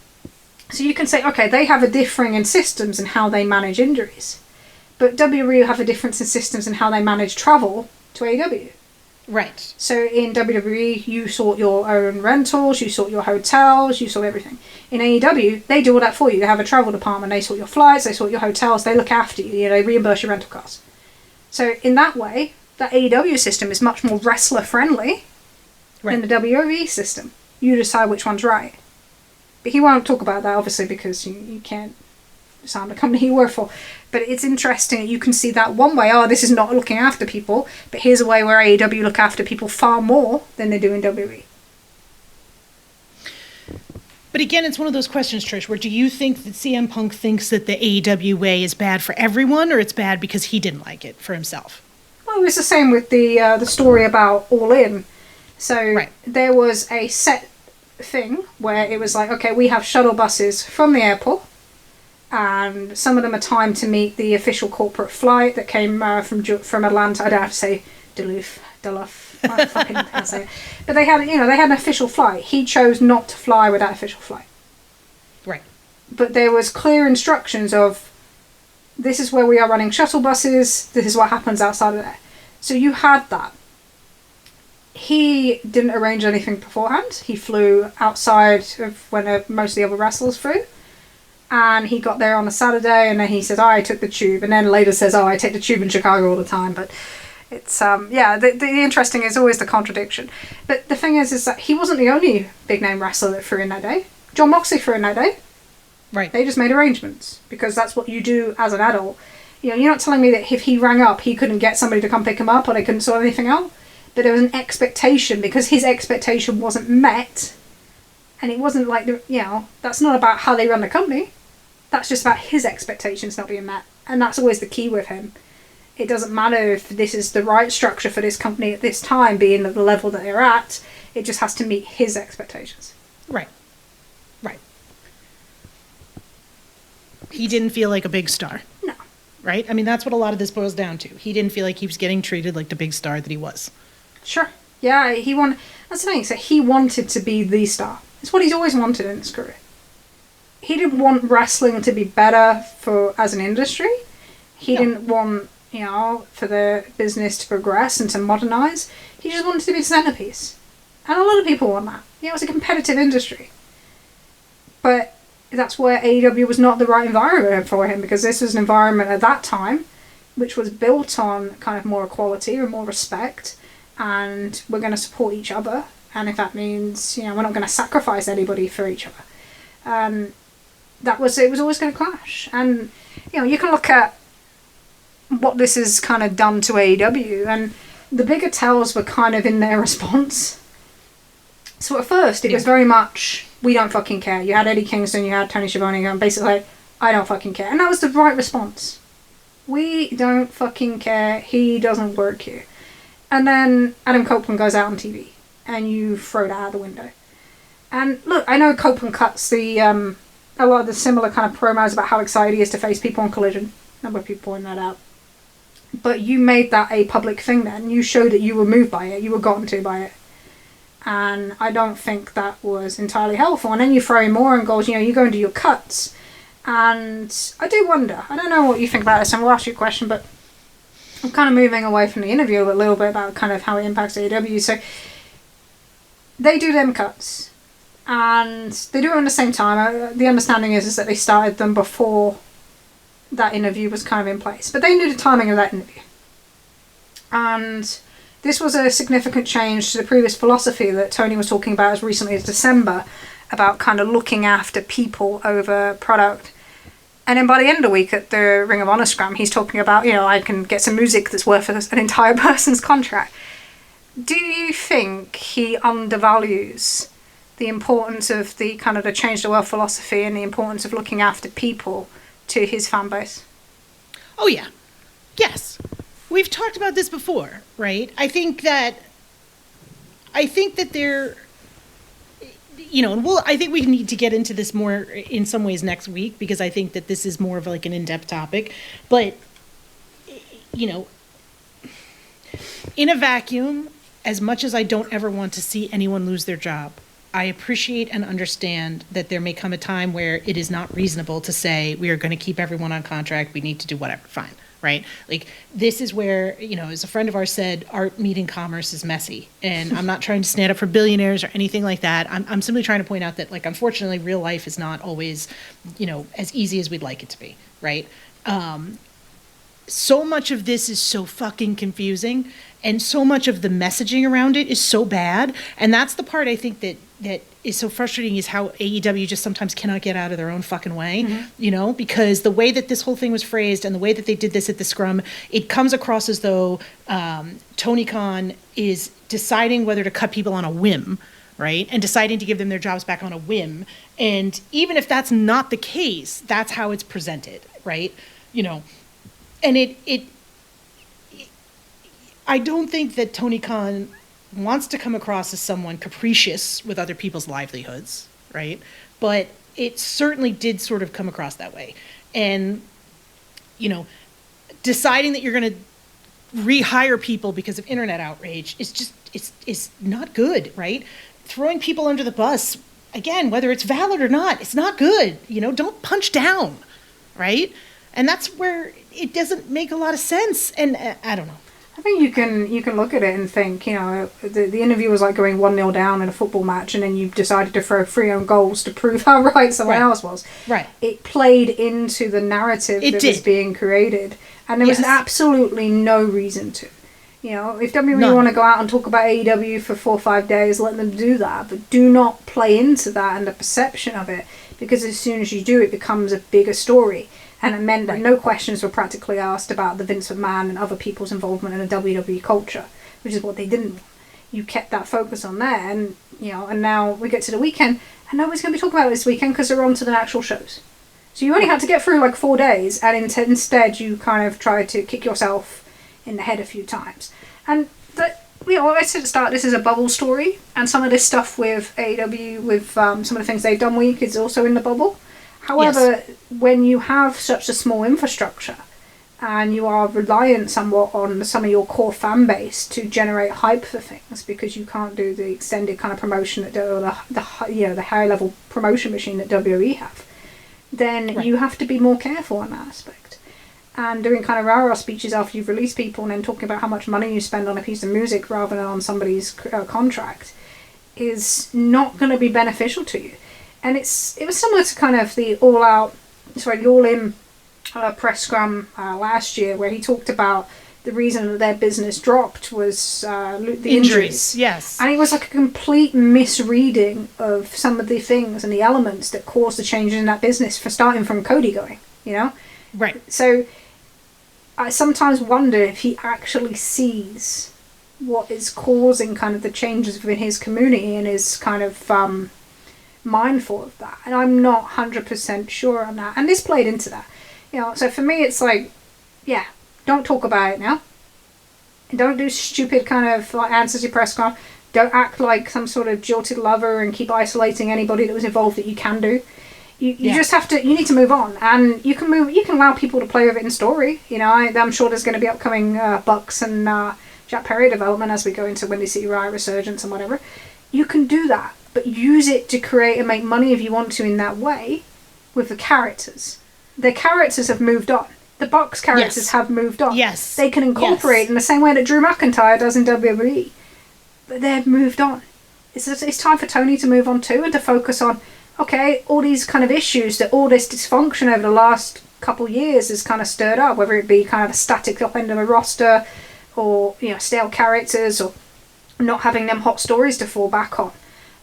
so you can say, okay, they have a differing in systems in how they manage injuries, but WWE have a difference in systems in how they manage travel to AEW.
Right.
So in WWE, you sort your own rentals, you sort your hotels, you sort everything. In AEW, they do all that for you. They have a travel department. They sort your flights, they sort your hotels, they look after you. They reimburse your rental costs. So in that way, that AEW system is much more wrestler friendly than the WWE system. You decide which one's right. But he won't talk about that, obviously, because you can't sound the company you work for. But it's interesting, you can see that one way, this is not looking after people, but here's a way where AEW look after people far more than they do in WWE.
But again, it's one of those questions, Trish, where do you think that CM Punk thinks that the AEW way is bad for everyone, or it's bad because he didn't like it for himself?
Well, it was the same with the story about All In. So there was a set thing where it was like, okay, we have shuttle buses from the airport, and some of them are timed to meet the official corporate flight that came from Atlanta. I don't have to say Duluth. I fucking can't say it. But they had an official flight. He chose not to fly with that official flight.
Right.
But there was clear instructions of, this is where we are running shuttle buses, this is what happens outside of there. So you had that. He didn't arrange anything beforehand. He flew outside of when most of the other wrestlers flew. And he got there on a Saturday, and then he says, I took the tube. And then later says, I take the tube in Chicago all the time. But it's, the interesting is always the contradiction. But the thing is that he wasn't the only big-name wrestler that flew in that day. John Moxley flew in that day.
Right.
They just made arrangements, because that's what you do as an adult. You're not telling me that if he rang up, he couldn't get somebody to come pick him up, or they couldn't sort anything out. But there was an expectation, because his expectation wasn't met. And it wasn't like, that's not about how they run the company. That's just about his expectations not being met. And that's always the key with him. It doesn't matter if this is the right structure for this company at this time, being at the level that they're at. It just has to meet his expectations.
Right. He didn't feel like a big star.
No.
Right? I mean, that's what a lot of this boils down to. He didn't feel like he was getting treated like the big star that he was.
Sure. Yeah, that's the thing. So he wanted to be the star. It's what he's always wanted in his career. He didn't want wrestling to be better as an industry. He didn't want, for the business to progress and to modernize. He just wanted to be the centerpiece. And a lot of people want that. It's a competitive industry. But that's where AEW was not the right environment for him, because this was an environment at that time which was built on kind of more equality and more respect, and we're going to support each other, and if that means, we're not going to sacrifice anybody for each other. It was always going to clash. And, you can look at what this has kind of done to AEW, and the bigger tells were kind of in their response. So at first, it was very much, we don't fucking care. You had Eddie Kingston, you had Tony Schiavone going basically like, I don't fucking care. And that was the right response. We don't fucking care. He doesn't work here. And then Adam Copeland goes out on TV, and you throw that out the window. And look, I know Copeland cuts a lot of the similar kind of promos about how excited he is to face people on Collision. A number of people point that out. But you made that a public thing then. You showed that you were moved by it. You were gotten to by it. And I don't think that was entirely helpful. And then you throw in more and goes, you go into your cuts. And I do wonder. I don't know what you think about this, and we'll ask you a question, but I'm kind of moving away from the interview a little bit about kind of how it impacts AEW. So they do them cuts. And they do it at the same time. The understanding is that they started them before that interview was kind of in place. But they knew the timing of that interview. And this was a significant change to the previous philosophy that Tony was talking about as recently as December, about kind of looking after people over product. And then by the end of the week at the Ring of Honor scrum, he's talking about, I can get some music that's worth an entire person's contract. Do you think he undervalues the importance of the kind of the change the world philosophy and the importance of looking after people to his fan base?
Oh, yeah. Yes. We've talked about this before, right? I think that there, and I think we need to get into this more in some ways next week, because I think that this is more of like an in-depth topic. But, in a vacuum, as much as I don't ever want to see anyone lose their job, I appreciate and understand that there may come a time where it is not reasonable to say we are going to keep everyone on contract, we need to do whatever, fine, right? Like, this is where, as a friend of ours said, art meeting commerce is messy. And I'm not trying to stand up for billionaires or anything like that. I'm simply trying to point out that, like, unfortunately, real life is not always, as easy as we'd like it to be, right? So much of this is so fucking confusing, and so much of the messaging around it is so bad. And that's the part I think that that is so frustrating is how AEW just sometimes cannot get out of their own fucking way, you know, because the way that this whole thing was phrased and the way that they did this at the Scrum, it comes across as though Tony Khan is deciding whether to cut people on a whim, right? And deciding to give them their jobs back on a whim. And even if that's not the case, that's how it's presented, right? You know, and I don't think that Tony Khan wants to come across as someone capricious with other people's livelihoods, right? But it certainly did sort of come across that way. And, you know, deciding that you're going to rehire people because of internet outrage is just, it's not good, right? Throwing people under the bus, again, whether it's valid or not, it's not good. You know, don't punch down, right? And that's where it doesn't make a lot of sense. And I don't know.
I think you can look at it and think, you know, the interview was like going 1-0 down in a football match, and then you decided to throw 3 own goals to prove how right someone else was.
Right.
It played into the narrative was being created, and there was absolutely no reason to. You know, if WWE want to go out and talk about AEW for 4 or 5 days, let them do that, but do not play into that and the perception of it, because as soon as you do, it becomes a bigger story. And it meant that no questions were practically asked about the Vince McMahon and other people's involvement in the WWE culture, which is what they didn't want. You kept that focus on there, and you know, and now we get to the weekend, and nobody's going to be talking about it this weekend because they're on to the actual shows. So you only had to get through like 4 days, and instead you kind of tried to kick yourself in the head a few times. And that, you know, I said at the start, this is a bubble story, and some of this stuff with AEW, with some of the things they've done week, is also in the bubble. However, when you have such a small infrastructure and you are reliant somewhat on some of your core fan base to generate hype for things, because you can't do the extended kind of promotion that the high level promotion machine that WWE have, then you have to be more careful on that aspect. And doing kind of rah-rah speeches after you've released people and then talking about how much money you spend on a piece of music rather than on somebody's contract is not going to be beneficial to you. And it was similar to kind of the all-in press scrum last year, where he talked about the reason that their business dropped was the injuries.
Yes.
And it was like a complete misreading of some of the things and the elements that caused the changes in that business, for starting from Cody going, you know?
Right.
So I sometimes wonder if he actually sees what is causing kind of the changes within his community and is kind of mindful of that, and I'm not 100% sure on that, and this played into that, you know. So for me, it's like, don't talk about it now, and don't do stupid kind of like answers to press con. Don't act like some sort of jilted lover and keep isolating anybody that was involved that you can do. You just have to, you need to move on, and you can allow people to play with it in story, you know. I'm sure there's going to be upcoming Bucks and Jack Perry development as we go into Windy City Riot Resurgence and whatever. You can do that, but use it to create and make money if you want to in that way with the characters. The characters have moved on. The Bucks characters have moved on.
Yes.
They can incorporate in the same way that Drew McIntyre does in WWE. But they've moved on. It's time for Tony to move on too, and to focus on, okay, all these kind of issues, that all this dysfunction over the last couple years has kind of stirred up, whether it be kind of a static up end of a roster, or, you know, stale characters, or not having them hot stories to fall back on.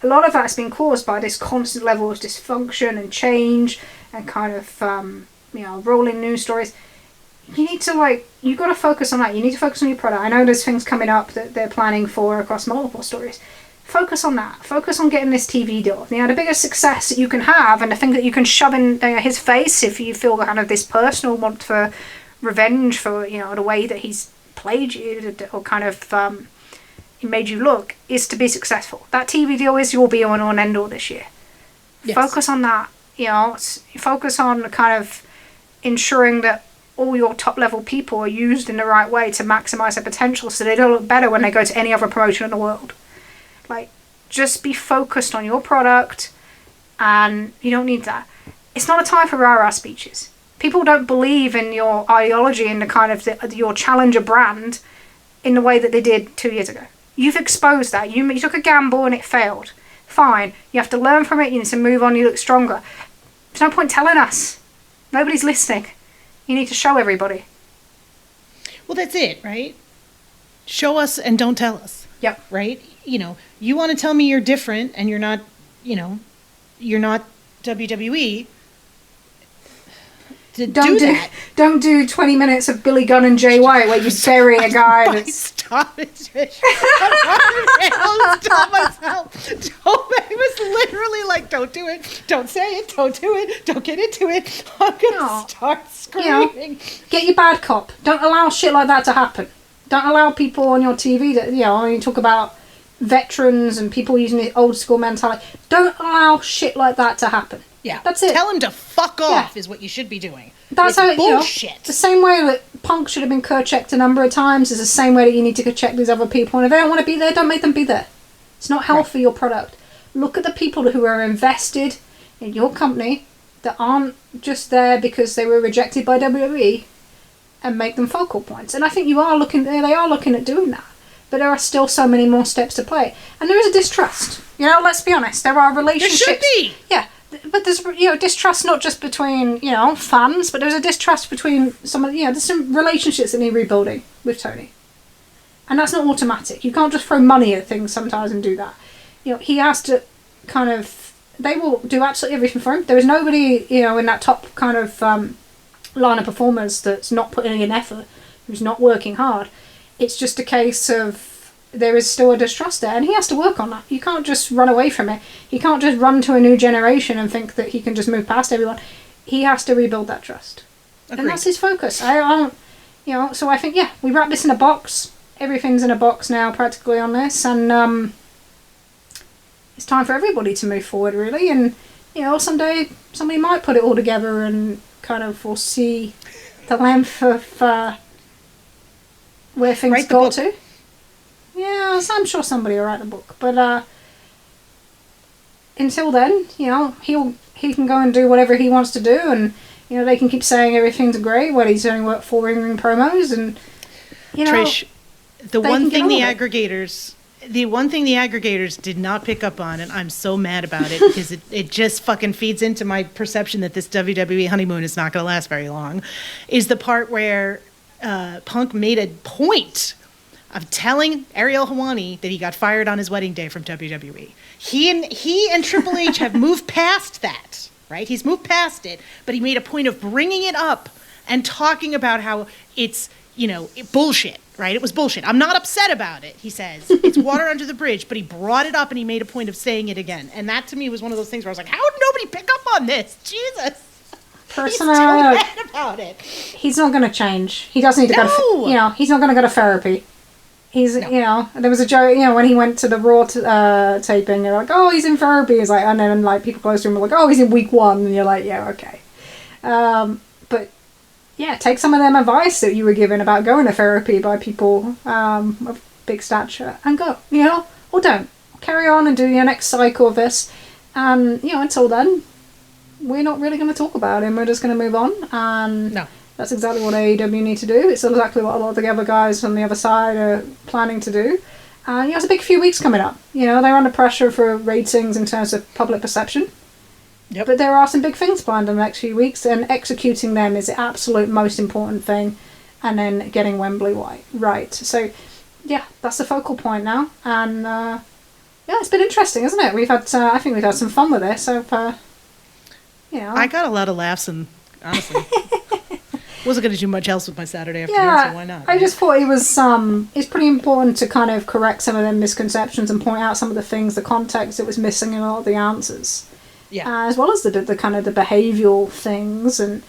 A lot of that's been caused by this constant level of dysfunction and change and kind of, rolling news stories. You need to, you've got to focus on that. You need to focus on your product. I know there's things coming up that they're planning for across multiple stories. Focus on that. Focus on getting this TV deal. You know, the biggest success that you can have, and the thing that you can shove in his face if you feel kind of this personal want for revenge for, you know, the way that he's played you, or kind of he made you look, is to be successful. That TV deal is your be-all and end-all this year. Yes. Focus on that. You know, focus on kind of ensuring that all your top-level people are used in the right way to maximise their potential, so they don't look better when they go to any other promotion in the world. Just be focused on your product, and you don't need that. It's not a time for rah-rah speeches. People don't believe in your ideology and the kind of your challenger brand in the way that they did 2 years ago. You've exposed that. You took a gamble and it failed. Fine. You have to learn from it. You need to move on. You look stronger. There's no point telling us. Nobody's listening. You need to show everybody.
Well, that's it, right? Show us and don't tell us.
Yep.
Right? You know, you want to tell me you're different and you're not, you know, you're not WWE.
Don't do 20 minutes of Billy Gunn and Jay White where you bury a guy that's...
Stop it, Trish. I'll stop myself. It was literally like, don't do it. Don't say it. Don't do it. Don't get into it. I'm going to start screaming.
You know, get your bad cop. Don't allow shit like that to happen. Don't allow people on your TV that, you know, when you talk about veterans and people using the old school mentality, don't allow shit like that to happen.
Yeah,
that's it.
Tell him to fuck off is what you should be doing.
That's
it's
how
bullshit.
You know, the same way that Punk should have been checked a number of times is the same way that you need to check these other people. And if they don't want to be there, don't make them be there. It's not healthy for your product. Look at the people who are invested in your company that aren't just there because they were rejected by WWE, and make them focal points. And I think they are looking at doing that. But there are still so many more steps to play. And there is a distrust. You know, let's be honest. There are relationships.
There should be.
Yeah. But there's, you know, distrust not just between, you know, fans, but there's a distrust between some of, you know, there's some relationships that need rebuilding with Tony. And that's not automatic. You can't just throw money at things sometimes and do that. You know, he has to kind of, they will do absolutely everything for him. There is nobody, you know, in that top kind of line of performers that's not putting in effort, who's not working hard. It's just a case of there is still a distrust there, and he has to work on that. You can't just run away from it. He can't just run to a new generation and think that he can just move past everyone. He has to rebuild that trust. Agreed. And that's his focus. I don't, you know, so I think, yeah, we wrap this in a box. Everything's in a box now practically on this, and it's time for everybody to move forward, really. And, you know, someday somebody might put it all together and kind of foresee the length of where things go to. Yeah, I'm sure somebody will write the book. But until then, you know, he can go and do whatever he wants to do, and, you know, they can keep saying everything's great while he's only worked 4 ring promos, and, you know,
Trish, the one thing the aggregators did not pick up on, and I'm so mad about it because it just fucking feeds into my perception that this WWE honeymoon is not going to last very long, is the part where Punk made a point of telling Ariel Helwani that he got fired on his wedding day from WWE. He and Triple H have moved past that, right? He's moved past it, but he made a point of bringing it up and talking about how it's, you know, bullshit, right? It was bullshit. I'm not upset about it, he says. It's water under the bridge, but he brought it up and he made a point of saying it again. And that to me was one of those things where I was like, how did nobody pick up on this? Jesus.
Personally,
he's so mad about it.
He's not going to change. He doesn't need to go to, you know, he's not going to go to therapy. He's, you know, there was a joke, you know, when he went to the Raw taping, they're like, oh, he's in therapy. He's like, and then, like, people close to him are like, oh, he's in week 1. And you're like, yeah, okay. But, yeah, take some of them advice that you were given about going to therapy by people of big stature and go, you know, or don't. Carry on and do your next cycle of this. And, you know, until then, we're not really going to talk about him. We're just going to move on. And
no.
That's exactly what AEW need to do. It's exactly what a lot of the other guys on the other side are planning to do. And, you know, it's a big few weeks coming up. You know, they're under pressure for ratings in terms of public perception. Yep. But there are some big things planned in the next few weeks, and executing them is the absolute most important thing. And then getting Wembley right. So, yeah, that's the focal point now. And, yeah, it's been interesting, isn't it? We've had, I think we've had some fun with this. So, you know.
I got a lot of laughs, and honestly... wasn't going to do much else with my Saturday afternoon, so why not?
I just thought it was it's pretty important to kind of correct some of them misconceptions and point out some of the things, the context that was missing in a lot of the answers. Yeah. As well as the kind of the behavioural things, and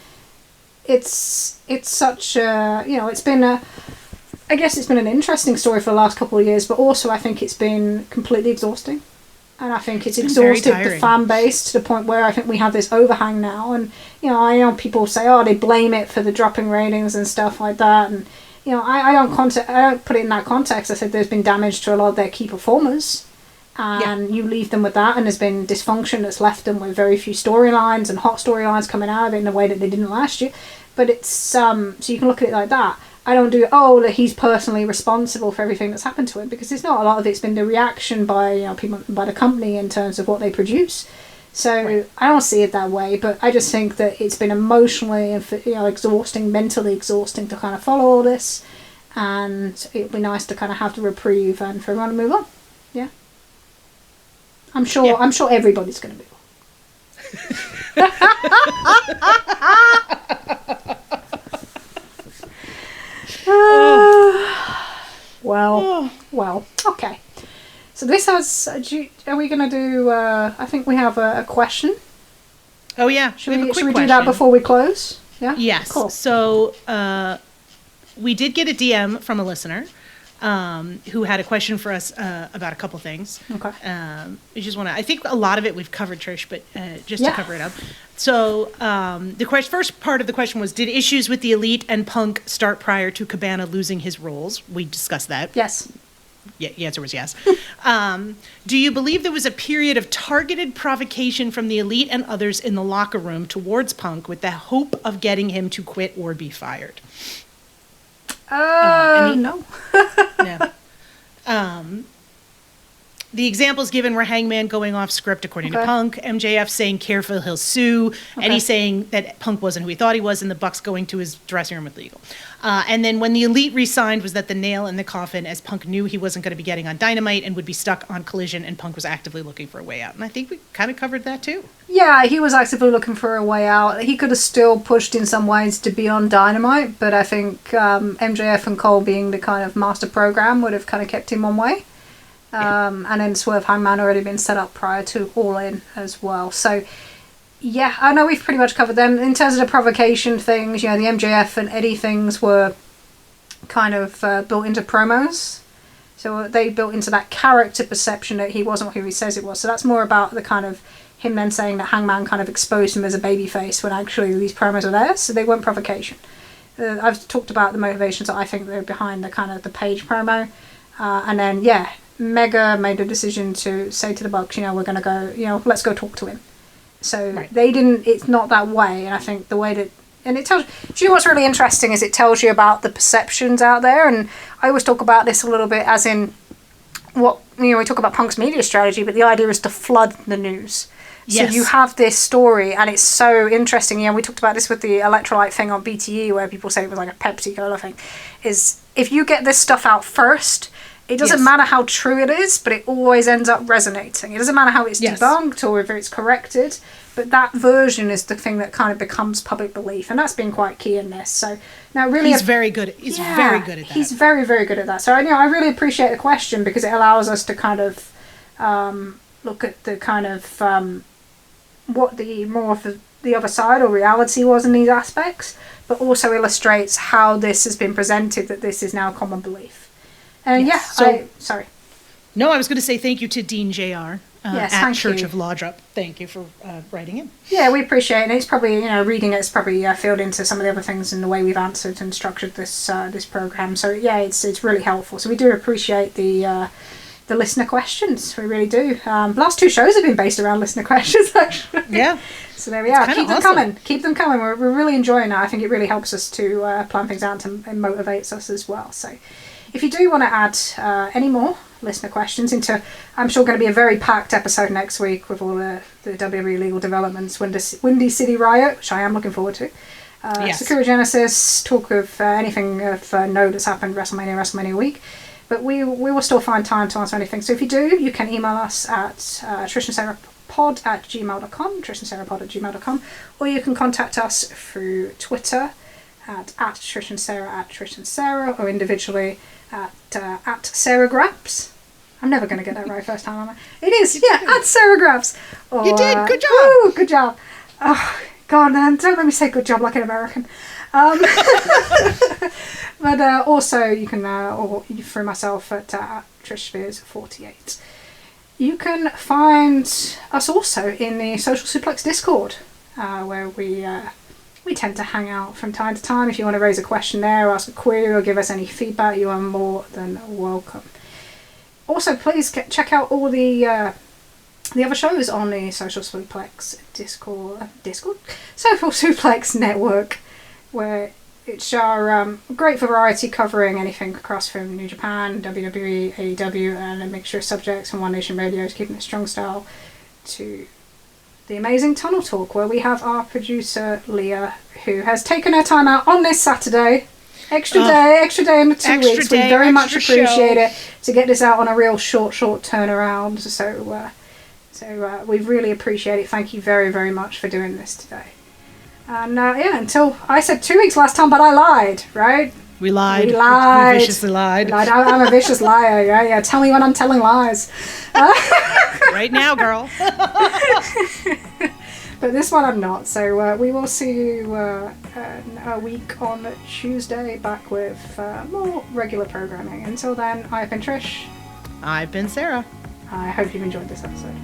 it's such a, you know, it's been I guess it's been an interesting story for the last couple of years, but also I think it's been completely exhausting. And I think it's exhausted the fan base to the point where I think we have this overhang now. And, you know, I know people say, oh, they blame it for the dropping ratings and stuff like that. And, you know, I don't put it in that context. I said there's been damage to a lot of their key performers. And you leave them with that, and there's been dysfunction that's left them with very few storylines and hot storylines coming out of it in a way that they didn't last year. But it's, so you can look at it like that. I don't do, that he's personally responsible for everything that's happened to him, because it's not. A lot of it's been the reaction by, you know, people, by the company in terms of what they produce. So I don't see it that way, but I just think that it's been emotionally and, you know, exhausting, mentally exhausting to kind of follow all this. and it'd be nice to kind of have the reprieve and for everyone to move on. Yeah. I'm sure everybody's going to move on. Well, okay. So this has, are we going to do, I think we have a question.
Oh yeah,
Should we do that before we close? Yeah?
Yes. Cool. So we did get a DM from a listener who had a question for us about a couple things.
Okay.
We just want to, I think a lot of it we've covered, Trish, but just to cover it up. So the first part of the question was, did issues with the Elite and Punk start prior to Cabana losing his roles? We discussed that.
Yes.
Yeah, the answer was yes. Do you believe there was a period of targeted provocation from the Elite and others in the locker room towards Punk with the hope of getting him to quit or be fired?
No.
No. The examples given were Hangman going off script according to Punk, MJF saying careful he'll sue, Eddie saying that Punk wasn't who he thought he was, and the Bucks going to his dressing room with Legal. And then when the Elite re-signed was that the nail in the coffin, as Punk knew he wasn't going to be getting on Dynamite and would be stuck on Collision, and Punk was actively looking for a way out. And I think we kind of covered that too.
Yeah, he was actively looking for a way out. He could have still pushed in some ways to be on Dynamite, but I think MJF and Cole being the kind of master program would have kind of kept him one way. And then Swerve Hangman already been set up prior to All In as well. So, yeah, I know we've pretty much covered them. In terms of the provocation things, the MJF and Eddie things were kind of built into promos. So they built into that character perception that he wasn't who he says he was. So that's more about the kind of him then saying that Hangman kind of exposed him as a babyface when actually these promos are there. So they weren't provocation. I've talked about the motivations that I think they're behind the kind of the Page promo. And then, Mega made a decision to say to the Bucks, we're going to go, let's go talk to him. So they didn't, it's not that way. And I think the way that, and it tells, do you know what's really interesting is it tells you about the perceptions out there. And I always talk about this a little bit as in what, we talk about Punk's media strategy, but the idea is to flood the news. Yes. So you have this story and it's so interesting. We talked about this with the electrolyte thing on BTE where people said it was like a Pepsi Cola thing, is if you get this stuff out first, it doesn't matter how true it is, but it always ends up resonating. It doesn't matter how it's debunked or if it's corrected, but that version is the thing that kind of becomes public belief, and that's been quite key in this. So now, really,
he's very good. He's very good at that.
He's very, very good at that. So I really appreciate the question because it allows us to kind of look at the kind of what the more of the other side or reality was in these aspects, but also illustrates how this has been presented, that this is now common belief. And sorry.
No, I was going to say thank you to Dean Jr. At Church of Lawdrop. Thank you for writing in.
Yeah, we appreciate it. And it's probably, reading it's probably filled into some of the other things in the way we've answered and structured this this program. So yeah, it's really helpful. So we do appreciate the listener questions. We really do. The last two shows have been based around listener questions, actually. Yeah. So there we are. Keep them coming. Keep them coming. We're really enjoying it. I think it really helps us to plan things out and motivates us as well. So if you do want to add any more listener questions into, I'm sure going to be a very packed episode next week with all the WWE legal developments, Windy City Riot, which I am looking forward to. Sakura Genesis, talk of anything of note that's happened WrestleMania week. But we will still find time to answer anything. So if you do, you can email us at trishandsarahpod@gmail.com, trishandsarahpod@gmail.com, or you can contact us through Twitter at Trish and Sarah, at Trish and Sarah, or individually at Sarah Graps. I'm never going to get that right first time, am I? It is, at Sarah Graps. Or,
you did, good job.
Woo, good job. Oh, God, don't let me say good job like an American. But also you can, or through myself at Trish Spears 48. You can find us also in the Social Suplex Discord, where we tend to hang out from time to time. If you want to raise a question there, or ask a query, or give us any feedback, you are more than welcome. Also, please check out all the other shows on the Social Suplex Discord, Social Suplex Network, where it's our great variety covering anything across from New Japan, WWE, AEW, and a mixture of subjects from One Nation Radio, keeping it strong style, to the amazing Tunnel Talk, where we have our producer Leah, who has taken her time out on this Saturday extra day in the 2
Extra
weeks.
day,
We very much
extra
appreciate
show.
it to get this out on a real short turnaround. So we really appreciate it. Thank you very, very much for doing this today. And until I said 2 weeks last time, but I lied, right?
We lied.
We lied.
We viciously lied.
I'm a vicious liar. Yeah. Tell me when I'm telling lies.
Right now, girl.
But this one I'm not. So we will see you in a week on Tuesday, back with more regular programming. Until then, I've been Trish.
I've been Sarah.
I hope you've enjoyed this episode.